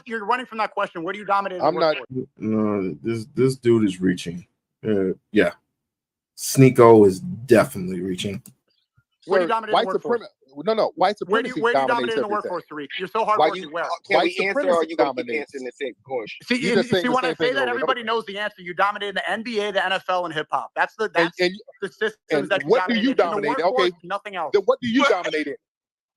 Speaker 12: You're running from that question. Where do you dominate in the workforce?
Speaker 1: No, this dude is reaching. Yeah. Sneeko is definitely reaching.
Speaker 12: Where do you dominate in the workforce?
Speaker 2: No, white supremacy.
Speaker 12: Where do you dominate in the workforce, Tariq? You're so hardworking. Where?
Speaker 6: Can we answer, or are you going to keep answering the same question?
Speaker 12: See, when I say that, everybody knows the answer. You dominate in the NBA, the NFL, and hip hop. That's the systems that you
Speaker 2: what do you
Speaker 12: dominate?
Speaker 2: Okay,
Speaker 12: nothing else.
Speaker 2: Then what do you dominate in?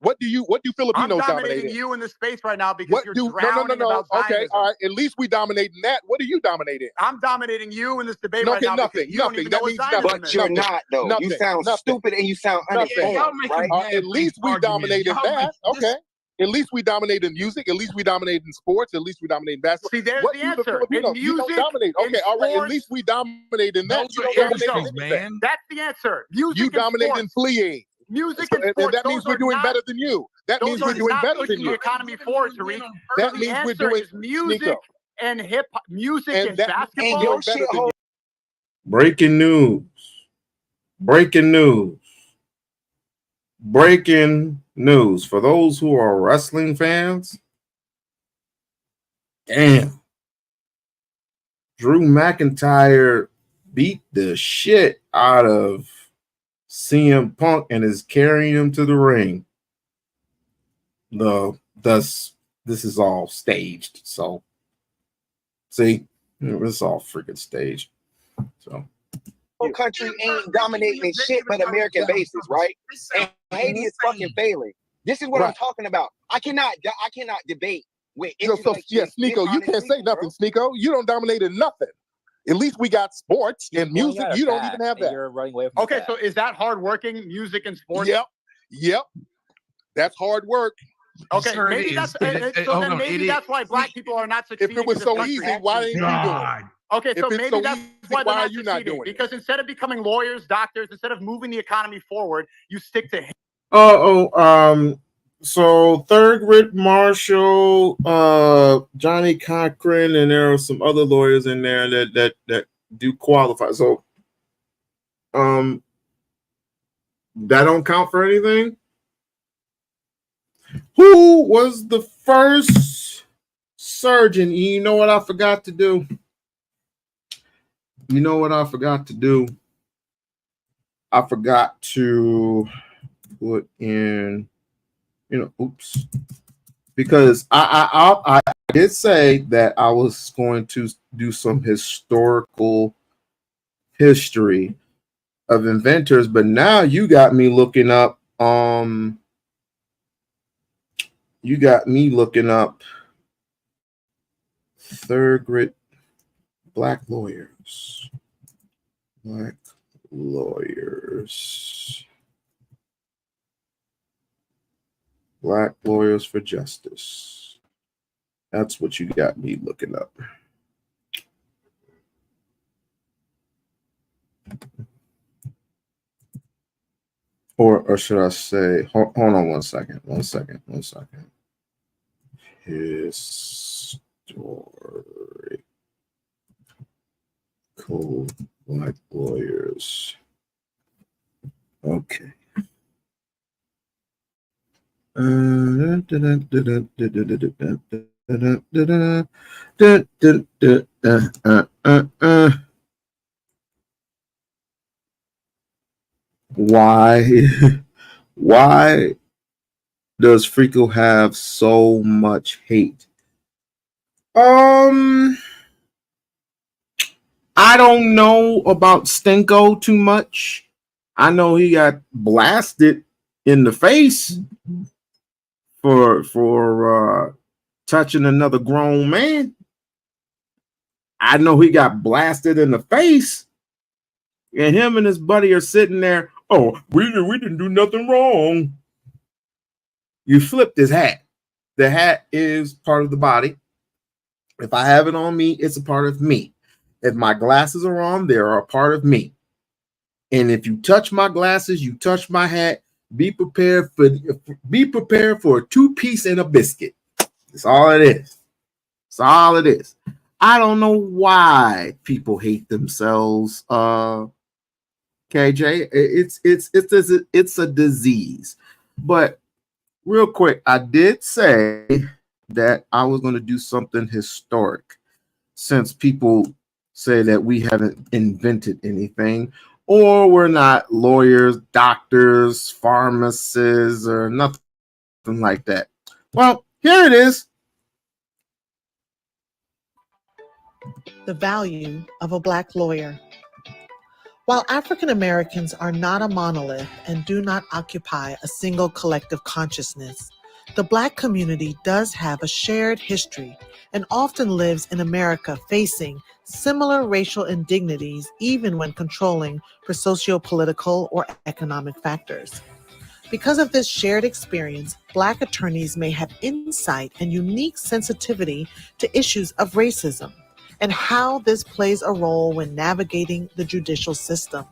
Speaker 2: What do Filipinos
Speaker 12: I'm
Speaker 2: dominate
Speaker 12: dominating
Speaker 2: in?
Speaker 12: you in this space right now because you're drowning
Speaker 2: No.
Speaker 12: about Zionism.
Speaker 2: Okay, all right. At least we dominate in that. What do you dominate in?
Speaker 12: I'm dominating you in this debate right now.
Speaker 2: Nothing.
Speaker 12: You don't even know what Zionism
Speaker 6: But
Speaker 12: is.
Speaker 6: you're not, though. You sound stupid and you sound uninformed, right?
Speaker 2: At least we dominate in that. Okay. At least we dominate in music. At least we dominate in sports. At least we dominate in basketball.
Speaker 12: See, there's
Speaker 2: what
Speaker 12: the answer.
Speaker 2: You don't dominate. Okay, all right. At least we dominate in that. You don't dominate in
Speaker 12: man. That's the answer. Music
Speaker 2: you dominate in fleeing.
Speaker 12: Music and sports.
Speaker 2: That means we're doing better than you. That means we're doing better than you.
Speaker 12: The economy forward, Tariq.
Speaker 2: That means we're doing
Speaker 12: music and hip hop, music and basketball.
Speaker 2: Your shit.
Speaker 1: Breaking news. Breaking news. Breaking news. For those who are wrestling fans, damn. Drew McIntyre beat the shit out of CM Punk and is carrying him to the ring. This is all staged. So, see, it's all freaking staged. So,
Speaker 6: whole country ain't dominating shit but American bases, right? And Haiti is fucking failing. This is what I'm talking about. I cannot debate with.
Speaker 2: Sneeko, you can't say nothing, Sneeko. You don't dominate in nothing. At least we got sports and music. You don't even have that.
Speaker 12: You're running away from okay, so is that hardworking music and sports?
Speaker 2: Yep. That's hard work.
Speaker 12: Okay, maybe that's that's why Black people are not succeeding.
Speaker 2: If it was so easy, why ain't you doing it?
Speaker 12: Okay, so maybe that's why
Speaker 2: why are you not doing it?
Speaker 12: Because instead of becoming lawyers, doctors, instead of moving the economy forward, you stick to him.
Speaker 1: So Thurgood Marshall, Johnny Cochran, and there are some other lawyers in there that do qualify. So that don't count for anything. Who was the first surgeon? You know what I forgot to do? I forgot to put in, because I did say that I was going to do some historical history of inventors, but now you got me looking up. Thurgood Black lawyers. Black lawyers for justice. That's what you got me looking up. Or should I say, hold on one second. Historical Black lawyers. Okay. Why does Freako have so much hate? I don't know about Stinko too much. I know he got blasted in the face for touching another grown man. I know he got blasted in the face, and him and his buddy are sitting there. Oh, we didn't do nothing wrong. You flipped his hat. The hat is part of the body. If I have it on me, it's a part of me. If my glasses are on, they are a part of me. And if you touch my glasses, you touch my hat, Be prepared for a 2-piece and a biscuit. That's all it is. That's all it is. I don't know why people hate themselves. KJ, it's a disease. But real quick, I did say that I was going to do something historic, since people say that we haven't invented anything, or we're not lawyers, doctors, pharmacists, or nothing like that. Well, here it is.
Speaker 20: The value of a Black lawyer. While African Americans are not a monolith and do not occupy a single collective consciousness, the Black community does have a shared history and often lives in America facing similar racial indignities even when controlling for socio-political or economic factors. Because of this shared experience, Black attorneys may have insight and unique sensitivity to issues of racism and how this plays a role when navigating the judicial system.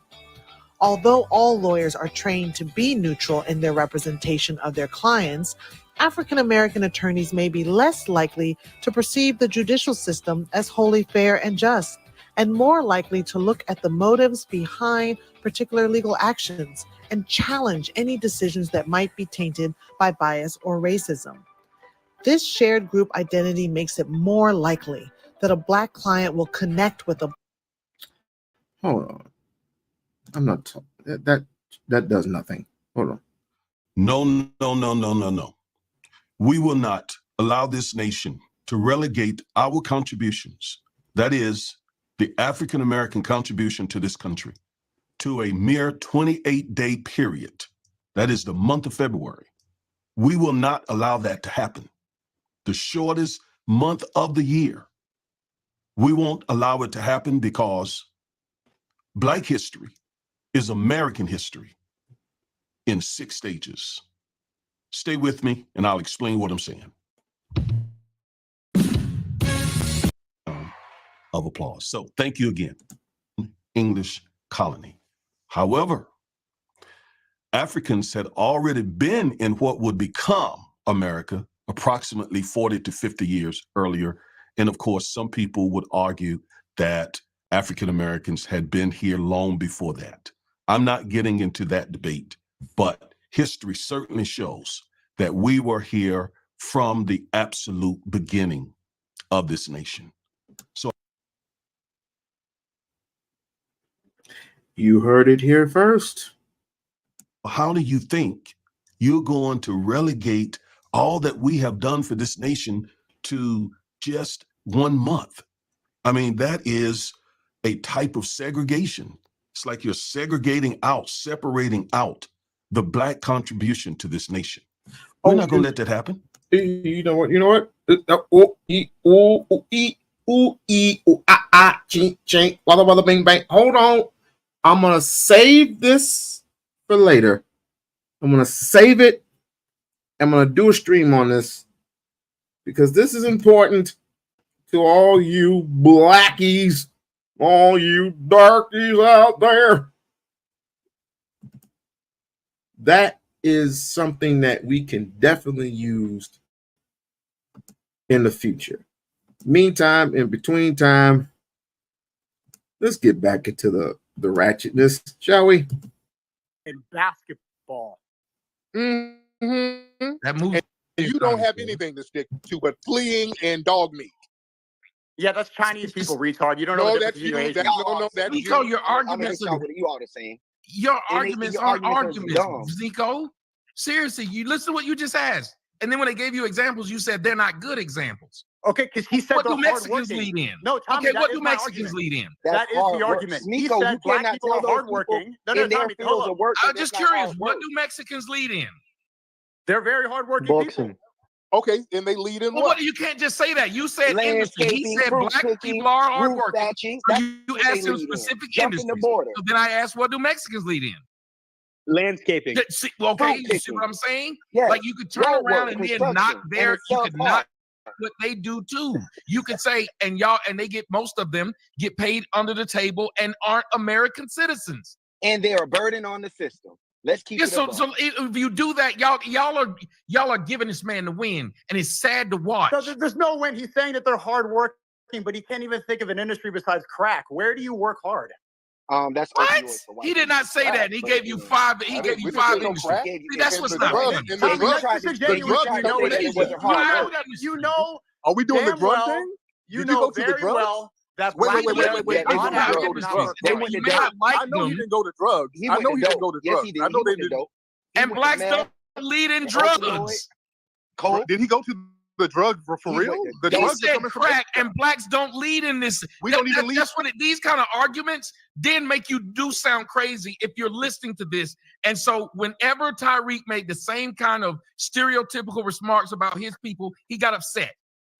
Speaker 20: Although all lawyers are trained to be neutral in their representation of their clients, African American attorneys may be less likely to perceive the judicial system as wholly fair and just, and more likely to look at the motives behind particular legal actions and challenge any decisions that might be tainted by bias or racism. This shared group identity makes it more likely that a Black client will connect with a...
Speaker 1: Hold on. I'm not that does nothing. Hold on.
Speaker 21: No. We will not allow this nation to relegate our contributions, that is, the African American contribution to this country, to a mere 28-day period. That is the month of February. We will not allow that to happen. The shortest month of the year. We won't allow it to happen because Black history is American history in 6 stages. Stay with me and I'll explain what I'm saying. Of applause. So thank you again, English colony. However, Africans had already been in what would become America approximately 40 to 50 years earlier. And of course, some people would argue that African Americans had been here long before that. I'm not getting into that debate, but history certainly shows that we were here from the absolute beginning of this nation. So
Speaker 1: you heard it here first.
Speaker 21: How do you think you're going to relegate all that we have done for this nation to just 1 month? I mean, that is a type of segregation. It's like you're segregating out, separating out the Black contribution to this nation. We're not going to let that happen.
Speaker 1: You know what? Bing bang. Hold on. I'm gonna save this for later. I'm gonna save it. I'm gonna do a stream on this because this is important to all you blackies, all you darkies out there. That is something that we can definitely use in the future. Meantime, in between time, let's get back into the ratchetness, shall we?
Speaker 12: In basketball.
Speaker 2: Mm-hmm.
Speaker 3: That movie.
Speaker 2: And you don't have anything to stick to but fleeing and dog meat.
Speaker 12: Yeah, that's Chinese people, retard. You don't know the difference between Asian.
Speaker 2: That's
Speaker 3: Nico, your arguments are
Speaker 6: you all the same.
Speaker 3: Your arguments aren't arguments,
Speaker 6: dumb.
Speaker 3: Nico. Seriously, you listen to what you just asked. And then when they gave you examples, you said they're not good examples.
Speaker 12: Okay, because he said
Speaker 3: what do Mexicans lead in?
Speaker 12: No, Tommy,
Speaker 3: okay, what do Mexicans lead in?
Speaker 12: That is the argument.
Speaker 6: Nico,
Speaker 12: he said black people are hardworking.
Speaker 3: I'm just curious, what do Mexicans lead in?
Speaker 12: They're very hardworking people.
Speaker 2: Okay, and they lead in
Speaker 3: what? You can't just say that. You said industry. He said black people are hardworking. So you asked him specific industries. So then I asked, what do Mexicans lead in?
Speaker 9: Landscaping.
Speaker 3: Okay, you see what I'm saying? Yes. Like you could turn around and then not there. You could not what they do too. You could say, and they get, most of them get paid under the table and aren't American citizens.
Speaker 6: And they're a burden on the system. Let's keep it
Speaker 3: so if you do that, y'all are giving this man the win, and it's sad to watch.
Speaker 12: So there's no win. He's saying that they're hardworking, but he can't even think of an industry besides crack. Where do you work hard?
Speaker 6: That's
Speaker 3: what? He did not say that. He gave you five. He gave you five industries. See, that's what's not fun.
Speaker 12: You know.
Speaker 2: Are we doing the
Speaker 12: damn
Speaker 2: drug
Speaker 12: well,
Speaker 2: thing?
Speaker 12: You
Speaker 2: Did you
Speaker 12: know
Speaker 2: go to the
Speaker 12: very
Speaker 2: drugs?
Speaker 12: well that
Speaker 2: Wait.
Speaker 12: black
Speaker 2: I know he didn't go to drugs. I know he didn't go to drugs.
Speaker 6: Yes, he did.
Speaker 2: I know they didn't.
Speaker 3: And blacks don't lead in drugs.
Speaker 2: Did he go to the drug for real? The
Speaker 3: He
Speaker 2: drugs are
Speaker 3: said
Speaker 2: coming from
Speaker 3: crack, and blacks don't lead in this.
Speaker 2: We don't even lead.
Speaker 3: That's what these kind of arguments then make you do sound crazy if you're listening to this. And so whenever Tariq made the same kind of stereotypical remarks about his people, he got upset.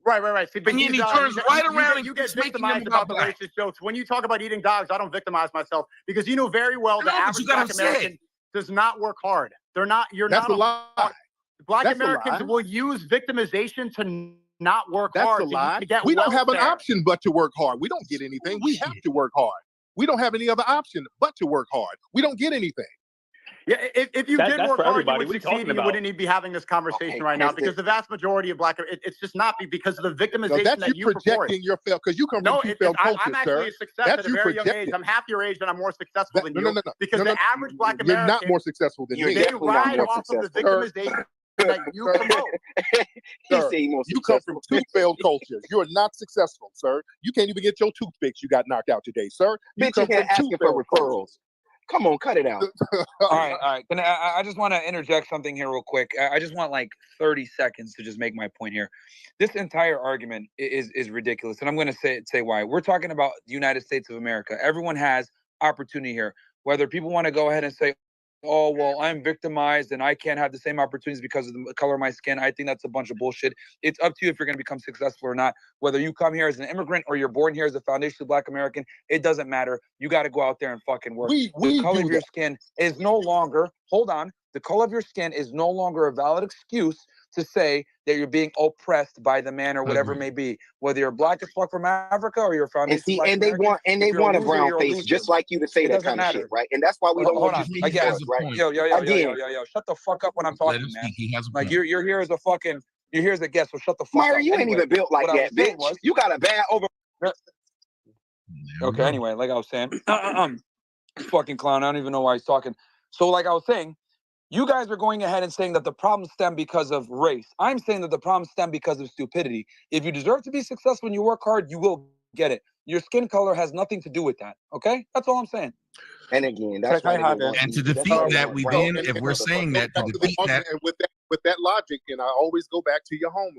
Speaker 12: Right. See, but
Speaker 3: And then he turns right around and
Speaker 12: you get
Speaker 3: keeps making them
Speaker 12: victimized about the
Speaker 3: black.
Speaker 12: racist jokes. When you talk about eating dogs, I don't victimize myself because you know very well the average black American does not work hard. They're not.
Speaker 2: That's a lie.
Speaker 12: Black Americans will use victimization to not work hard.
Speaker 2: That's a lie.
Speaker 12: To get
Speaker 2: We don't have an
Speaker 12: welfare.
Speaker 2: option but to work hard. We don't get anything. We have to work hard. We don't have any other option but to work hard. We don't get anything.
Speaker 12: Yeah, if you did work hard, you would
Speaker 9: What
Speaker 12: succeed, and you wouldn't even be having this conversation right now because the vast majority of black, it's just not because of the victimization
Speaker 2: that's
Speaker 12: that
Speaker 2: you projecting
Speaker 12: purport.
Speaker 2: your fail because you come from two failed cultures,
Speaker 12: I'm actually a success at a very young age. I'm half your age and I'm more successful than you.
Speaker 2: No.
Speaker 12: Because the average black American,
Speaker 2: you're not more successful than me.
Speaker 12: They ride off of the victimization that you promote.
Speaker 2: You come from two failed cultures. You are not successful, sir. You can't even get your toothpicks. You got knocked out today, sir. You come from two failed cultures.
Speaker 6: Come on, cut it out.
Speaker 13: All right. I just want to interject something here real quick. I just want like 30 seconds to just make my point here. This entire argument is ridiculous, and I'm going to say why. We're talking about the United States of America. Everyone has opportunity here. Whether people want to go ahead and say, oh, well, I'm victimized and I can't have the same opportunities because of the color of my skin. I think that's a bunch of bullshit. It's up to you if you're going to become successful or not. Whether you come here as an immigrant or you're born here as a foundationally black American, it doesn't matter. You got to go out there and fucking work. The color of your skin is no longer, the color of your skin is no longer a valid excuse to say that you're being oppressed by the man or whatever it may be. Whether you're black as fuck from Africa or you're foundation black
Speaker 6: they want a brown face just like you to say that kind of shit, right? And that's why we don't want to speak first, right?
Speaker 13: Yo, shut the fuck up when I'm talking, man. Like you're here as a guest, so shut the fuck up.
Speaker 6: Mario, you ain't even built like that, bitch. You got a bad over.
Speaker 13: Okay, anyway, like I was saying, fucking clown. I don't even know why he's talking. So, like I was saying, you guys are going ahead and saying that the problem stem because of race. I'm saying that the problem stem because of stupidity. If you deserve to be successful and you work hard, you will get it. Your skin color has nothing to do with that. Okay, that's all I'm saying.
Speaker 6: And again, that's why
Speaker 3: and to defeat that, we then, if we're saying that, to defeat that,
Speaker 2: and with that logic, and I always go back to your homeland.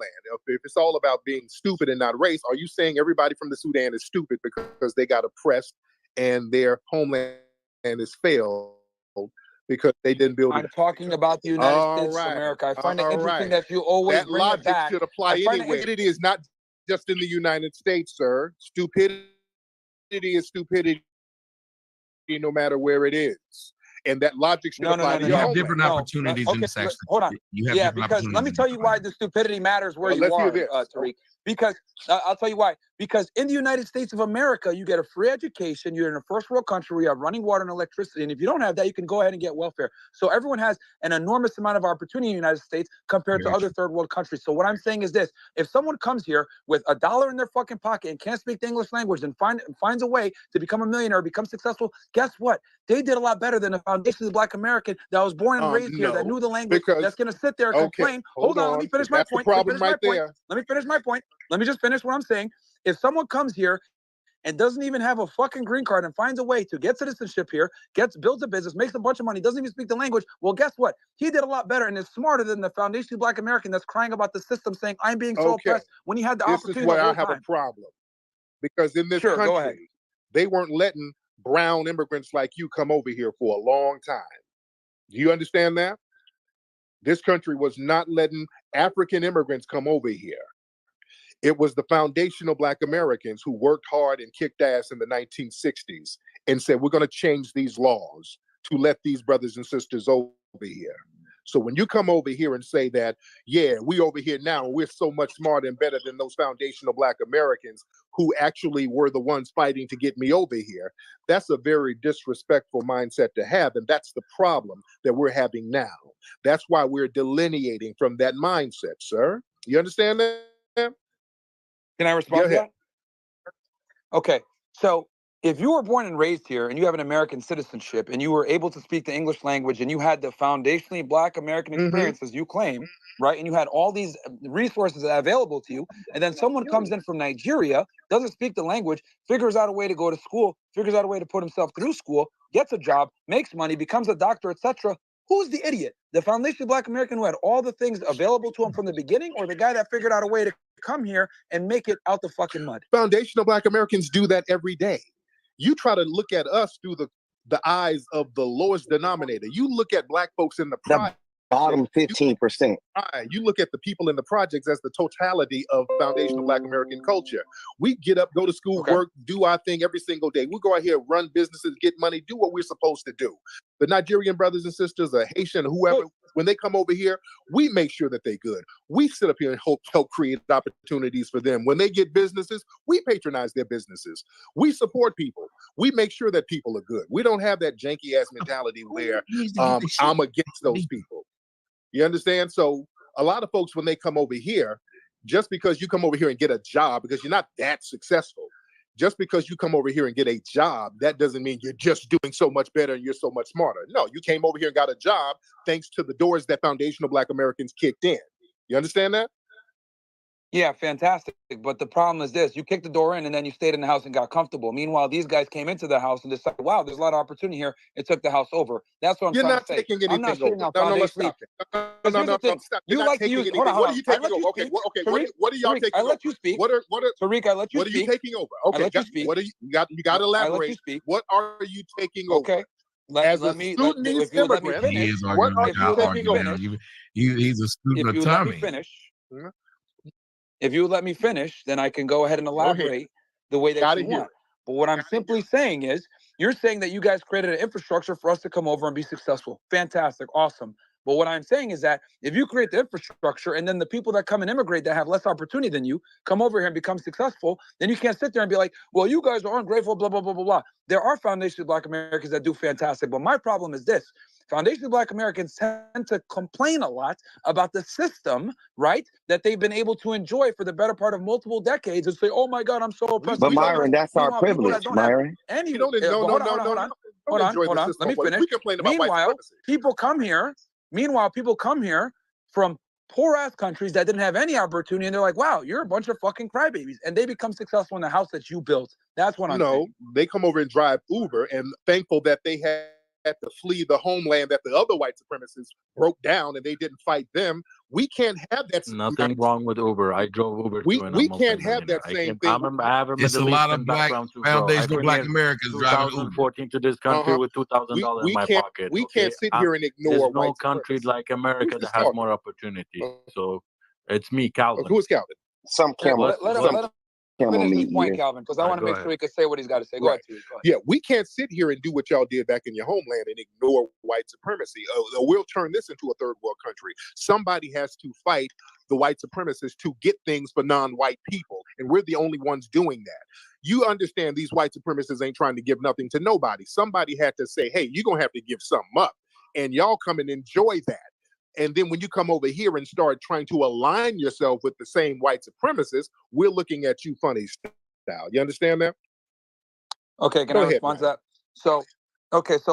Speaker 2: If it's all about being stupid and not race, are you saying everybody from the Sudan is stupid because they got oppressed and their homeland is failed because they didn't build it?
Speaker 13: I'm talking about the United States of America. I find it interesting that you always
Speaker 2: that
Speaker 13: bring
Speaker 2: logic
Speaker 13: it back.
Speaker 2: should apply anyway. It is not just in the United States, sir. Stupidity is stupidity, no matter where it is, and that logic should apply to
Speaker 3: you
Speaker 2: your
Speaker 3: have
Speaker 2: homeland.
Speaker 3: different opportunities in this. Actually,
Speaker 13: hold on.
Speaker 3: You have
Speaker 13: Yeah,
Speaker 3: different
Speaker 13: because let me tell you why the stupidity matters where you are, Tariq. Because I'll tell you why. Because in the United States of America, you get a free education. You're in a first world country where you have running water and electricity. And if you don't have that, you can go ahead and get welfare. So everyone has an enormous amount of opportunity in the United States compared to other third world countries. So what I'm saying is this: if someone comes here with $1 in their fucking pocket and can't speak the English language and finds a way to become a millionaire, become successful, guess what? They did a lot better than a foundationally black American that was born and raised here, that knew the language, that's going to sit there and complain. Hold on, let me finish my point. Let me finish my point. Let me just finish what I'm saying. If someone comes here and doesn't even have a fucking green card and finds a way to get citizenship here, builds a business, makes a bunch of money, doesn't even speak the language, well, guess what? He did a lot better and is smarter than the foundationally black American that's crying about the system saying, I'm being so oppressed when he had the opportunity.
Speaker 2: This is where I have a problem. Because in this country, they weren't letting brown immigrants like you come over here for a long time. Do you understand that? This country was not letting African immigrants come over here. It was the foundational black Americans who worked hard and kicked ass in the 1960s and said, we're going to change these laws to let these brothers and sisters over here. So when you come over here and say that, yeah, we over here now, we're so much smarter and better than those foundational black Americans who actually were the ones fighting to get me over here. That's a very disrespectful mindset to have, and that's the problem that we're having now. That's why we're delineating from that mindset, sir. You understand that?
Speaker 13: Can I respond to that? Okay, so if you were born and raised here and you have an American citizenship and you were able to speak the English language and you had the foundationally Black American experience, as you claim, right, and you had all these resources available to you, and then someone comes in from Nigeria, doesn't speak the language, figures out a way to go to school, figures out a way to put himself through school, gets a job, makes money, becomes a doctor, etc. Who's the idiot? The foundationally Black American who had all the things available to him from the beginning, or the guy that figured out a way to come here and make it out the fucking mud?
Speaker 2: Foundational Black Americans do that every day. You try to look at us through the eyes of the lowest denominator. You look at Black folks in the
Speaker 6: bottom 15%.
Speaker 2: You look at the people in the projects as the totality of foundational Black American culture. We get up, go to school, work, do our thing every single day. We go out here, run businesses, get money, do what we're supposed to do. The Nigerian brothers and sisters, or Haitian, whoever, when they come over here, we make sure that they're good. We sit up here and help create opportunities for them. When they get businesses, we patronize their businesses. We support people. We make sure that people are good. We don't have that janky ass mentality where I'm against those people. You understand? So a lot of folks, when they come over here, just because you come over here and get a job, because you're not that successful, just because you come over here and get a job, that doesn't mean you're just doing so much better and you're so much smarter. No, you came over here and got a job thanks to the doors that foundational Black Americans kicked in. You understand that?
Speaker 13: Yeah, fantastic. But the problem is this: you kicked the door in and then you stayed in the house and got comfortable. Meanwhile, these guys came into the house and decided, wow, there's a lot of opportunity here. It took the house over. That's what I'm trying to say.
Speaker 2: You're not taking anything over. No, let's stop it. No, stop.
Speaker 13: You like to use, hold on.
Speaker 2: What are you taking over? Okay, what are y'all taking over?
Speaker 13: I let you speak.
Speaker 2: Tariq,
Speaker 13: I let you speak.
Speaker 2: What are you taking over? Okay,
Speaker 13: I let you speak.
Speaker 2: What are you got to elaborate.
Speaker 13: I let you speak.
Speaker 2: What are you taking over?
Speaker 13: Okay.
Speaker 2: As a Sudanese immigrant, what are you taking over?
Speaker 3: He's a student of Tommy.
Speaker 13: If you let me finish, then I can go ahead and elaborate the way that you want. But what I'm simply saying is, you're saying that you guys created an infrastructure for us to come over and be successful. Fantastic, awesome. But what I'm saying is that if you create the infrastructure and then the people that come and immigrate that have less opportunity than you come over here and become successful, then you can't sit there and be like, well, you guys are ungrateful, blah, blah, blah, blah, blah. There are foundationally Black Americans that do fantastic. But my problem is this. Foundationally Black Americans tend to complain a lot about the system, right, that they've been able to enjoy for the better part of multiple decades and say, oh my God, I'm so oppressed.
Speaker 6: But Myron, that's our privilege, Myron.
Speaker 13: Hold on. Let me finish. Meanwhile, people come here from poor-ass countries that didn't have any opportunity, and they're like, wow, you're a bunch of fucking crybabies. And they become successful in the house that you built. That's what I'm saying.
Speaker 2: No, they come over and drive Uber and thankful that they had to flee the homeland that the other white supremacists broke down and they didn't fight them. We can't have that.
Speaker 18: Nothing wrong with Uber. I drove Uber too.
Speaker 2: We can't have that same thing.
Speaker 18: I have a
Speaker 3: it's a lot of Black foundational Black Americans driving
Speaker 18: 2014 to this country with $2,000 in my pocket.
Speaker 2: We can't sit here and ignore.
Speaker 18: There's no country like America that has more opportunity. So it's me, Calvin.
Speaker 2: Who is Calvin?
Speaker 6: Some camel.
Speaker 13: Finish his point, Calvin, because I want to make sure he can say what he's got to say. Go ahead.
Speaker 2: Yeah, we can't sit here and do what y'all did back in your homeland and ignore white supremacy. We'll turn this into a third world country. Somebody has to fight the white supremacists to get things for non-white people, and we're the only ones doing that. You understand these white supremacists ain't trying to give nothing to nobody. Somebody had to say, hey, you're going to have to give something up, and y'all come and enjoy that. And then when you come over here and start trying to align yourself with the same white supremacists, we're looking at you funny style. You understand that?
Speaker 13: Okay, can I respond to that? So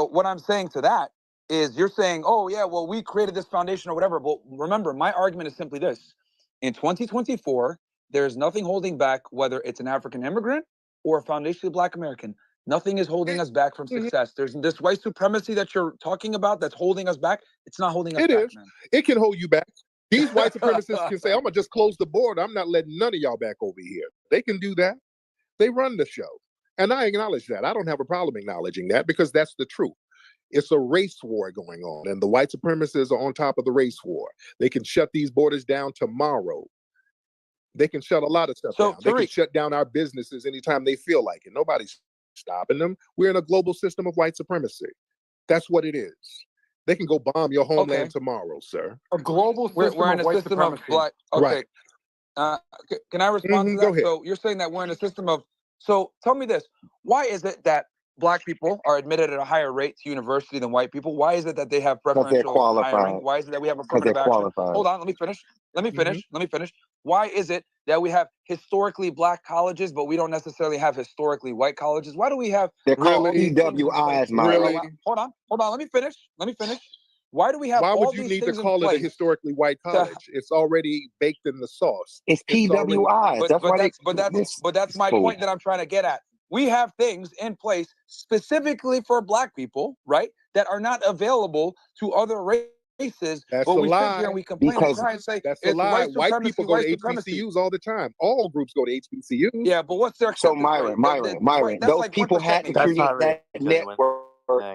Speaker 13: what I'm saying to that is you're saying, oh, yeah, well, we created this foundation or whatever. But remember, my argument is simply this. In 2024, there's nothing holding back, whether it's an African immigrant or a foundationally Black American. Nothing is holding us back from success. There's this white supremacy that you're talking about that's holding us back. It's not holding us back. It is. Man.
Speaker 2: It can hold you back. These white supremacists can say, I'm going to just close the border. I'm not letting none of y'all back over here. They can do that. They run the show. And I acknowledge that. I don't have a problem acknowledging that because that's the truth. It's a race war going on, and the white supremacists are on top of the race war. They can shut these borders down tomorrow. They can shut a lot of stuff down. They can shut down our businesses anytime they feel like it. Nobody's stopping them. We're in a global system of white supremacy. That's what it is. They can go bomb your homeland tomorrow, sir.
Speaker 11: A global system
Speaker 13: we're in
Speaker 11: of
Speaker 13: a
Speaker 11: white
Speaker 13: system
Speaker 11: supremacy.
Speaker 13: Of black. Okay.
Speaker 2: Right.
Speaker 13: Can I respond to that?
Speaker 2: Go ahead.
Speaker 13: So you're saying that we're in a system of. So tell me this: why is it that Black people are admitted at a higher rate to university than white people? Why is it that they have preferential hiring? Why is it that we have affirmative action? Hold on, let me finish. Let me finish. Why is it that we have historically Black colleges, but we don't necessarily have historically white colleges? Why do we have?
Speaker 6: They're called PWIs,
Speaker 13: Really? Hold on. Let me finish. Why do we have?
Speaker 2: Why
Speaker 13: all
Speaker 2: would you
Speaker 13: these
Speaker 2: need to
Speaker 13: things in
Speaker 2: call it a
Speaker 13: place
Speaker 2: historically white college? It's already baked in the sauce.
Speaker 6: It's PWIs.
Speaker 13: But that's my point that I'm trying to get at. We have things in place specifically for Black people, right, that are not available to other races.
Speaker 2: That's
Speaker 13: but
Speaker 2: a
Speaker 13: we
Speaker 2: lie.
Speaker 13: sit here and we complain and try and say
Speaker 2: that's a
Speaker 13: it's
Speaker 2: lie.
Speaker 13: white
Speaker 2: White
Speaker 13: supremacy,
Speaker 2: people go to
Speaker 13: white supremacy.
Speaker 2: HBCUs all the time. All groups go to HBCUs.
Speaker 13: Yeah, but what's their
Speaker 6: So
Speaker 13: acceptance rate?
Speaker 6: Myron,
Speaker 13: That's
Speaker 6: those
Speaker 13: like
Speaker 6: people
Speaker 13: 1%
Speaker 6: had to
Speaker 13: maybe.
Speaker 6: create that network,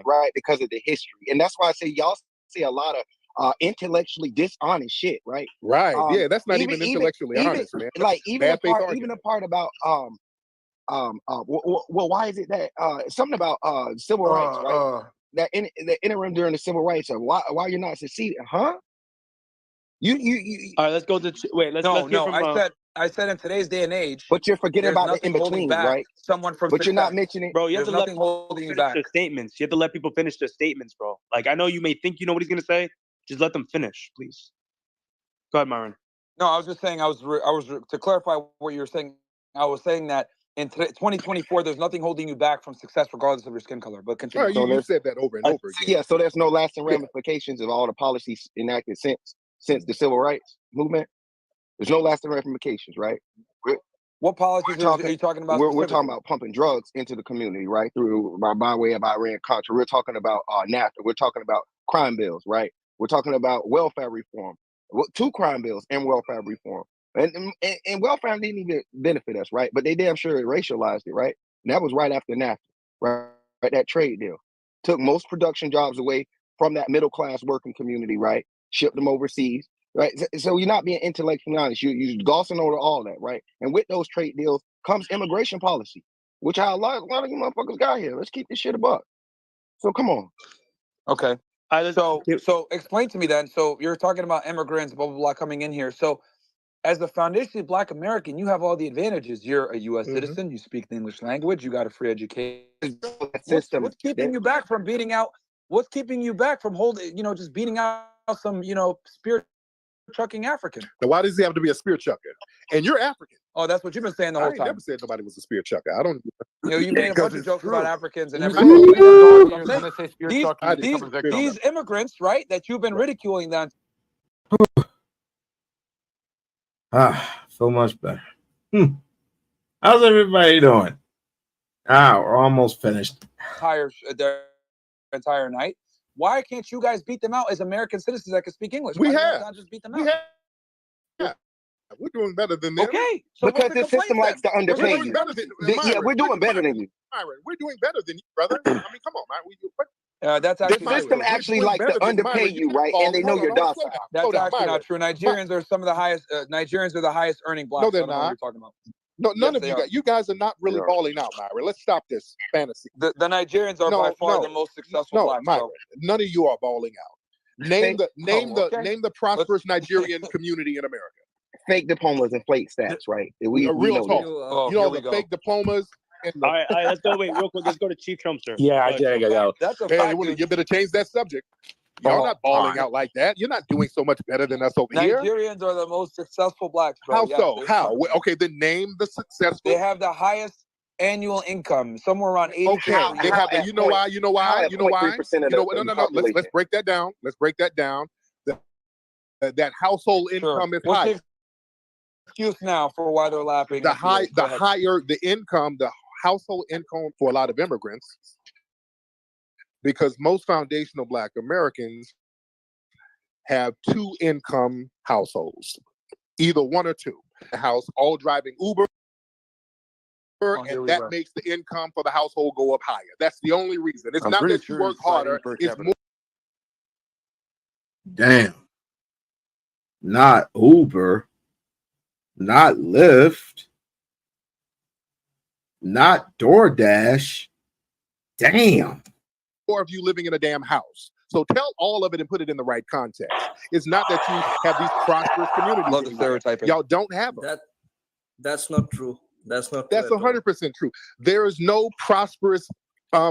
Speaker 6: right? Because of the history, and that's why I say y'all see a lot of intellectually dishonest shit, right?
Speaker 2: Right. Yeah, that's not even intellectually honest, man.
Speaker 6: Like even a part about well, why is it that something about civil rights, right? That in the interim during the civil rights, or why you're not succeeding, huh? You.
Speaker 9: All right, let's go to let's hear from.
Speaker 13: I said in today's day and age,
Speaker 6: but you're forgetting about the in between, right?
Speaker 13: Someone from
Speaker 6: but you're not mentioning,
Speaker 9: bro. You have to let
Speaker 13: people
Speaker 9: finish their statements. You have to let people finish their statements, bro. Like I know you may think you know what he's gonna say. Just let them finish, please. Go ahead, Myron.
Speaker 13: No, I was just saying. I was to clarify what you were saying. I was saying that in 2024, there's nothing holding you back from success, regardless of your skin color. But continue.
Speaker 2: Right, you said that over and over again.
Speaker 6: Yeah, so there's no lasting ramifications of all the policies enacted since the civil rights movement. There's no lasting ramifications, right?
Speaker 13: What policies are you talking about?
Speaker 6: We're talking about pumping drugs into the community, right? By way of Iran-Contra. We're talking about NAFTA. We're talking about crime bills, right? We're talking about welfare reform. 2 crime bills and welfare reform. And welfare didn't even benefit us, right? But they damn sure racialized it, right? And that was right after NAFTA, right? That trade deal took most production jobs away from that middle class working community, right? Shipped them overseas, right? So you're not being intellectually honest. You're glossing over all that, right? And with those trade deals comes immigration policy, which a lot of you motherfuckers got here. Let's keep this shit a buck. So come on.
Speaker 13: Okay. So explain to me then. So you're talking about immigrants, blah, blah, blah, coming in here. So as the foundationally Black American, you have all the advantages. You're a U.S. citizen. You speak the English language. You got a free education. What's keeping you back from beating out? What's keeping you back from holding, just beating out some, spear chucking African?
Speaker 2: Now, why does he have to be a spear chucker? And you're African.
Speaker 13: Oh, that's what you've been saying the whole
Speaker 2: I
Speaker 13: time.
Speaker 2: never said nobody was a spear chucker. I don't.
Speaker 13: You made a bunch of jokes about Africans and these immigrants, right? That you've been ridiculing them.
Speaker 1: So much better. How's everybody doing? We're almost finished.
Speaker 13: Their entire night. Why can't you guys beat them out as American citizens that can speak English?
Speaker 2: We have.
Speaker 13: Not just beat them out?
Speaker 2: Yeah. We're doing better than them.
Speaker 13: Okay. So
Speaker 6: because the system likes to underpay you. We're doing better than you.
Speaker 2: Myron, we're doing better than you, brother. I mean, come on, man.
Speaker 13: That's actually
Speaker 6: the system actually likes to underpay you, right? And they know you're docile.
Speaker 13: That's actually not true. Nigerians are some of the highest. Nigerians are the highest earning Blacks.
Speaker 2: No, they're
Speaker 13: not. What you're talking about.
Speaker 2: No, none of you guys. You guys are not really balling out, Myron. Let's stop this fantasy.
Speaker 13: The Nigerians are by far the most successful Blacks.
Speaker 2: Myron, none of you are balling out. Name the prosperous Nigerian community in America.
Speaker 6: Fake diplomas and flake stats, right? We
Speaker 2: real
Speaker 6: know
Speaker 2: talk.
Speaker 6: that.
Speaker 2: The fake diplomas.
Speaker 9: All right, let's go. Wait, real quick. Let's go to Chief Trumpster.
Speaker 5: Yeah, I gotta go.
Speaker 13: That's a fact.
Speaker 2: You better change that subject. Y'all not balling out like that. You're not doing so much better than us over here.
Speaker 13: Nigerians are the most successful Blacks, bro.
Speaker 2: How so? How? Okay, then name the successful.
Speaker 13: They have the highest annual income, somewhere around 80.
Speaker 2: Okay, they have. You know why? No. Let's break that down. Let's break that down. That household income is high.
Speaker 13: Excuse now for why they're laughing.
Speaker 2: The income, the household income for a lot of immigrants, because most foundational Black Americans have 2 income households, either 1 or 2. The house, all driving Uber, and that makes the income for the household go up higher. That's the only reason. It's not that you work harder. It's more.
Speaker 1: Damn. Not Uber. Not Lyft, not DoorDash. Damn.
Speaker 2: Or if you living in a damn house. So tell all of it and put it in the right context. It's not that you have these prosperous communities.
Speaker 13: Love the stereotyping.
Speaker 2: Y'all don't have them.
Speaker 8: That's not true. That's not true.
Speaker 2: That's 100% true. There is no prosperous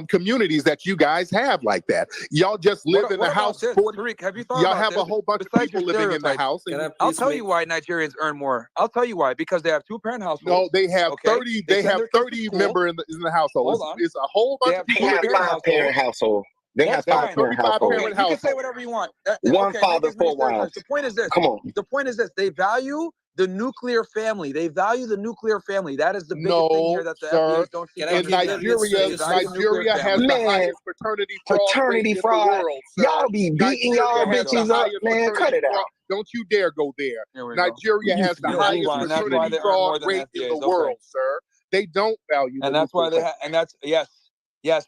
Speaker 2: communities that you guys have like that. Y'all just live in the house.
Speaker 13: Tariq, have you thought
Speaker 2: y'all
Speaker 13: about
Speaker 2: have
Speaker 13: this?
Speaker 2: a whole bunch of
Speaker 13: Besides
Speaker 2: people
Speaker 13: your
Speaker 2: living in the
Speaker 13: stereotypes,
Speaker 2: house.
Speaker 13: I'll tell you why Nigerians earn more. I'll tell you why. Because they have 2-parent households.
Speaker 2: No, they have
Speaker 13: okay?
Speaker 2: 30. They have 30 members in the household. It's a whole bunch of people living in the household.
Speaker 6: 5-parent household. They have 5-parent household.
Speaker 13: Okay, you can say whatever you want.
Speaker 6: One father, 4 wives.
Speaker 13: The point is this.
Speaker 6: Come on.
Speaker 13: The point is this. They value the nuclear family. They value the nuclear family. That is the biggest thing here that the FBAs don't see.
Speaker 2: In Nigeria has the highest fraternity fraud rate in the world.
Speaker 6: Y'all be beating y'all bitches up, man. Cut it out.
Speaker 2: Don't you dare go there. Nigeria has the highest fraternity fraud rate in the world, sir. They don't value.
Speaker 13: And that's why they have. And that's yes,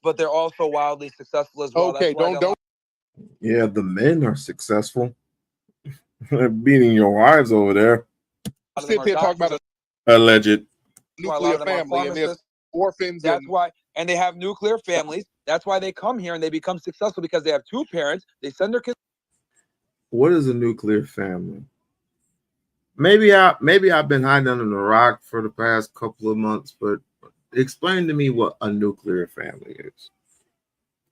Speaker 13: but they're also wildly successful as well.
Speaker 2: Okay, don't.
Speaker 1: Yeah, the men are successful. Beating your wives over there.
Speaker 2: Sit there talking about
Speaker 1: alleged
Speaker 2: nuclear family and there's orphans.
Speaker 13: That's why, and they have nuclear families. That's why they come here and they become successful because they have 2 parents. They send their kids.
Speaker 1: What is a nuclear family? Maybe I've been hiding under the rock for the past couple of months, but explain to me what a nuclear family is.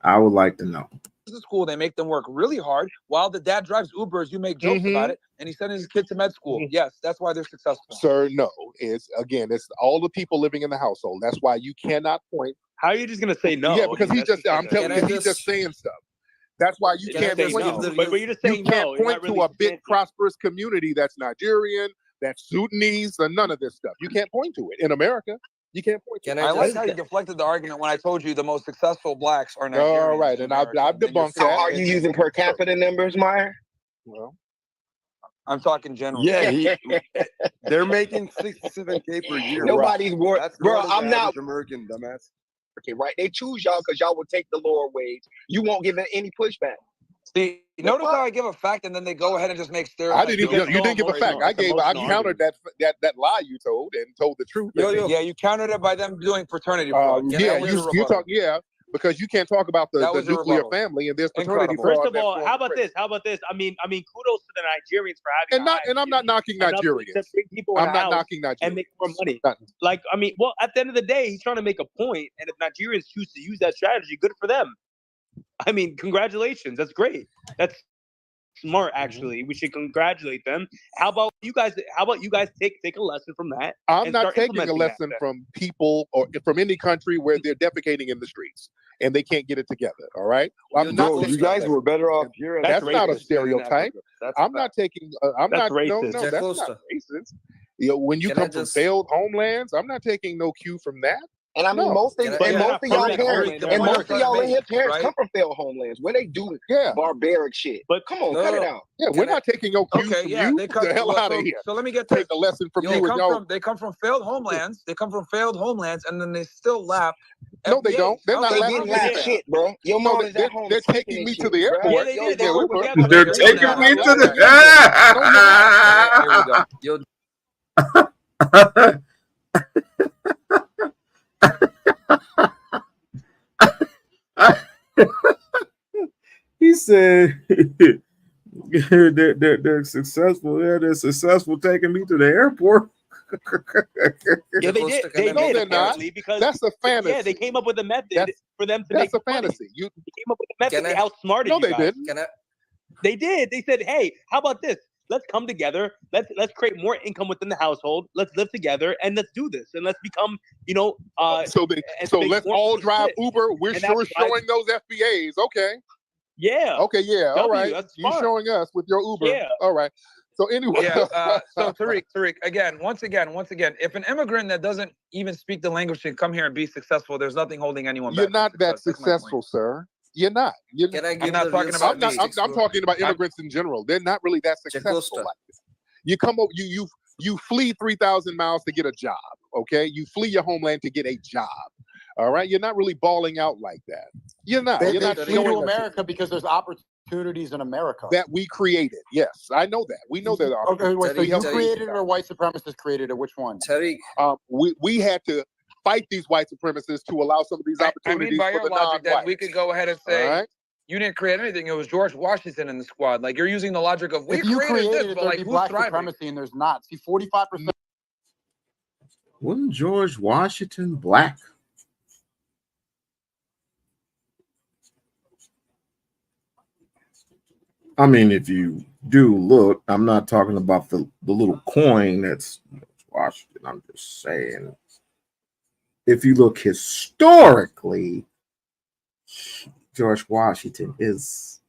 Speaker 1: I would like to know.
Speaker 13: To school, they make them work really hard while the dad drives Ubers. You make jokes about it, and he's sending his kid to med school. Yes, that's why they're successful.
Speaker 2: Sir, no, it's all the people living in the household. That's why you cannot point.
Speaker 9: How are you just gonna say no?
Speaker 2: Yeah, because he's just saying stuff. That's why you can't point.
Speaker 9: No. But you're just saying
Speaker 2: you can't
Speaker 9: no.
Speaker 2: point to a big prosperous community that's Nigerian, that's Sudanese, and none of this stuff. You can't point to it in America. You can't point to it.
Speaker 13: I like how you deflected the argument when I told you the most successful blacks are Nigerians.
Speaker 2: All right, and I've debunked
Speaker 6: So
Speaker 2: that.
Speaker 6: are you using per capita numbers, Meyer?
Speaker 2: Well,
Speaker 13: I'm talking general.
Speaker 17: Yeah, they're making 67K per year.
Speaker 6: Nobody's worried, bro. I'm not
Speaker 17: American dumbass.
Speaker 6: Okay, right? They choose y'all because y'all will take the lower wage. You won't give it any pushback.
Speaker 13: See, notice how I give a fact and then they go ahead and just make stereotypes.
Speaker 2: I didn't even. You didn't give a fact. I countered that lie you told and told the truth.
Speaker 13: Yeah, you countered it by them doing fraternity fraud.
Speaker 2: You talk. Yeah, because you can't talk about the nuclear family and there's fraternity fraud.
Speaker 9: First of all, how about this? I mean, kudos to the Nigerians for having.
Speaker 2: And I'm not knocking Nigerians. I'm not knocking Nigerians
Speaker 9: and make more money. Like, I mean, well, at the end of the day, he's trying to make a point, and if Nigerians choose to use that strategy, good for them. I mean, congratulations. That's great. That's smart, actually. We should congratulate them. How about you guys take a lesson from that?
Speaker 2: I'm not taking a lesson from people or from any country where they're defecating in the streets and they can't get it together. All right.
Speaker 17: You guys were better off here.
Speaker 2: That's not a stereotype. I'm not taking. I'm not.
Speaker 9: Racist.
Speaker 2: No, that's not racist. You know, when you come from failed homelands, I'm not taking no cue from that.
Speaker 6: And I mean, most of y'all in here parents come from failed homelands where they do barbaric shit.
Speaker 9: But
Speaker 6: come on, cut it out.
Speaker 2: Yeah, we're not taking no cues from you. Get the hell out of here.
Speaker 13: So let me get
Speaker 2: take a lesson from you.
Speaker 13: They come from failed homelands. They come from failed homelands, and then they still laugh.
Speaker 2: No, they don't. They're not
Speaker 6: laughing shit, bro. Your mom is at home.
Speaker 2: They're taking me to the airport.
Speaker 9: Yeah, they did.
Speaker 1: They're taking me to the.
Speaker 13: Here we go.
Speaker 1: He said they're successful. Yeah, they're successful taking me to the airport.
Speaker 9: Yeah, they did. They
Speaker 2: no,
Speaker 9: did,
Speaker 2: they're not.
Speaker 9: Because
Speaker 2: that's a fantasy.
Speaker 9: Yeah, they came up with a method for them to make
Speaker 2: a fantasy.
Speaker 9: You came up with a method. They outsmarted
Speaker 2: you
Speaker 9: guys.
Speaker 2: They didn't.
Speaker 9: They did. They said, "Hey, how about this? Let's come together. Let's create more income within the household. Let's live together and let's do this and let's become,
Speaker 2: So let's all drive Uber. We're sure showing those FBAs. Okay.
Speaker 9: Yeah.
Speaker 2: Okay. Yeah. All right. You're showing us with your Uber.
Speaker 9: Yeah.
Speaker 2: All right. So anyway.
Speaker 13: Yeah. So Tariq, once again, if an immigrant that doesn't even speak the language can come here and be successful, there's nothing holding anyone back.
Speaker 2: You're not that successful, sir. You're not.
Speaker 13: I'm not talking about.
Speaker 2: I'm talking about immigrants in general. They're not really that successful like this. You come up, you flee 3,000 miles to get a job. Okay, you flee your homeland to get a job. All right, you're not really balling out like that. You're not.
Speaker 4: They
Speaker 2: flee
Speaker 4: to America because there's opportunities in America
Speaker 2: that we created. Yes, I know that. We know there are.
Speaker 4: Okay, wait, so you created it or white supremacists created it? Which one?
Speaker 8: Tariq.
Speaker 2: We had to fight these white supremacists to allow some of these opportunities
Speaker 13: by
Speaker 2: for
Speaker 13: your
Speaker 2: the
Speaker 13: logic,
Speaker 2: non-whites.
Speaker 13: that we could go ahead and say, You didn't create anything. It was George Washington in the squad. Like, you're using the logic of, we
Speaker 12: if you
Speaker 13: created this,
Speaker 12: it,
Speaker 13: but
Speaker 12: there'd
Speaker 13: like,
Speaker 12: be
Speaker 13: who's
Speaker 12: black
Speaker 13: thriving?
Speaker 12: supremacy, and there's not. See, 45%.
Speaker 1: Wasn't George Washington black? I mean, if you do look, I'm not talking about the little coin that's Washington. I'm just saying, if you look historically, George Washington is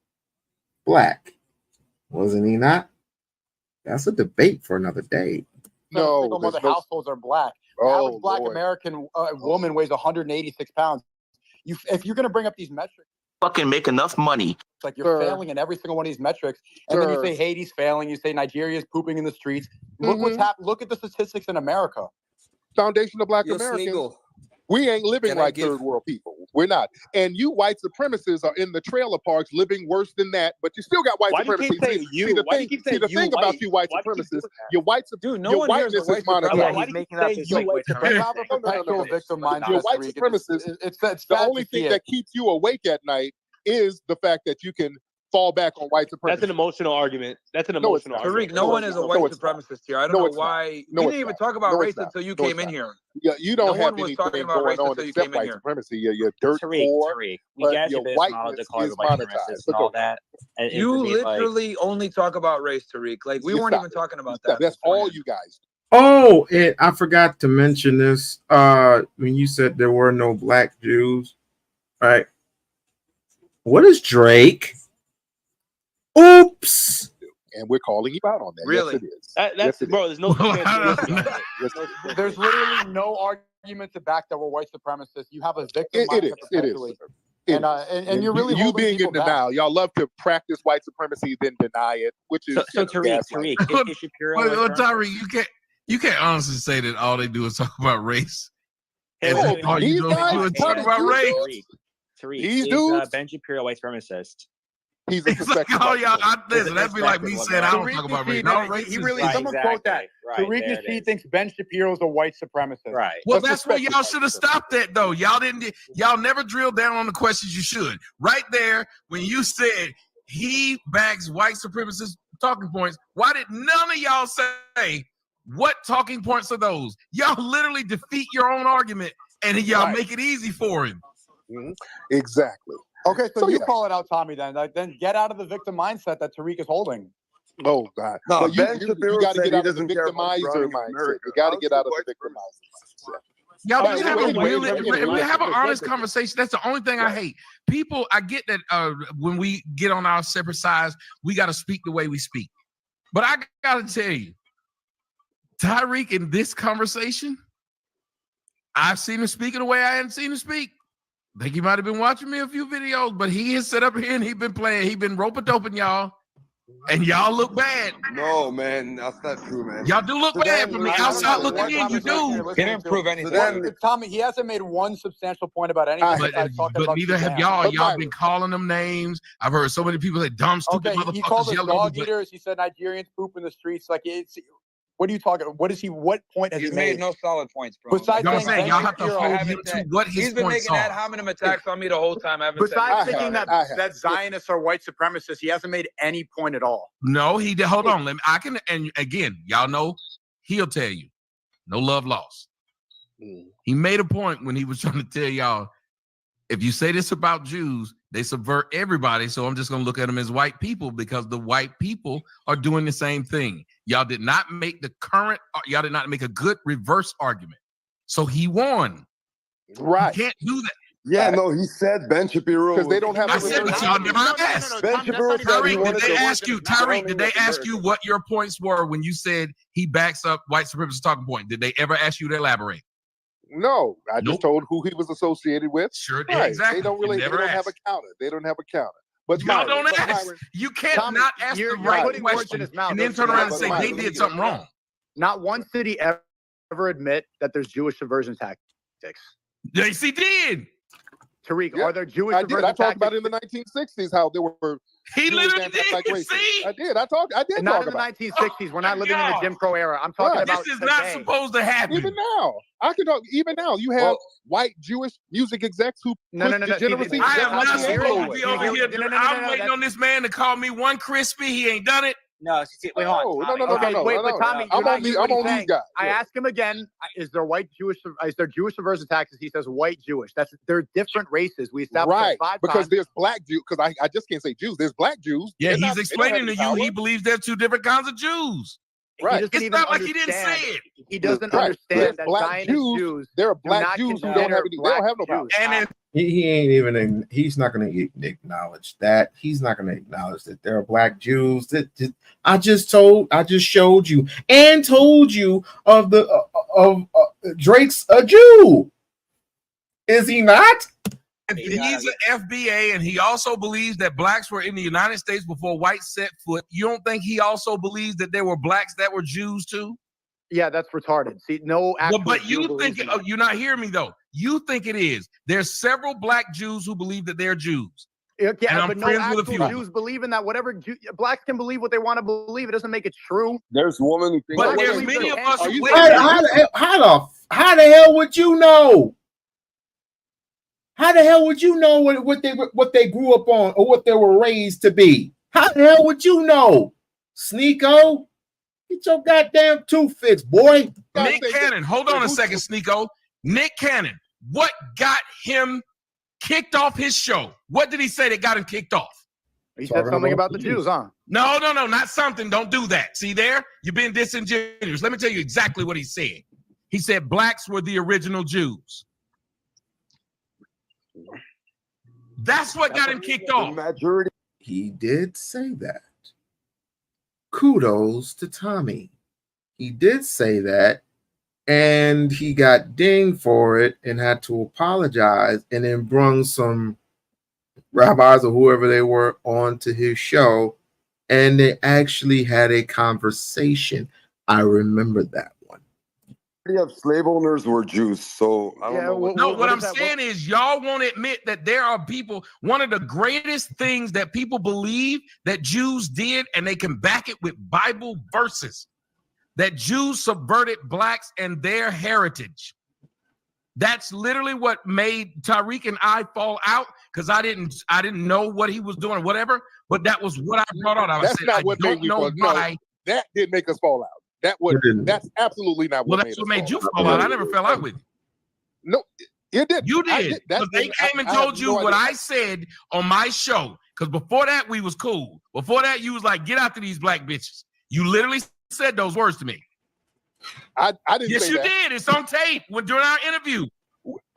Speaker 1: black, wasn't he not? That's a debate for another day.
Speaker 12: No, single mother households are black. Average black American woman weighs 186 pounds. If you're going to bring up these metrics,
Speaker 5: fucking make enough money.
Speaker 12: It's like you're failing in every single one of these metrics. And then you say Haiti's failing. You say Nigeria's pooping in the streets. Look what's happened. Look at the statistics in America.
Speaker 2: Foundation of Black Americans. We ain't living like third world people. We're not. And you white supremacists are in the trailer parks living worse than that, but you still got white supremacy. See, the thing about you white supremacists, your white supremacists, your whiteness is monetized.
Speaker 12: Yeah, he's making that you white supremacist victim mindset.
Speaker 2: Your white supremacists, it's the only thing that keeps you awake at night is the fact that you can fall back on white supremacy.
Speaker 9: That's an emotional argument. That's an emotional argument.
Speaker 13: Tariq, no one is a white supremacist here. I don't know why. We didn't even talk about race until you came in here.
Speaker 2: Yeah, you don't have anything going on except white supremacy. You're dirt poor.
Speaker 7: Tariq, we get your business model to call it white supremacist and all that.
Speaker 13: You literally only talk about race, Tariq. Like, we weren't even talking about that.
Speaker 2: That's all you guys.
Speaker 1: Oh, and I forgot to mention this. When you said there were no black Jews, right? What is Drake? Oops.
Speaker 2: And we're calling you out on that.
Speaker 13: Really?
Speaker 2: Yes, it is.
Speaker 9: Bro, there's no
Speaker 12: There's literally no argument to back that we're white supremacists. You have a victim mindset perpetually. And you're really
Speaker 2: you being in denial. Y'all love to practice white supremacy, then deny it, which is
Speaker 7: so Tariq, is Shapiro
Speaker 3: Tariq, you can't honestly say that all they do is talk about race.
Speaker 7: All
Speaker 3: you do is talk about race.
Speaker 7: Tariq, is Ben Shapiro a white supremacist?
Speaker 2: He's a suspect.
Speaker 3: Like, oh, y'all, listen, that'd be like me saying I don't talk about race.
Speaker 12: Someone quote that. Tariq Nasheed thinks Ben Shapiro's a white supremacist.
Speaker 7: Right.
Speaker 3: Well, that's where y'all should have stopped that, though. Y'all never drilled down on the questions you should. Right there, when you said he backs white supremacist talking points, why did none of y'all say what talking points are those? Y'all literally defeat your own argument and y'all make it easy for him.
Speaker 2: Exactly.
Speaker 12: Okay, so you call it out, Tommy, then. Then get out of the victim mindset that Tariq is holding.
Speaker 2: Oh, God.
Speaker 17: No,
Speaker 2: you got to get out of the victimizer mindset. You got to get out of the victimizer mindset.
Speaker 3: Y'all we have an honest conversation. That's the only thing I hate. People, I get that when we get on our separate sides, we got to speak the way we speak. But I got to tell you, Tariq, in this conversation, I've seen him speak in a way I hadn't seen him speak. I think he might have been watching me a few videos, but he has set up here and he's been playing. He's been rope-a-doping y'all, and y'all look bad.
Speaker 17: No, man, that's not true, man.
Speaker 3: Y'all do look bad from the outside looking in. You do.
Speaker 13: He didn't prove anything.
Speaker 12: Tommy, he hasn't made one substantial point about anything.
Speaker 3: But neither have y'all. Y'all been calling them names. I've heard so many people say dumb, stupid motherfuckers.
Speaker 12: He called us dog eaters. He said Nigerians poop in the streets. Like, it's. What are you talking? What point has he made?
Speaker 13: No solid points, bro.
Speaker 12: Besides saying
Speaker 3: y'all have to hold him to what his
Speaker 13: he's been
Speaker 3: points
Speaker 13: making
Speaker 3: are.
Speaker 13: ad hominem attacks on me the whole time.
Speaker 12: Besides thinking that Zionists are white supremacists, he hasn't made any point at all.
Speaker 3: No, he did. Hold on. And again, y'all know he'll tell you, no love lost. He made a point when he was trying to tell y'all, if you say this about Jews, they subvert everybody. So I'm just going to look at them as white people because the white people are doing the same thing. Y'all did not make y'all did not make a good reverse argument. So he won.
Speaker 2: Right.
Speaker 3: You can't do that.
Speaker 17: Yeah, no, he said Ben Shapiro.
Speaker 2: Because they don't have.
Speaker 3: I said, but y'all never asked.
Speaker 17: Ben Shapiro said
Speaker 3: Tariq, did they ask you what your points were when you said he backs up white supremacist talking point? Did they ever ask you to elaborate?
Speaker 2: No, I just told who he was associated with.
Speaker 3: Sure,
Speaker 2: right.
Speaker 3: Exactly.
Speaker 2: They don't have a counter. They don't have a counter. But
Speaker 3: y'all don't ask. You can't not ask the right question and then turn around and say they did something wrong.
Speaker 12: Not one city ever admit that there's Jewish subversion tactics.
Speaker 3: Yes, he did.
Speaker 12: Tariq, are there Jewish
Speaker 2: subversion
Speaker 12: tactics?
Speaker 2: I talked about in the 1960s how there were He
Speaker 3: literally did. See?
Speaker 2: I did. I did.
Speaker 12: Not in the 1960s. We're not living in the Jim Crow era. I'm talking about
Speaker 3: this is not supposed to happen.
Speaker 2: Even now, I can talk. Even now, you have white Jewish music execs who degeneracy.
Speaker 3: I am not supposed to be over here. I'm waiting on this man to call me one crispy. He ain't done it.
Speaker 12: No, wait on.
Speaker 2: No.
Speaker 12: Wait, but Tommy,
Speaker 2: I'm on these guys.
Speaker 12: I ask him again: Is there Jewish subversive taxes? He says white Jewish. They're different races. We established that 5
Speaker 2: because there's black Jews. Because I just can't say Jews. There's black Jews.
Speaker 3: Yeah, he's explaining to you. He believes there's 2 different kinds of Jews.
Speaker 2: Right.
Speaker 3: It's not like he didn't say it.
Speaker 12: He doesn't understand that
Speaker 2: black
Speaker 12: Jews.
Speaker 2: There are black Jews who don't have no power.
Speaker 1: And he ain't even. He's not going to acknowledge that. He's not going to acknowledge that there are black Jews. I just showed you and told you of Drake's a Jew. Is he not?
Speaker 3: He's an FBA, and he also believes that blacks were in the United States before whites set foot. You don't think he also believes that there were blacks that were Jews too?
Speaker 12: Yeah, that's retarded. See, no.
Speaker 3: But you think you're not hearing me though. You think it is. There's several black Jews who believe that they're Jews.
Speaker 12: Yeah,
Speaker 3: and
Speaker 12: but no actual Jews believe in that. Whatever blacks can believe what they want to believe, it doesn't make it true.
Speaker 6: There's women who think.
Speaker 3: But there's many of us.
Speaker 1: How the hell would you know? How the hell would you know what they grew up on or what they were raised to be? How the hell would you know? Sneeko, get your goddamn tooth fixed, boy.
Speaker 3: Nick Cannon, hold on a second, Sneeko. Nick Cannon, what got him kicked off his show? What did he say that got him kicked off?
Speaker 12: He said something about the Jews, huh?
Speaker 3: No, not something. Don't do that. See there? You've been disingenuous. Let me tell you exactly what he said. He said blacks were the original Jews. That's what got him kicked off.
Speaker 1: He did say that. Kudos to Tommy. He did say that, and he got dinged for it and had to apologize, and then brung some rabbis or whoever they were onto his show, and they actually had a conversation. I remember that.
Speaker 6: Of slave owners were Jews, so I don't know.
Speaker 3: No, what I'm saying is y'all won't admit that there are people. One of the greatest things that people believe that Jews did, and they can back it with Bible verses, that Jews subverted blacks and their heritage. That's literally what made Tariq and I fall out, because I didn't know what he was doing or whatever. But that was what I brought out.
Speaker 2: That's not what made me fall out. No, that did make us fall out. That's absolutely not what
Speaker 3: made you fall out. I never fell out with you.
Speaker 2: No, it did.
Speaker 3: You did. Because they came and told you what I said on my show. Because before that, we was cool. Before that, you was like, get after these black bitches. You literally said those words to me.
Speaker 2: I didn't
Speaker 3: yes,
Speaker 2: say
Speaker 3: you
Speaker 2: that.
Speaker 3: did. It's on tape during our interview.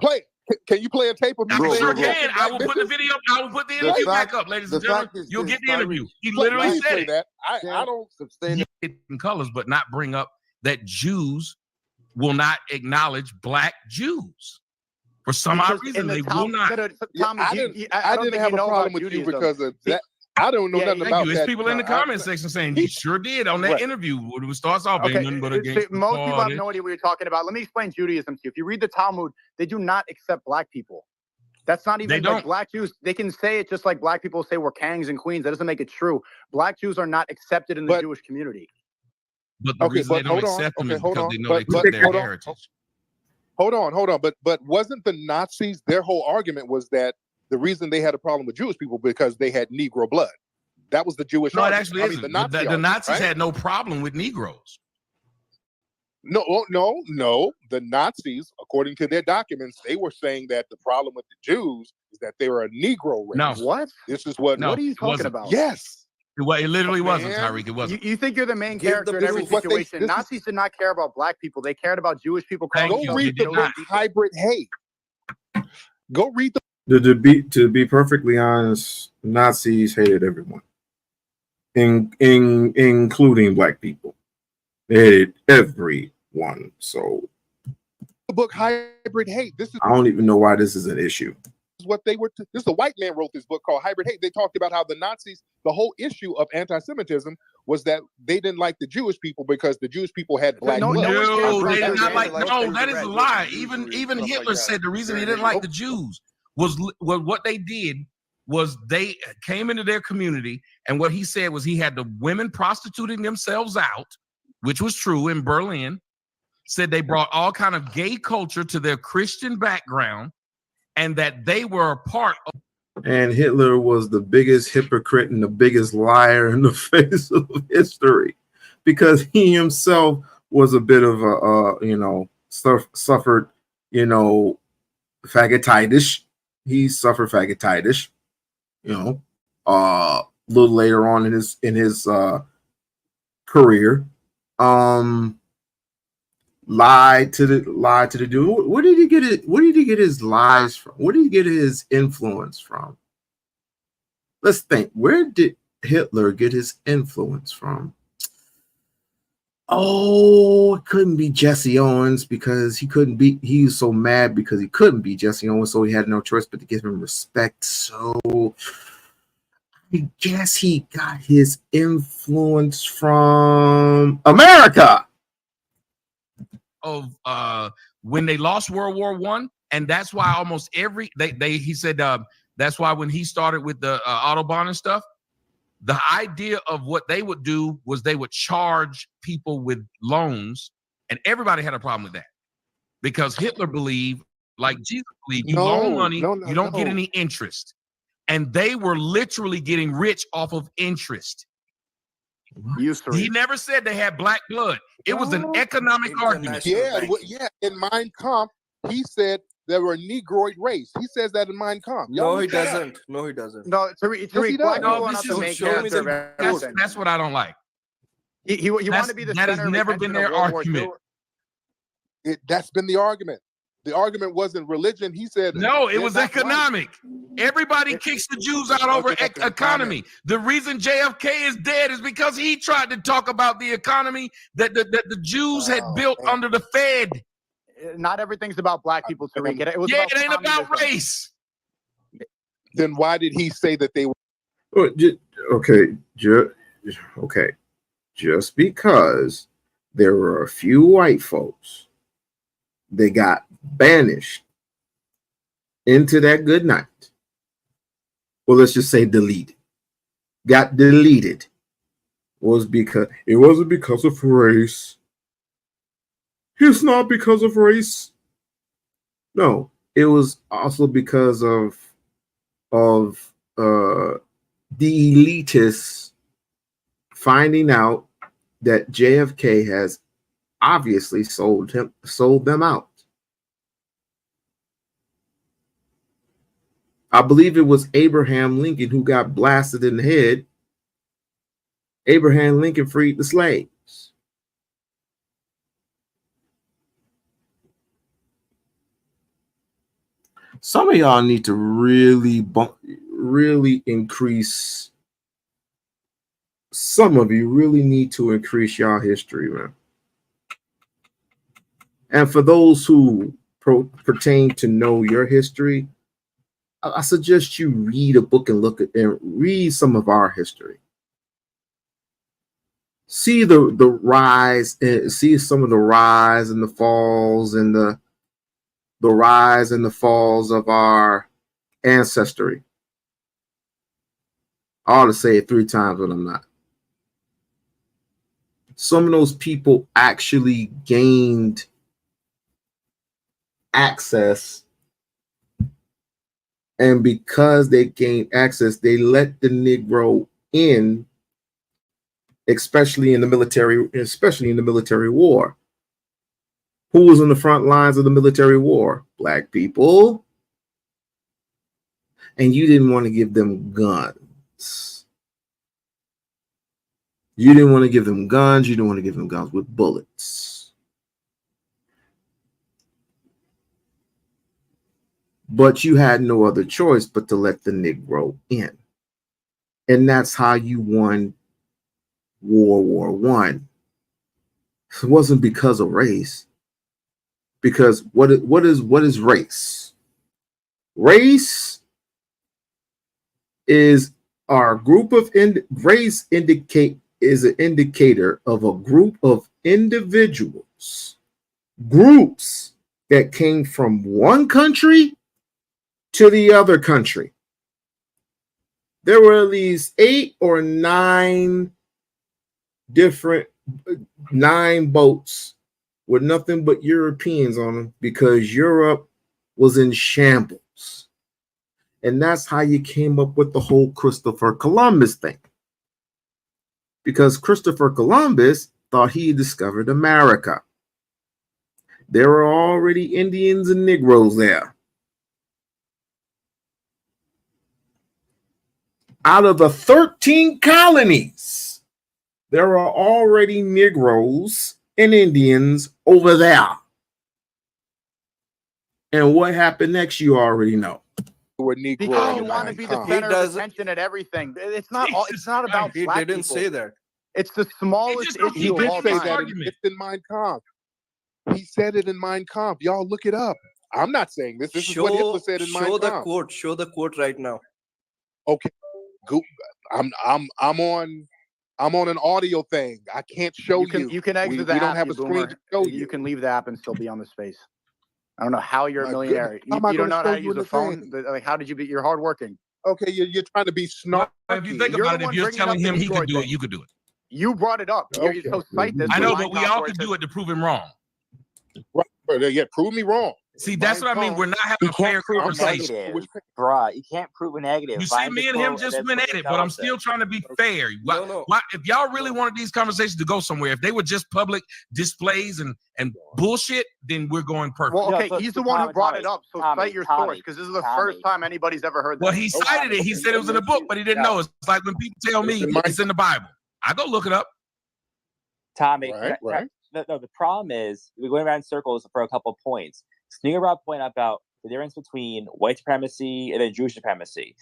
Speaker 2: Play. Can you play a tape of me?
Speaker 3: I sure can. I will put the video. I will put the interview back up, ladies and gentlemen. You'll get the interview. He literally said
Speaker 2: that. I don't
Speaker 3: sustain it in colors, but not bring up that Jews will not acknowledge black Jews for some odd reason. They will not.
Speaker 2: I didn't have a problem with you because of that. I don't know nothing about that.
Speaker 3: There's people in the comment section saying you sure did on that interview. It starts off being nothing but a game.
Speaker 12: Most people have no idea what you're talking about. Let me explain Judaism to you. If you read the Talmud, they do not accept black people. That's not even like black Jews. They can say it just like black people say we're kings and queens. That doesn't make it true. Black Jews are not accepted in the Jewish community.
Speaker 3: But the reason they don't accept them is because they know they took their heritage.
Speaker 2: Hold on. But wasn't the Nazis, their whole argument was that the reason they had a problem with Jewish people because they had Negro blood. That was the Jewish argument.
Speaker 3: It actually isn't. The Nazis had no problem with Negroes.
Speaker 2: No. The Nazis, according to their documents, they were saying that the problem with the Jews is that they were a Negro race.
Speaker 3: No.
Speaker 12: What?
Speaker 2: This is what.
Speaker 12: No, what are you talking about?
Speaker 2: Yes.
Speaker 3: It literally wasn't, Tariq. It wasn't.
Speaker 12: You think you're the main character in every situation. Nazis did not care about black people. They cared about Jewish people.
Speaker 2: Go read the book Hybrid Hate. Go read the.
Speaker 1: To be perfectly honest, Nazis hated everyone, including black people. They hated everyone. So
Speaker 2: the book Hybrid Hate.
Speaker 1: I don't even know why this is an issue.
Speaker 2: What they were. This is a white man wrote this book called Hybrid Hate. They talked about how the Nazis, the whole issue of anti-Semitism was that they didn't like the Jewish people because the Jewish people had black blood.
Speaker 3: No, they did not like. No, that is a lie. Even Hitler said the reason he didn't like the Jews was what they did was they came into their community, and what he said was he had the women prostituting themselves out, which was true in Berlin. Said they brought all kind of gay culture to their Christian background, and that they were a part of.
Speaker 1: And Hitler was the biggest hypocrite and the biggest liar in the face of history, because he himself was a bit of a, suffered, faggotitis. He suffered faggotitis, a little later on in his career. Lied to the dude. Where did he get it? Where did he get his lies from? Where did he get his influence from? Let's think. Where did Hitler get his influence from? Oh, it couldn't be Jesse Owens, because he was so mad because he couldn't be Jesse Owens, so he had no choice but to give him respect. So I guess he got his influence from America.
Speaker 3: Of when they lost World War I, and that's why almost he said that's why when he started with the Autobahn and stuff, the idea of what they would do was they would charge people with loans, and everybody had a problem with that, because Hitler believed, like Jesus believed, you loan money, you don't get any interest, and they were literally getting rich off of interest. He never said they had black blood. It was an economic argument.
Speaker 2: Yeah, in Mein Kampf, he said they were a Negroid race. He says that in Mein Kampf.
Speaker 8: No, he doesn't. No, he doesn't.
Speaker 12: No, Tariq,
Speaker 3: That's what I don't like.
Speaker 12: He want to be the
Speaker 3: that
Speaker 12: center
Speaker 3: has never been their argument.
Speaker 2: That's been the argument. The argument wasn't religion. He said
Speaker 3: no, it was economic. Everybody kicks the Jews out over economy. The reason JFK is dead is because he tried to talk about the economy that the Jews had built under the Fed.
Speaker 12: Not everything's about black people, Tariq. It
Speaker 3: ain't about race.
Speaker 2: Then why did he say that they were?
Speaker 1: Okay. Just because there were a few white folks, they got banished into that good night. Well, let's just say deleted. Got deleted. Was because it wasn't because of race. It's not because of race. No, it was also because of the elitists finding out that JFK has obviously sold them out. I believe it was Abraham Lincoln who got blasted in the head. Abraham Lincoln freed the slaves. Some of y'all need to really increase. Some of you really need to increase y'all history, man. And for those who pertain to know your history, I suggest you read a book and read some of our history. See the rise, and see some of the rise and the falls and the rise and the falls of our ancestry. I ought to say it 3 times, but I'm not. Some of those people actually gained access, and because they gained access, they let the Negro in, especially in the military war. Who was on the front lines of the military war? Black people. And you didn't want to give them guns. You didn't want to give them guns. You didn't want to give them guns with bullets. But you had no other choice but to let the Negro in. And that's how you won World War I. It wasn't because of race. Because what is race? Race is our group of race is an indicator of a group of individuals, groups that came from one country to the other country. there were at least 8 or 9 boats with nothing but Europeans on them because Europe was in shambles. And that's how you came up with the whole Christopher Columbus thing. Because Christopher Columbus thought he discovered America. There were already Indians and Negroes there. Out of the 13 colonies, there are already Negroes and Indians over there. And what happened next, you already know.
Speaker 12: Because you want to be the center of attention at everything. It's not all. It's not about black people.
Speaker 8: He didn't say that.
Speaker 12: It's the smallest issue of all time.
Speaker 2: It's in Mein Kampf. He said it in Mein Kampf. Y'all look it up. I'm not saying this. This is what Hitler said in Mein Kampf.
Speaker 8: Show the quote right now.
Speaker 2: Okay. I'm on an audio thing. I can't show you.
Speaker 12: You can exit the app.
Speaker 2: We don't have a screen to show you.
Speaker 12: You can leave the app and still be on the space. I don't know how you're a millionaire. You don't know how to use a phone. Like, how did you be? You're hardworking.
Speaker 2: Okay, you're trying to be snarky.
Speaker 3: If you think about it, if you're telling him he could do it, you could do it.
Speaker 12: You brought it up.
Speaker 2: Okay.
Speaker 12: So cite this.
Speaker 3: I know, but we all can do it to prove him wrong.
Speaker 2: Right. Yeah, prove me wrong.
Speaker 3: See, that's what I mean. We're not having a fair conversation.
Speaker 7: Bruh, you can't prove a negative.
Speaker 3: You see, me and him just went at it, but I'm still trying to be fair. Why, if y'all really wanted these conversations to go somewhere, if they were just public displays and bullshit, then we're going perfect.
Speaker 12: Well, okay, he's the one who brought it up, so cite your source, because this is the first time anybody's ever heard that.
Speaker 3: Well, he cited it. He said it was in a book, but he didn't know. It's like when people tell me it's in the Bible. I go look it up.
Speaker 7: Tommy,
Speaker 2: right.
Speaker 7: No, the problem is we're going around in circles for a couple of points. Sneaker brought a point about the difference between white supremacy and then Jewish supremacy.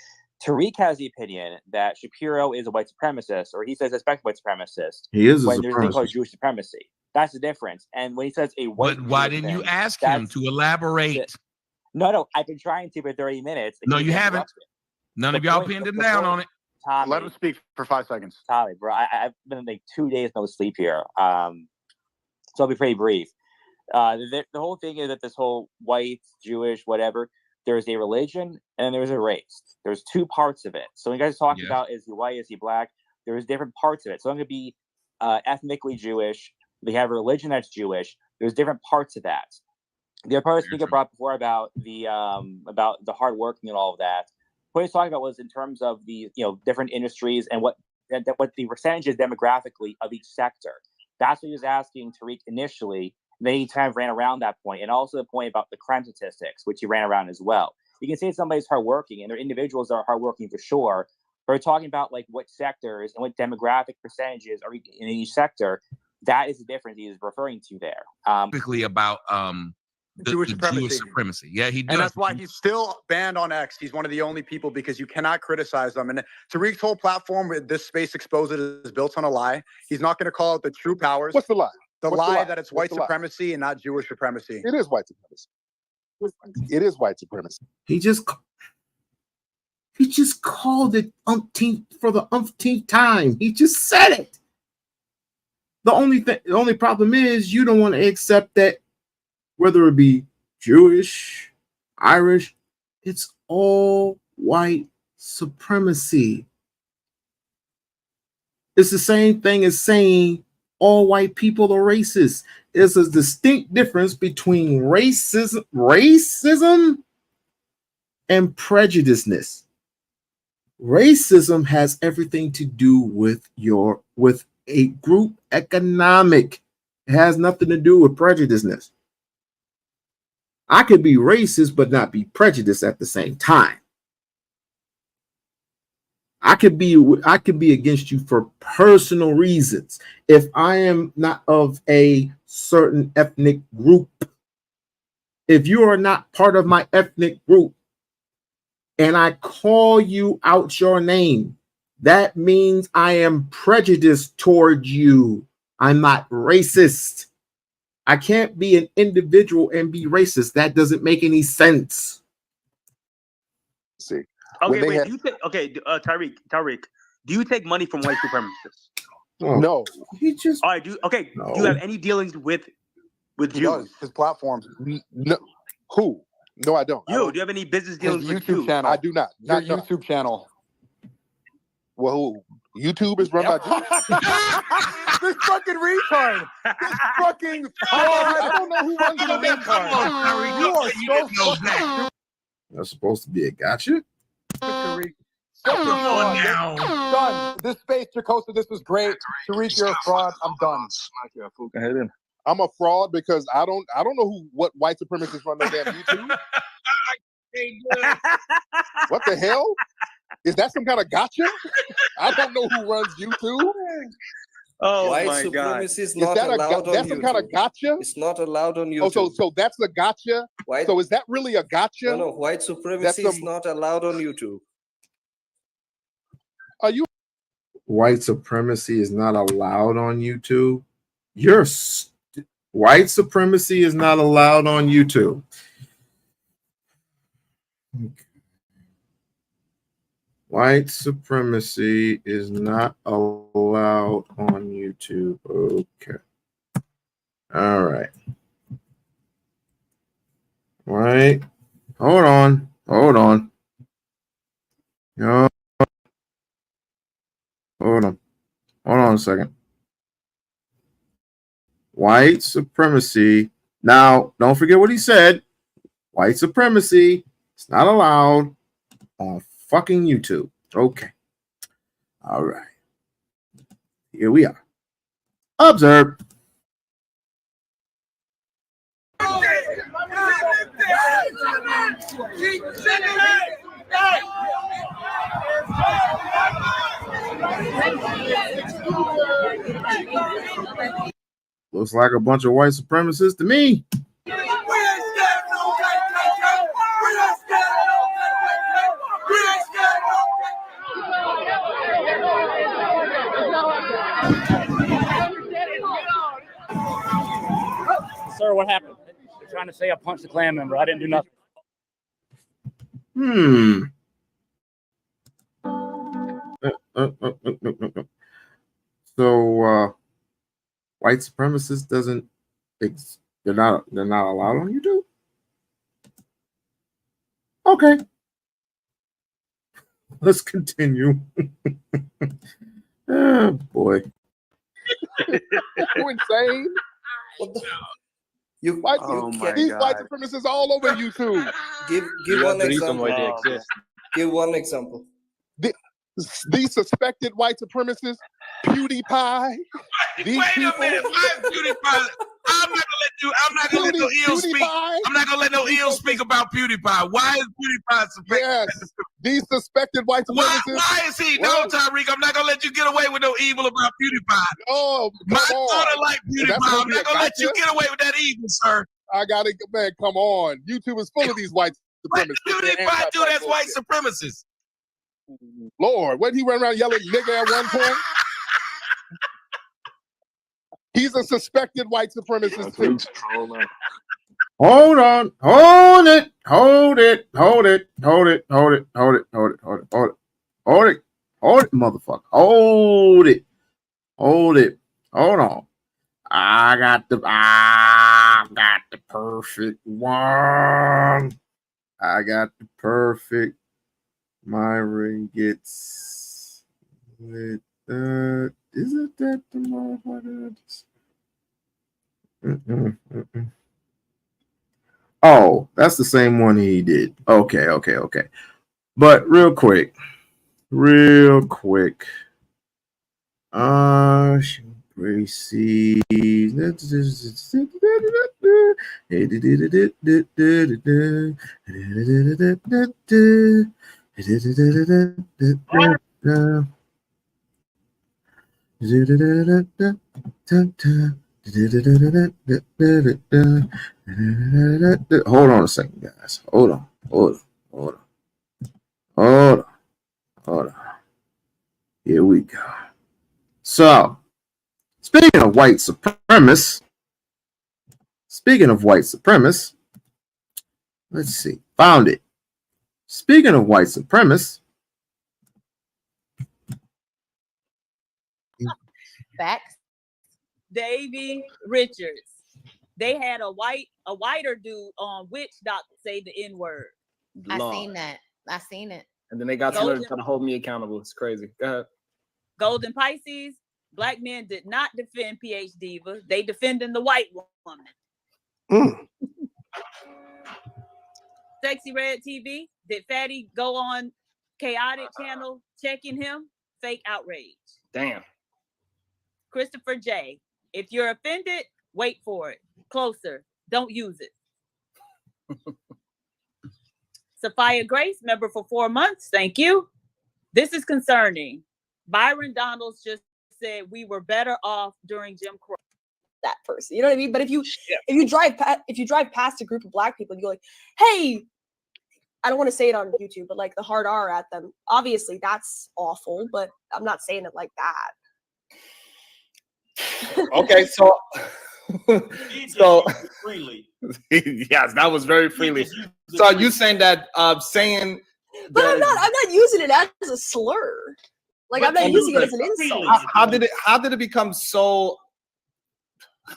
Speaker 7: Tariq has the opinion that Shapiro is a white supremacist, or he says expect white supremacist.
Speaker 1: He is
Speaker 7: when there's a thing called Jewish supremacy. That's the difference. And when he says a white,
Speaker 3: but why didn't you ask him to elaborate?
Speaker 7: No, I've been trying to for 30 minutes.
Speaker 3: No, you haven't. None of y'all pinned him down on it.
Speaker 12: Tommy, let him speak for 5 seconds.
Speaker 7: Tommy, bro, I've been like 2 days no sleep here. So I'll be pretty brief. The whole thing is that this whole white, Jewish, whatever, there's a religion and there's a race. There's 2 parts of it. So when you guys talk about is he white, is he black, there's different parts of it. So I'm going to be ethnically Jewish. They have a religion that's Jewish. There's different parts of that. The other part speaker brought before about the hard working and all of that. What he's talking about was in terms of the different industries and what the percentage is demographically of each sector. That's what he was asking Tariq initially. Then he kind of ran around that point, and also the point about the crime statistics, which he ran around as well. You can say somebody's hardworking, and there are individuals that are hardworking for sure. But we're talking about like what sectors and what demographic percentages are in each sector. That is the difference he is referring to there.
Speaker 3: Specifically about the Jewish supremacy. Yeah, he does.
Speaker 12: And that's why he's still banned on X. He's one of the only people because you cannot criticize them. And Tariq's whole platform with this space exposed is built on a lie. He's not going to call it the true powers.
Speaker 2: What's the lie?
Speaker 12: The lie that it's white supremacy and not Jewish supremacy.
Speaker 2: It is white supremacy. It is white supremacy.
Speaker 1: He just called it for the umpteenth time. He just said it. The only problem is you don't want to accept that whether it be Jewish, Irish, it's all white supremacy. It's the same thing as saying all white people are racist. There's a distinct difference between racism and prejudiceness. Racism has everything to do with a group economic. It has nothing to do with prejudiceness. I could be racist but not be prejudiced at the same time. I could be against you for personal reasons. If I am not of a certain ethnic group, if you are not part of my ethnic group and I call you out your name, that means I am prejudiced toward you. I'm not racist. I can't be an individual and be racist. That doesn't make any sense.
Speaker 2: See.
Speaker 9: Okay, wait. Tariq, do you take money from white supremacists?
Speaker 2: No.
Speaker 1: He just.
Speaker 9: All right. Do you have any dealings with Jews?
Speaker 12: His platforms.
Speaker 2: No. Who? No, I don't.
Speaker 9: Do you have any business dealings with
Speaker 12: YouTube
Speaker 9: Jews?
Speaker 12: channel?
Speaker 2: I do not.
Speaker 12: Your YouTube channel.
Speaker 2: Well, YouTube is run by Jews.
Speaker 12: This fucking retard. This fucking
Speaker 2: I don't know who runs the
Speaker 12: retard. You are so fucking
Speaker 1: That's supposed to be a gotcha.
Speaker 12: Tariq. Come on now. Done. This space, Jacosa, this was great. Tariq, you're a fraud. I'm done.
Speaker 2: Go ahead then. I'm a fraud because I don't know what white supremacists run their damn YouTube. What the hell? Is that some kind of gotcha? I don't know who runs YouTube.
Speaker 8: Oh white my supremacy is not allowed on YouTube.
Speaker 2: That's some kind of gotcha?
Speaker 8: It's not allowed on YouTube.
Speaker 2: Oh, so that's a gotcha? So is that really a gotcha?
Speaker 8: No, white supremacy is not allowed on YouTube.
Speaker 2: Are you?
Speaker 1: White supremacy is not allowed on YouTube. White supremacy is not allowed on YouTube. Okay. White supremacy is not allowed on YouTube. Okay. All right. Right. Hold on. Hold on. No. Hold on. Hold on a second. White supremacy. Now, don't forget what he said. White supremacy is not allowed on fucking YouTube. Okay. All right. Here we are. Observe. Looks like a bunch of white supremacists to me.
Speaker 10: Sir, what happened? They're trying to say I punched the Klan member. I didn't do nothing.
Speaker 1: So white supremacists they're not allowed on YouTube? Okay. Let's continue. Oh boy.
Speaker 2: You insane?
Speaker 8: These
Speaker 2: white supremacists all over YouTube.
Speaker 8: Give one example. Give one example.
Speaker 2: These suspected white supremacists, PewDiePie. These people.
Speaker 3: Wait a minute, why is PewDiePie? I'm not gonna let no ill speak. I'm not gonna let no ill speak about PewDiePie. Why is PewDiePie suspected?
Speaker 2: Yes, these suspected white supremacists.
Speaker 3: Why is he? No, Tariq, I'm not gonna let you get away with no evil about PewDiePie.
Speaker 2: Oh,
Speaker 3: my daughter like PewDiePie. I'm not gonna let you get away with that evil, sir.
Speaker 2: I gotta, man, come on. YouTube is full of these white supremacists.
Speaker 3: What PewDiePie do that's white supremacists?
Speaker 2: Lord, what he run around yelling nigga at one point? He's a suspected white supremacist too.
Speaker 1: Hold on. Hold it. Hold it. Hold it. Hold it. Hold it. Hold it. Hold it. Hold it. Hold it. Hold it. Hold it, motherfucker. Hold it. Hold it. Hold on. I got the perfect one. I got the perfect. My ring gets with is it that the motherfucker? Oh, that's the same one he did. Okay. But real quick. Supremacy. Hold on a second, guys. Hold on. Here we go. So, speaking of white supremacists, let's see. Found it. Speaking of white supremacists,
Speaker 22: Facts. Davy Richards. They had a whiter dude on Witch Doctor say the N-word. I seen that. I seen it.
Speaker 14: And then they got somebody trying to hold me accountable. It's crazy. Go ahead.
Speaker 22: Golden Pisces, black men did not defend PH Diva. They defending the white woman. Sexy Red TV, did Fatty go on Chaotic channel checking him? Fake outrage.
Speaker 14: Damn.
Speaker 22: Christopher J, if you're offended, wait for it. Closer, don't use it. Sophia Grace, member for 4 months. Thank you. This is concerning. Byron Donalds just said we were better off during Jim Crow.
Speaker 16: That person, you know what I mean? But if you drive past a group of black people and you're like, hey, I don't want to say it on YouTube, but like the hard R at them, obviously that's awful, but I'm not saying it like that.
Speaker 14: Okay, so
Speaker 23: freely.
Speaker 14: Yes, that was very freely. So are you saying that saying
Speaker 16: but I'm not using it as a slur. Like I'm not using it as an insult.
Speaker 14: How did it become so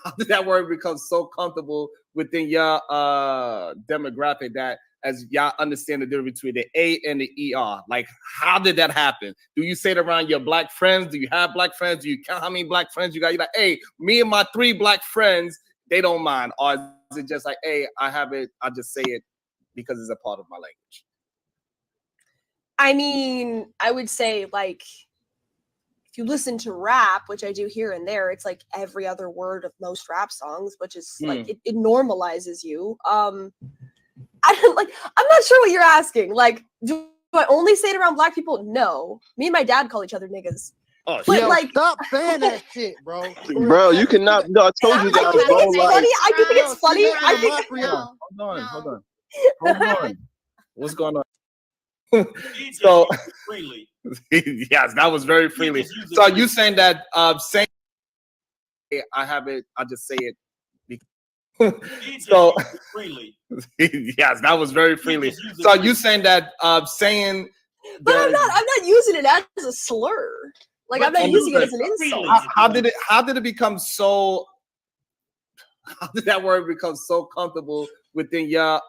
Speaker 14: how did that word become so comfortable within your demographic that as y'all understand the difference between the A and the ER? Like, how did that happen? Do you say it around your black friends? Do you have black friends? Do you count how many black friends you got? You're like, hey, me and my 3 black friends, they don't mind. Or is it just like, hey, I have it, I just say it because it's a part of my language?
Speaker 16: I mean, I would say like if you listen to rap, which I do here and there, it's like every other word of most rap songs, which is like it normalizes you. I'm not sure what you're asking. Like, do I only say it around black people? No. Me and my dad call each other niggas.
Speaker 24: Oh,
Speaker 16: but like,
Speaker 24: stop saying that shit, bro.
Speaker 5: Bro, you cannot. No, I told you guys.
Speaker 16: I do think it's funny. I think.
Speaker 14: Hold on. What's going on? So
Speaker 23: freely.
Speaker 14: Yes, that was very freely. So are you saying that saying I have it, I just say it. So
Speaker 23: freely.
Speaker 14: Yes, that was very freely. So are you saying that saying
Speaker 16: but I'm not using it as a slur. Like I'm not using it as an insult.
Speaker 14: How did it become so how did that word become so comfortable within your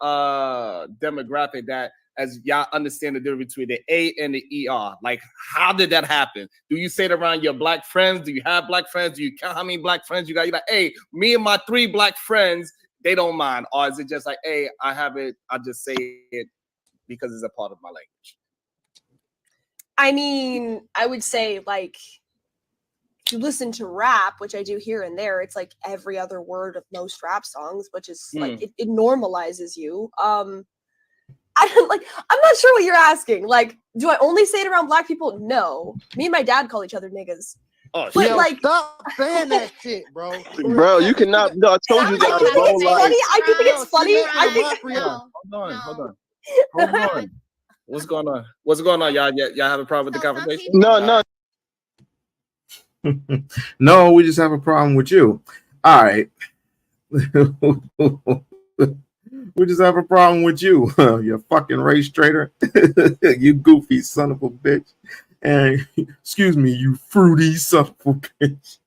Speaker 14: demographic that as y'all understand the difference between the A and the ER? Like, how did that happen? Do you say it around your black friends? Do you have black friends? Do you count how many black friends you got? You're like, hey, me and my 3 black friends, they don't mind. Or is it just like, hey, I have it, I just say it because it's a part of my language?
Speaker 16: I mean, I would say like if you listen to rap, which I do here and there, it's like every other word of most rap songs, which is like it normalizes you. I'm not sure what you're asking. Like, do I only say it around black people? No. Me and my dad call each other niggas.
Speaker 24: Oh,
Speaker 16: but like,
Speaker 24: stop saying that shit, bro.
Speaker 5: Bro, you cannot. No, I told you guys.
Speaker 16: I do think it's funny. I think.
Speaker 14: Hold on. What's going on? What's going on, y'all? Y'all have a problem with the conversation?
Speaker 5: No.
Speaker 1: No, we just have a problem with you. All right. We just have a problem with you, you fucking race traitor. You goofy son of a bitch. And excuse me, you fruity son of a bitch.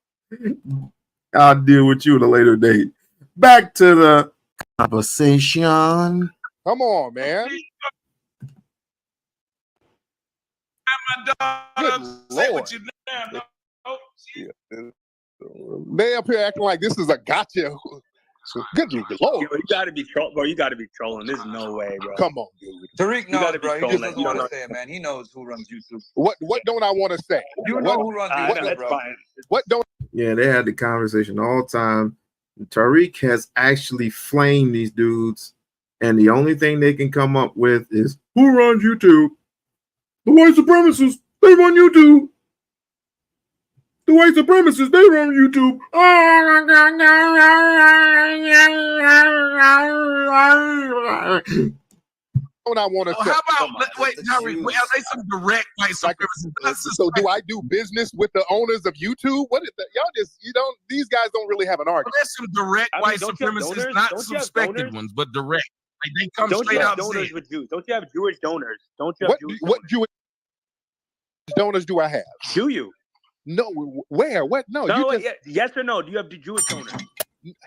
Speaker 1: I'll deal with you at a later date. Back to the conversation.
Speaker 2: Come on, man. Lord. They up here acting like this is a gotcha. So, good Lord.
Speaker 9: Yo, you gotta be trolling, bro. You gotta be trolling. There's no way, bro.
Speaker 2: Come on, dude.
Speaker 13: Tariq knows, bro. He just doesn't want to say it, man. He knows who runs YouTube.
Speaker 2: What don't I want to say?
Speaker 13: You know who runs YouTube, bro.
Speaker 9: Fine.
Speaker 2: What don't?
Speaker 1: Yeah, they had the conversation all the time. Tariq has actually flamed these dudes, and the only thing they can come up with is who runs YouTube? The white supremacists. They run YouTube. The white supremacists, they run YouTube.
Speaker 2: What I want to say.
Speaker 3: How about wait, Tariq? Are they some direct white supremacists?
Speaker 2: So do I do business with the owners of YouTube? What is that? Y'all just these guys don't really have an argument.
Speaker 3: There's some direct white supremacists, not suspected ones, but direct. Like they come straight out.
Speaker 9: Donors with Jews. Don't you have Jewish donors? Don't you have
Speaker 2: what Jewish donors do I have?
Speaker 9: Do you?
Speaker 2: No, where? What? No,
Speaker 9: yes or no? Do you have the Jewish donors?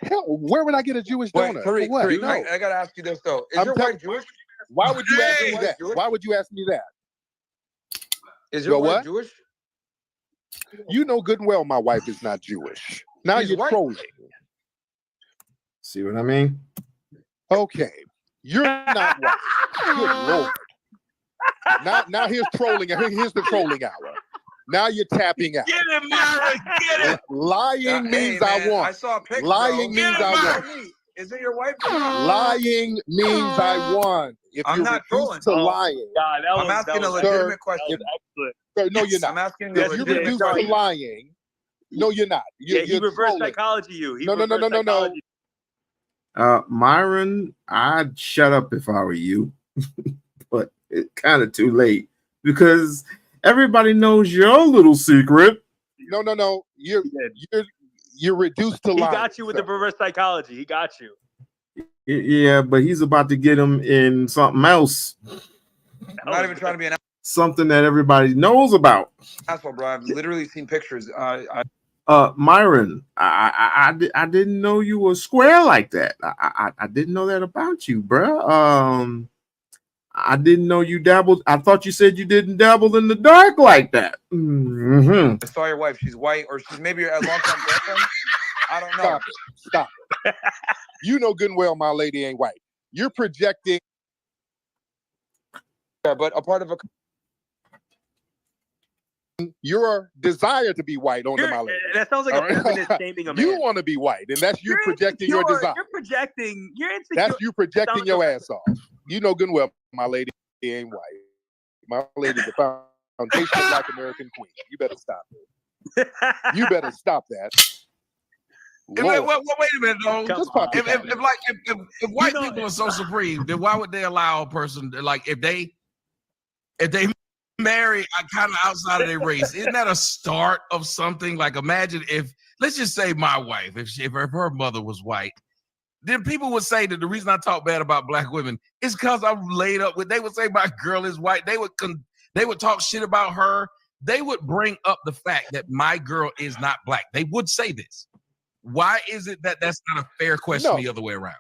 Speaker 2: Hell, where would I get a Jewish donor?
Speaker 13: Tariq,
Speaker 2: what?
Speaker 13: Tariq,
Speaker 2: No.
Speaker 13: I gotta ask you this though. Is your wife Jewish?
Speaker 2: Why would you ask me that? Why would you ask me that?
Speaker 13: Is your wife Jewish?
Speaker 2: You know good and well my wife is not Jewish. Now
Speaker 13: She's
Speaker 2: you're
Speaker 13: white.
Speaker 2: trolling.
Speaker 1: See what I mean?
Speaker 2: Okay. You're not white. Good Lord. Now here's trolling. Here's the trolling hour. Now you're tapping out.
Speaker 3: Get it, Myra. Get it.
Speaker 2: Lying means I won.
Speaker 13: I saw a picture.
Speaker 2: Lying means I won.
Speaker 13: Is it your wife?
Speaker 2: Lying means I won. If
Speaker 13: I'm
Speaker 2: you're
Speaker 13: not
Speaker 2: reduced
Speaker 13: trolling.
Speaker 2: to lying,
Speaker 13: I'm asking a legitimate question.
Speaker 2: Sir, no, you're not.
Speaker 13: I'm asking
Speaker 2: If you're reduced to lying, no, you're not. You're
Speaker 9: he reverse
Speaker 2: trolling.
Speaker 9: psychology you.
Speaker 2: No.
Speaker 1: Myron, I'd shut up if I were you, but it's kind of too late because everybody knows your little secret.
Speaker 2: No. You're reduced to
Speaker 9: He
Speaker 2: lying.
Speaker 9: got you with the reverse psychology. He got you.
Speaker 1: Yeah, but he's about to get him in something else.
Speaker 13: I'm not even trying to be an
Speaker 1: Something that everybody knows about.
Speaker 13: asshole, bro. I've literally seen pictures.
Speaker 1: Myron, I didn't know you were square like that. I didn't know that about you, bro. I didn't know you dabbled. I thought you said you didn't dabble in the dark like that. Mm-hmm.
Speaker 13: I saw your wife. She's white, or she's maybe a long-time girlfriend. I don't know.
Speaker 2: Stop it. You know good and well my lady ain't white. You're projecting.
Speaker 13: Yeah, but a part of a
Speaker 2: your desire to be white onto my lady.
Speaker 9: That sounds like a feminist shaming a man.
Speaker 2: You want to be white, and that's you projecting your desire.
Speaker 9: You're projecting. You're insecure.
Speaker 2: That's you projecting your ass off. You know good and well my lady ain't white. My lady's the foundation of Black American queen. You better stop it. You better stop that.
Speaker 3: Wait a minute, though. If white
Speaker 9: You know,
Speaker 3: people are so supreme, then why would they allow a person to, like, if they marry kind of outside of their race? Isn't that a start of something? Like, imagine if, let's just say my wife, if her mother was white, then people would say that the reason I talk bad about black women is because I'm laid up with. They would say my girl is white. They would talk shit about her. They would bring up the fact that my girl is not black. They would say this. Why is it that that's not a fair question the other way around?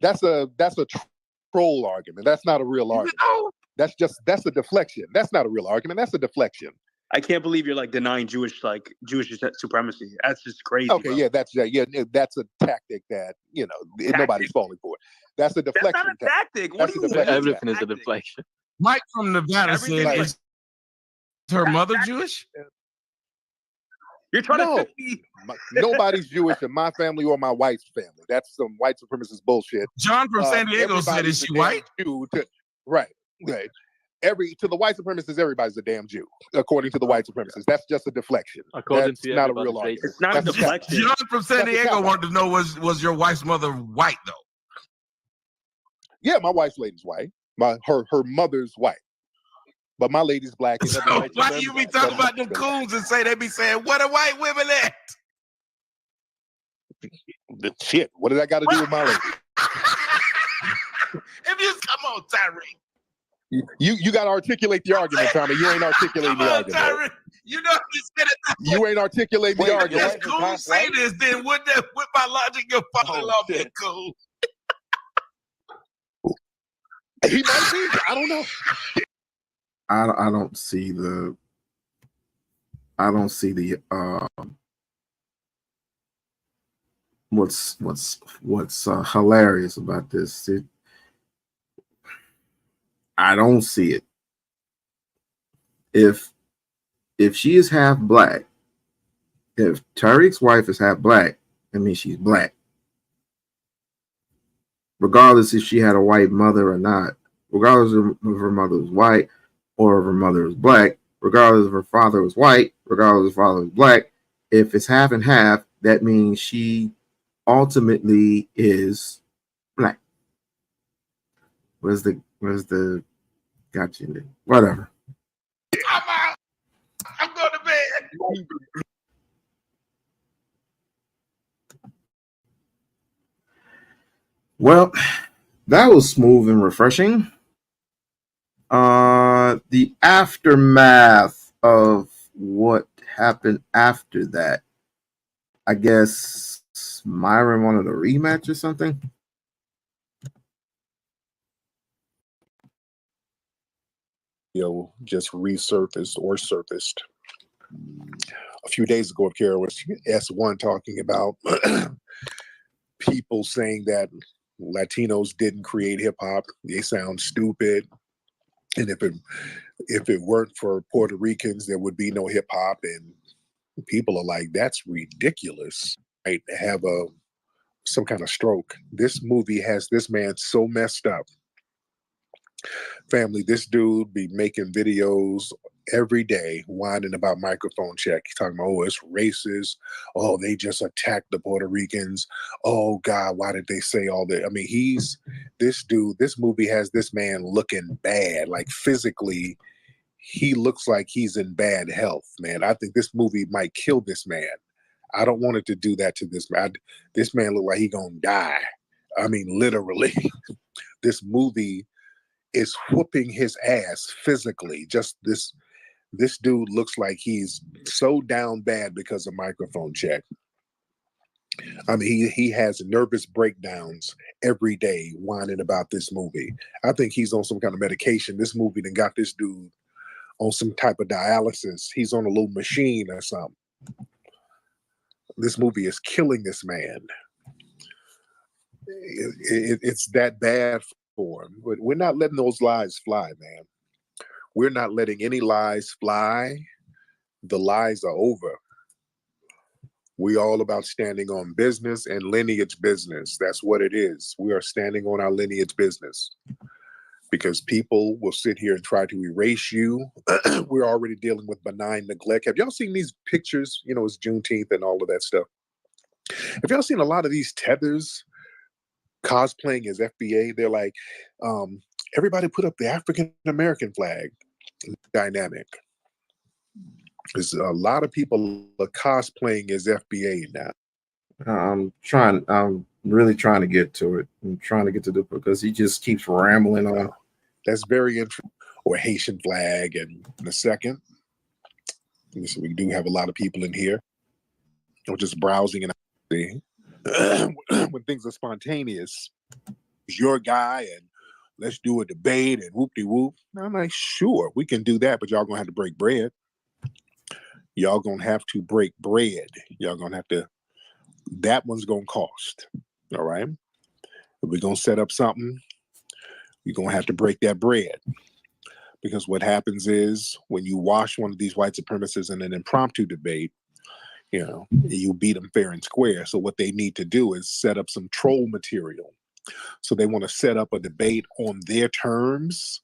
Speaker 2: That's a troll argument. That's not a real argument. That's a deflection. That's not a real argument. That's a deflection.
Speaker 9: I can't believe you're like denying Jewish supremacy. That's just crazy.
Speaker 2: Okay,
Speaker 9: bro.
Speaker 2: that's a tactic that nobody's falling for. That's a deflection.
Speaker 9: That's not a tactic. What
Speaker 2: That's
Speaker 9: do you
Speaker 2: everything
Speaker 9: mean?
Speaker 2: is a deflection.
Speaker 3: Mike from Nevada said, "Is her mother Jewish?"
Speaker 9: You're trying
Speaker 2: No.
Speaker 9: to me.
Speaker 2: Nobody's Jewish in my family or my wife's family. That's some white supremacist bullshit.
Speaker 3: John from San Diego said, "Is she white?"
Speaker 2: Right. To the white supremacists, everybody's a damn Jew, according to the white supremacists. That's just a deflection.
Speaker 21: According
Speaker 2: That's
Speaker 21: to
Speaker 2: not a
Speaker 21: everybody,
Speaker 2: real argument.
Speaker 9: It's not a deflection.
Speaker 3: John from San
Speaker 2: That's a
Speaker 3: Diego
Speaker 2: cop-out.
Speaker 3: wanted to know was your wife's mother white though?
Speaker 2: Yeah, my wife's lady's white. Her mother's white. But my lady's black. And
Speaker 3: So why you be talking about them coons and they be saying, "What are white women at?"
Speaker 2: The shit. What does that got to do with my lady?
Speaker 3: If you come on, Tariq.
Speaker 2: You got to articulate the argument, Tommy. You ain't articulating the argument.
Speaker 3: Tariq. You know you said it.
Speaker 2: You ain't articulating the argument.
Speaker 3: If coons say this, then with my logic, your father-in-law be a coon.
Speaker 2: He might be. I don't know.
Speaker 1: I don't see the what's hilarious about this. I don't see it. If she is half black, if Tariq's wife is half black, that means she's black. Regardless if she had a white mother or not, regardless if her mother was white or if her mother was black, regardless if her father was white, regardless if her father was black, if it's half and half, that means she ultimately is black. Where's the gotcha? Whatever.
Speaker 3: I'm out. I'm going to bed.
Speaker 1: Well, that was smooth and refreshing. The aftermath of what happened after that, I guess Myron wanted a rematch or something.
Speaker 2: just resurfaced or surfaced a few days ago. Kara was S1 talking about people saying that Latinos didn't create hip hop. They sound stupid. And if it weren't for Puerto Ricans, there would be no hip hop. And people are like, that's ridiculous. Right? Have some kind of stroke. This movie has this man so messed up. Family, this dude be making videos every day whining about microphone check. He's talking about, oh, it's racist. Oh, they just attacked the Puerto Ricans. Oh God, why did they say all that? I mean, this movie has this man looking bad, like physically, he looks like he's in bad health, man. I think this movie might kill this man. I don't want it to do that to this man. This man look like he gonna die. I mean, literally. This movie is whooping his ass physically. Just this dude looks like he's so down bad because of microphone check. I mean, he has nervous breakdowns every day whining about this movie. I think he's on some kind of medication. This movie then got this dude on some type of dialysis. He's on a little machine or something. This movie is killing this man. It's that bad for him. But we're not letting those lies fly, man. We're not letting any lies fly. The lies are over. We all about standing on business and lineage business. That's what it is. We are standing on our lineage business. Because people will sit here and try to erase you. We're already dealing with benign neglect. Have y'all seen these pictures? You know, it's Juneteenth and all of that stuff. Have y'all seen a lot of these tethers cosplaying as FBA? They're like, everybody put up the African American flag. Dynamic. There's a lot of people are cosplaying as FBA now.
Speaker 1: I'm really trying to get to it. I'm trying to get to the because he just keeps rambling on.
Speaker 2: That's very interesting. Or Haitian flag. And in a second, so we do have a lot of people in here. I'm just browsing and when things are spontaneous, it's your guy and let's do a debate and whoop-de-whoop. I'm like, sure, we can do that, but y'all gonna have to break bread. Y'all gonna have to break bread. Y'all gonna have to, that one's gonna cost. All right. If we're gonna set up something, you're gonna have to break that bread. Because what happens is when you wash one of these white supremacists in an impromptu debate, you know, you beat them fair and square. So what they need to do is set up some troll material. So they want to set up a debate on their terms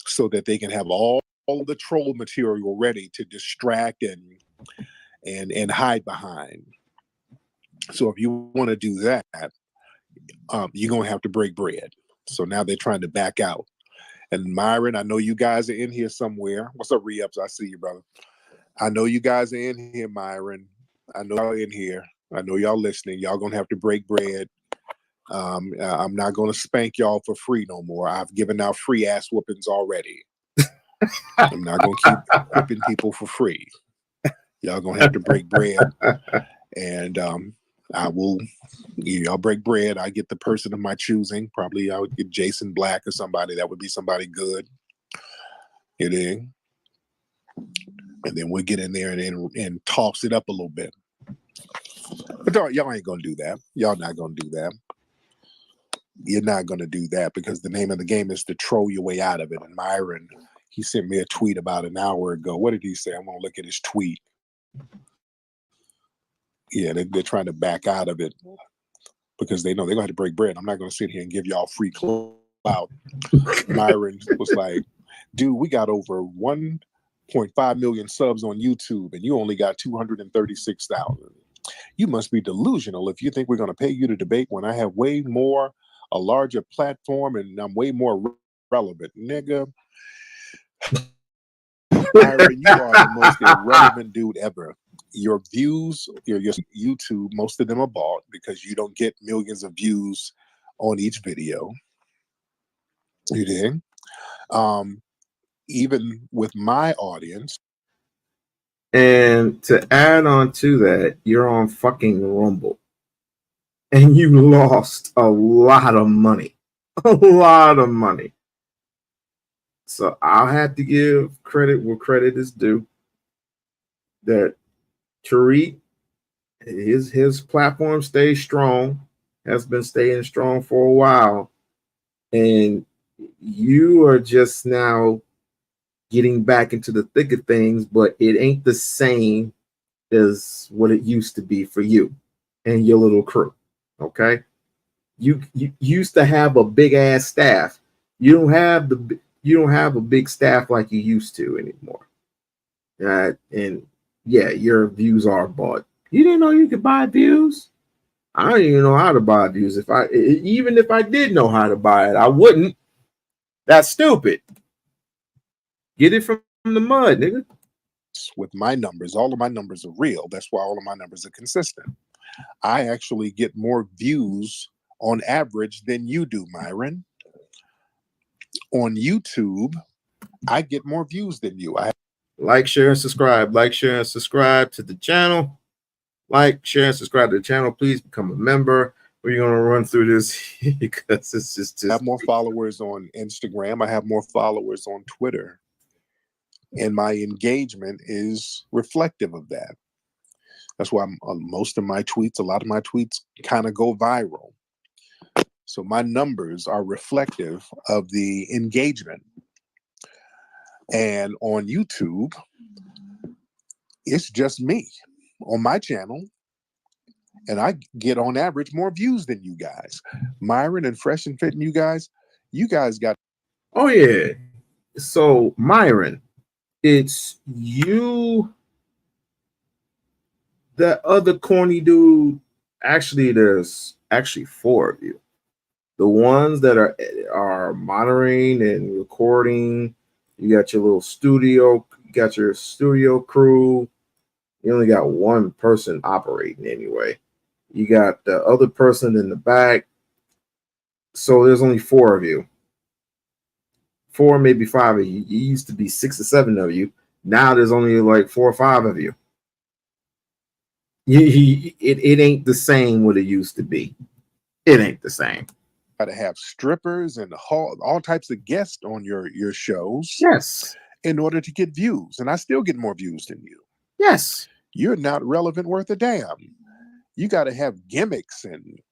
Speaker 2: so that they can have all the troll material ready to distract and hide behind. So if you want to do that, you're going to have to break bread. So now they're trying to back out. And Myron, I know you guys are in here somewhere. What's up, Re-Ups? I see you, brother. I know you guys are in here, Myron. I know y'all in here. I know y'all listening. Y'all going to have to break bread. I'm not going to spank y'all for free no more. I've given out free ass whoopings already. I'm not going to keep whipping people for free. Y'all going to have to break bread. And I will, y'all break bread. I get the person of my choosing. Probably I would get Jason Black or somebody. That would be somebody good. You know? And then we'll get in there and toss it up a little bit. But y'all ain't going to do that. Y'all not going to do that. You're not going to do that because the name of the game is to troll your way out of it. And Myron, he sent me a tweet about an hour ago. What did he say? I'm going to look at his tweet. Yeah, they're trying to back out of it because they know they're going to have to break bread. I'm not going to sit here and give y'all free clout. Myron was like, dude, we got over 1.5 million subs on YouTube and you only got 236,000. You must be delusional if you think we're going to pay you to debate when I have way more, a larger platform, and I'm way more relevant. Nigga, Myron, you are the most irrelevant dude ever. Your views, your YouTube, most of them are bought because you don't get millions of views on each video. You dig? Even with my audience.
Speaker 1: And to add on to that, you're on fucking Rumble. And you lost a lot of money. A lot of money. So I'll have to give credit where credit is due. That Tariq, his platform stays strong, has been staying strong for a while, and you are just now getting back into the thick of things, but it ain't the same as what it used to be for you and your little crew. Okay, you used to have a big ass staff. You don't have a big staff like you used to anymore. And yeah, your views are bought. You didn't know you could buy views. I don't even know how to buy views. Even if I did know how to buy it, I wouldn't. That's stupid. Get it from the mud, nigga.
Speaker 2: With my numbers, all of my numbers are real. That's why all of my numbers are consistent. I actually get more views on average than you do, Myron. On YouTube, I get more views than you.
Speaker 1: Like, share, and subscribe. Like, share, and subscribe to the channel. Like, share, and subscribe to the channel. Please become a member. We're going to run through this because it's just
Speaker 2: I have more followers on Instagram. I have more followers on Twitter. And my engagement is reflective of that. That's why most of my tweets, a lot of my tweets kind of go viral. So my numbers are reflective of the engagement. And on YouTube, it's just me on my channel. And I get on average more views than you guys. Myron and Fresh and Fit and you guys got.
Speaker 1: Oh, yeah. So, Myron, it's you, that other corny dude. Actually, there's actually 4 of you. The ones that are monitoring and recording. You got your little studio. You got your studio crew. You only got one person operating anyway. You got the other person in the back. So there's only 4 of you. 4, maybe 5 of you. You used to be 6 or 7 of you. Now there's only like 4 or 5 of you. It ain't the same what it used to be. It ain't the same.
Speaker 2: Got to have strippers and all types of guests on your shows.
Speaker 1: Yes.
Speaker 2: In order to get views. And I still get more views than you.
Speaker 1: Yes.
Speaker 2: You're not relevant worth a damn. You got to have gimmicks and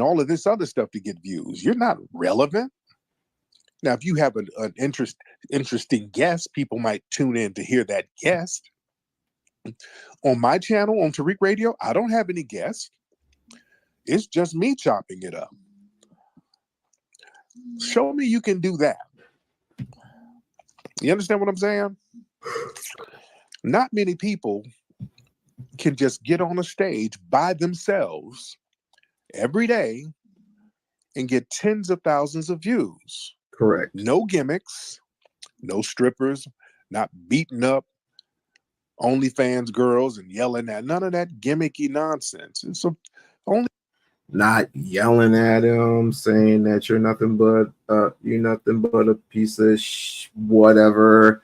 Speaker 2: all of this other stuff to get views. You're not relevant. Now, if you have an interesting guest, people might tune in to hear that guest. On my channel, on Tariq Radio, I don't have any guests. It's just me chopping it up. Show me you can do that. You understand what I'm saying? Not many people can just get on a stage by themselves every day and get tens of thousands of views.
Speaker 1: Correct.
Speaker 2: No gimmicks, no strippers, not beating up OnlyFans girls and yelling at none of that gimmicky nonsense. It's only
Speaker 1: not yelling at him, saying that you're nothing but a piece of whatever.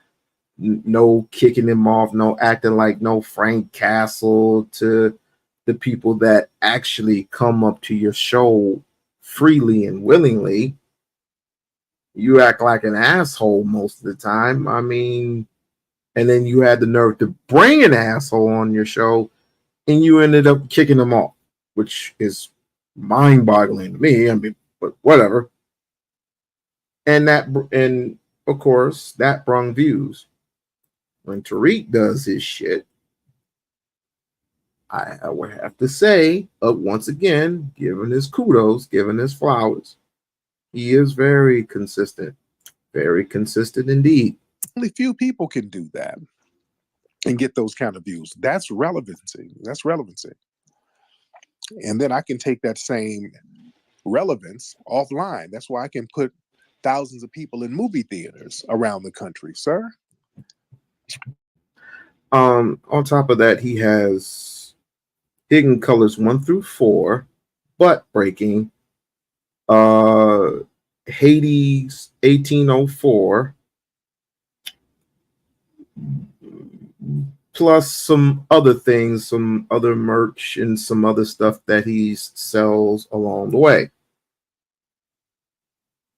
Speaker 1: No kicking him off, no acting like no Frank Castle to the people that actually come up to your show freely and willingly. You act like an asshole most of the time. I mean, and then you had the nerve to bring an asshole on your show and you ended up kicking them off, which is mind-boggling to me. I mean, but whatever. And of course, that brung views. When Tariq does his shit, I would have to say, once again, given his kudos, given his flowers, he is very consistent indeed.
Speaker 2: Only few people can do that and get those kind of views. That's relevancy. And then I can take that same relevance offline. That's why I can put thousands of people in movie theaters around the country, sir.
Speaker 1: On top of that, he has Hidden Colors 1 through 4, Butt Breaking, Hades 1804, plus some other things, some other merch and some other stuff that he sells along the way.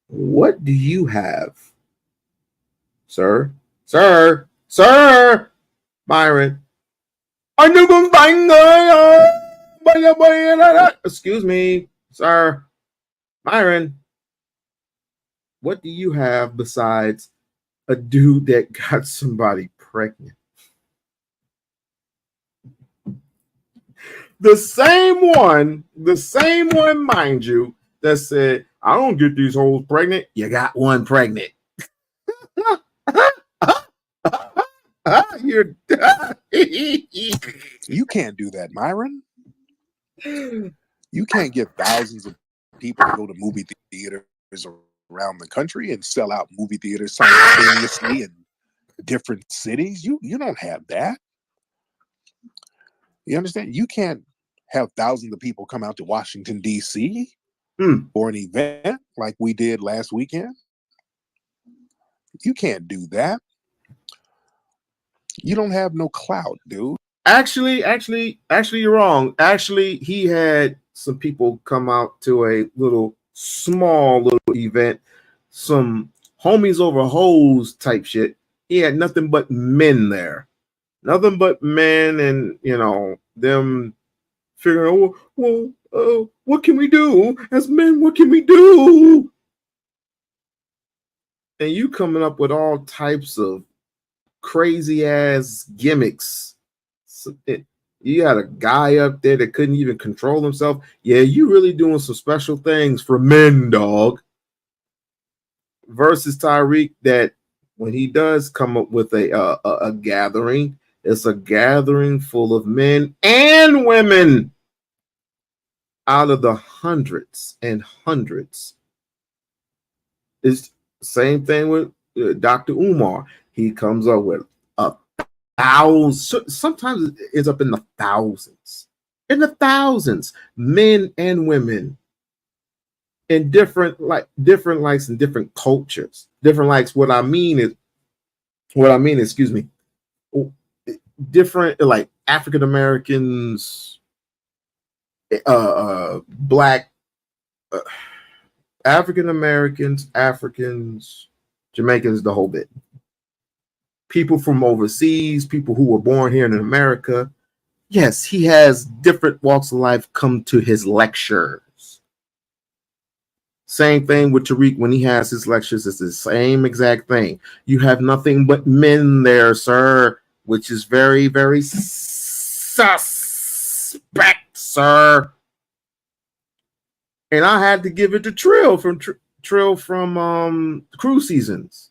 Speaker 1: What do you have Sir, Byron. Excuse me, sir. Byron, what do you have besides a dude that got somebody pregnant? The same one, mind you, that said, I don't get these hoes pregnant. You got one pregnant.
Speaker 2: You can't do that, Myron. You can't get thousands of people to go to movie theaters around the country and sell out movie theaters simultaneously in different cities. You don't have that. You understand? You can't have thousands of people come out to Washington, D.C. For an event like we did last weekend. You can't do that. You don't have no clout, dude.
Speaker 1: Actually, you're wrong. Actually, he had some people come out to a small little event, some homies over hoes type shit. He had nothing but men there. Nothing but men, and them figuring, what can we do as men? What can we do? And you coming up with all types of crazy ass gimmicks. You had a guy up there that couldn't even control himself. Yeah, you really doing some special things for men, dog. Versus Tariq, that when he does come up with a gathering, it's a gathering full of men and women out of the hundreds and hundreds. It's same thing with Dr. Umar. He comes up with a thousand, sometimes it's up in the thousands, men and women in different likes and different cultures, different likes. What I mean, excuse me, different like African Americans, black, African Americans, Africans, Jamaicans, the whole bit. People from overseas, people who were born here in America. Yes, he has different walks of life come to his lectures. Same thing with Tariq when he has his lectures. It's the same exact thing. You have nothing but men there, sir, which is very, very suspect, sir. And I had to give it to Trill from Crew Seasons.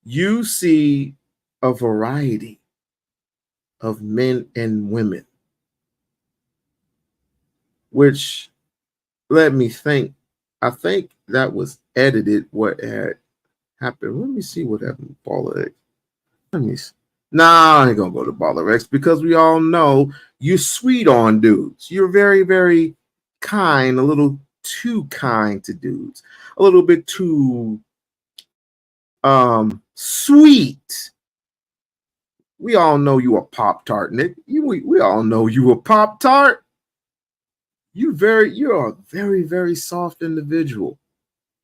Speaker 1: You see a variety of men and women, which let me think. I think that was edited. What had happened? Let me see what happened with Baller X. Let me see. Nah, I ain't gonna go to Baller X because we all know you're sweet on dudes. You're very, very kind, a little too kind to dudes, a little bit too sweet. We all know you a Pop-Tart, Nick. We all know you a Pop-Tart. You're a very, very soft individual.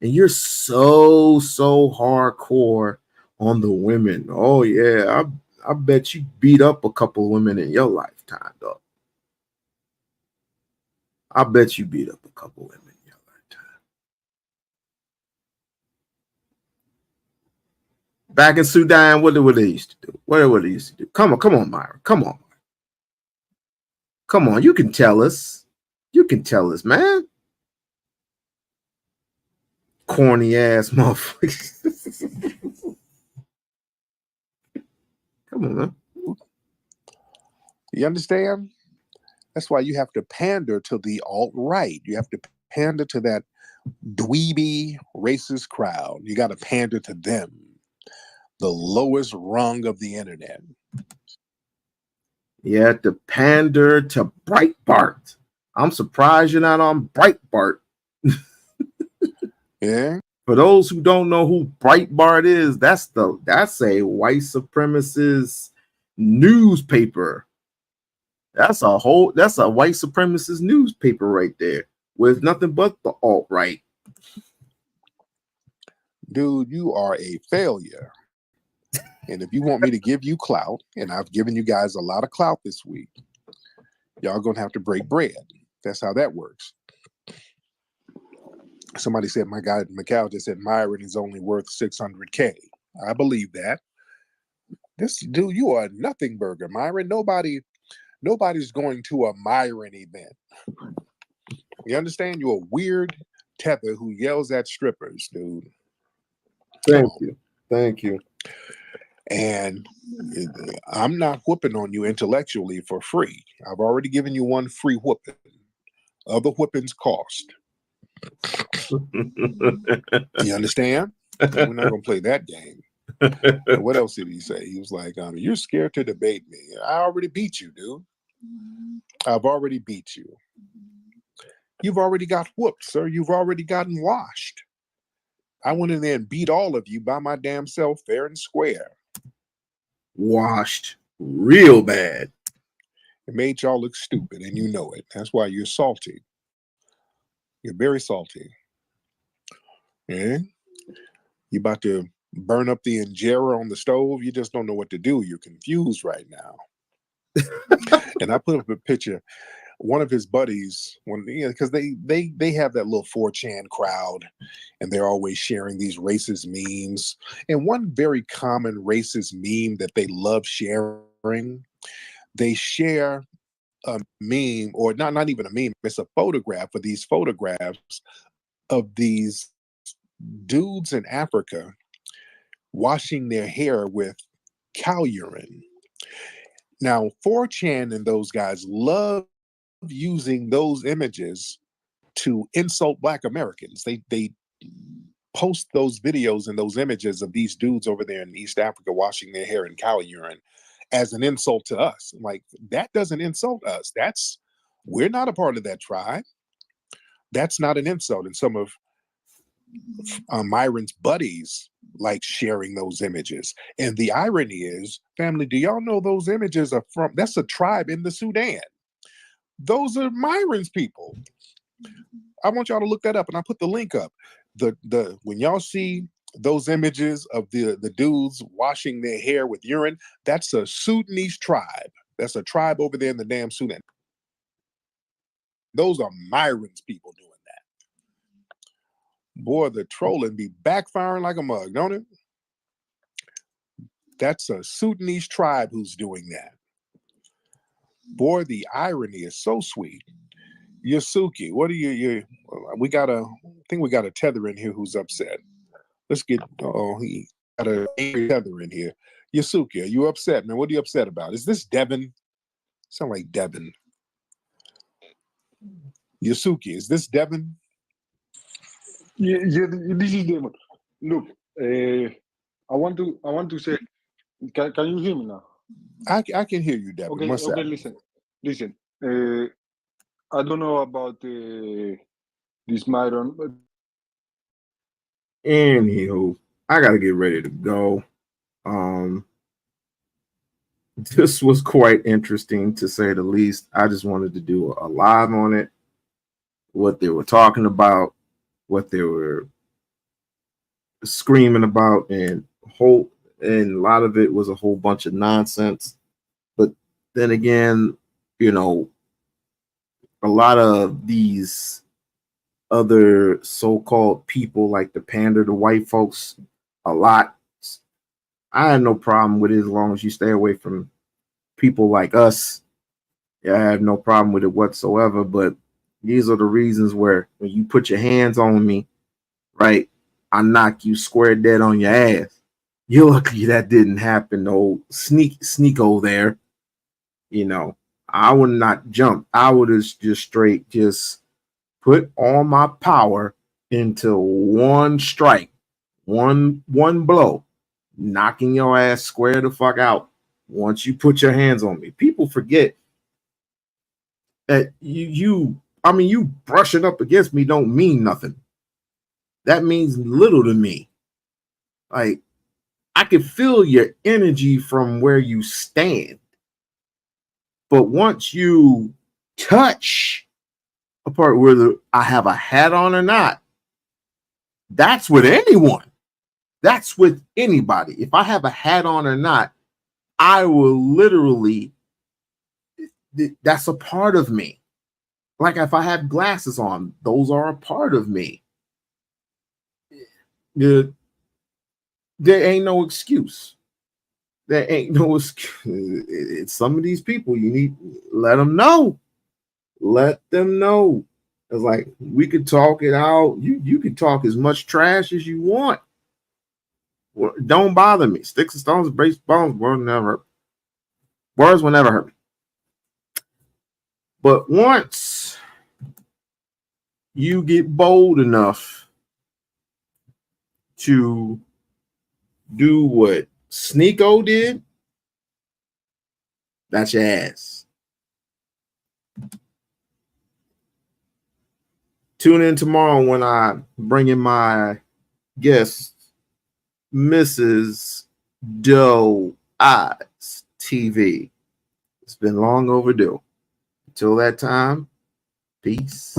Speaker 1: And you're so hardcore on the women. Oh yeah, I bet you beat up a couple of women in your lifetime, though. I bet you beat up a couple of women in your lifetime. Back in Sudan, what they used to do? What they used to do? Come on, Myra. Come on. You can tell us. Man. Corny ass motherfucker. Come on, man.
Speaker 2: You understand? That's why you have to pander to the alt-right. You have to pander to that dweeby racist crowd. You got to pander to them, the lowest rung of the internet.
Speaker 1: You have to pander to Breitbart. I'm surprised you're not on Breitbart.
Speaker 2: Yeah.
Speaker 1: For those who don't know who Breitbart is, that's a white supremacist newspaper. That's a white supremacist newspaper right there with nothing but the alt-right.
Speaker 2: Dude, you are a failure. And if you want me to give you clout, and I've given you guys a lot of clout this week, y'all gonna have to break bread. That's how that works. Somebody said, my guy Macau just said Myron is only worth 600K. I believe that. This dude, you are a nothing burger, Myron. Nobody's going to a Myron event. You understand? You're a weird tether who yells at strippers, dude.
Speaker 1: Thank you.
Speaker 2: And I'm not whooping on you intellectually for free. I've already given you one free whooping. Other whoopings cost. You understand? We're not gonna play that game. And what else did he say? He was like, you're scared to debate me. I already beat you, dude. I've already beat you. You've already got whooped, sir. You've already gotten washed. I went in there and beat all of you by my damn self, fair and square.
Speaker 1: Washed real bad.
Speaker 2: It made y'all look stupid, and you know it. That's why you're salty. You're very salty. And you about to burn up the injera on the stove. You just don't know what to do. You're confused right now. And I put up a picture. One of his buddies, because they have that little 4chan crowd, and they're always sharing these racist memes. And one very common racist meme that they love sharing, they share a meme, or not even a meme, it's a photograph of these photographs of these dudes in Africa washing their hair with cow urine. Now, 4chan and those guys love using those images to insult Black Americans. They post those videos and those images of these dudes over there in East Africa washing their hair in cow urine as an insult to us. Like, that doesn't insult us. We're not a part of that tribe. That's not an insult. And some of Myron's buddies like sharing those images. And the irony is, family, do y'all know those images are from, that's a tribe in the Sudan. Those are Myron's people. I want y'all to look that up, and I put the link up. When y'all see those images of the dudes washing their hair with urine, that's a Sudanese tribe. That's a tribe over there in the damn Sudan. Those are Myron's people doing that. Boy, the trolling be backfiring like a mug, don't it? That's a Sudanese tribe who's doing that. Boy, the irony is so sweet. Yasuki, what are you? I think we got a tether in here who's upset. Let's get. He got a tether in here. Yasuki, are you upset, man? What are you upset about? Is this Devin? Sound like Devin. Yasuki, is this Devin?
Speaker 15: Yeah, this is Devin. Look, I want to say. Can you hear me now?
Speaker 2: I can hear you, Devin.
Speaker 15: Okay, listen. I don't know about this Myron, but
Speaker 1: Anywho, I gotta get ready to go. This was quite interesting, to say the least. I just wanted to do a live on it, what they were talking about, what they were screaming about, and a lot of it was a whole bunch of nonsense. But then again, a lot of these other so-called people like to pander to white folks a lot. I have no problem with it as long as you stay away from people like us. Yeah, I have no problem with it whatsoever. But these are the reasons where when you put your hands on me, right, I knock you square dead on your ass. You're lucky that didn't happen. No sneako there. I would not jump. I would have just straight put all my power into one strike, one blow, knocking your ass square the fuck out once you put your hands on me. People forget that you brushing up against me don't mean nothing. That means little to me. Like, I can feel your energy from where you stand. But once you touch a part, whether I have a hat on or not, that's with anyone. That's with anybody. If I have a hat on or not, I will literally, that's a part of me. Like if I have glasses on, those are a part of me. There ain't no excuse. There ain't no excuse. It's some of these people, you need, let them know. Let them know. It's like, we could talk it out. You can talk as much trash as you want. Don't bother me. Sticks and stones, brace bones, words will never hurt me. But once you get bold enough to do what Sneeko did, that's your ass. Tune in tomorrow when I bring in my guest, Mrs. Doe Eyes TV. It's been long overdue. Until that time, peace.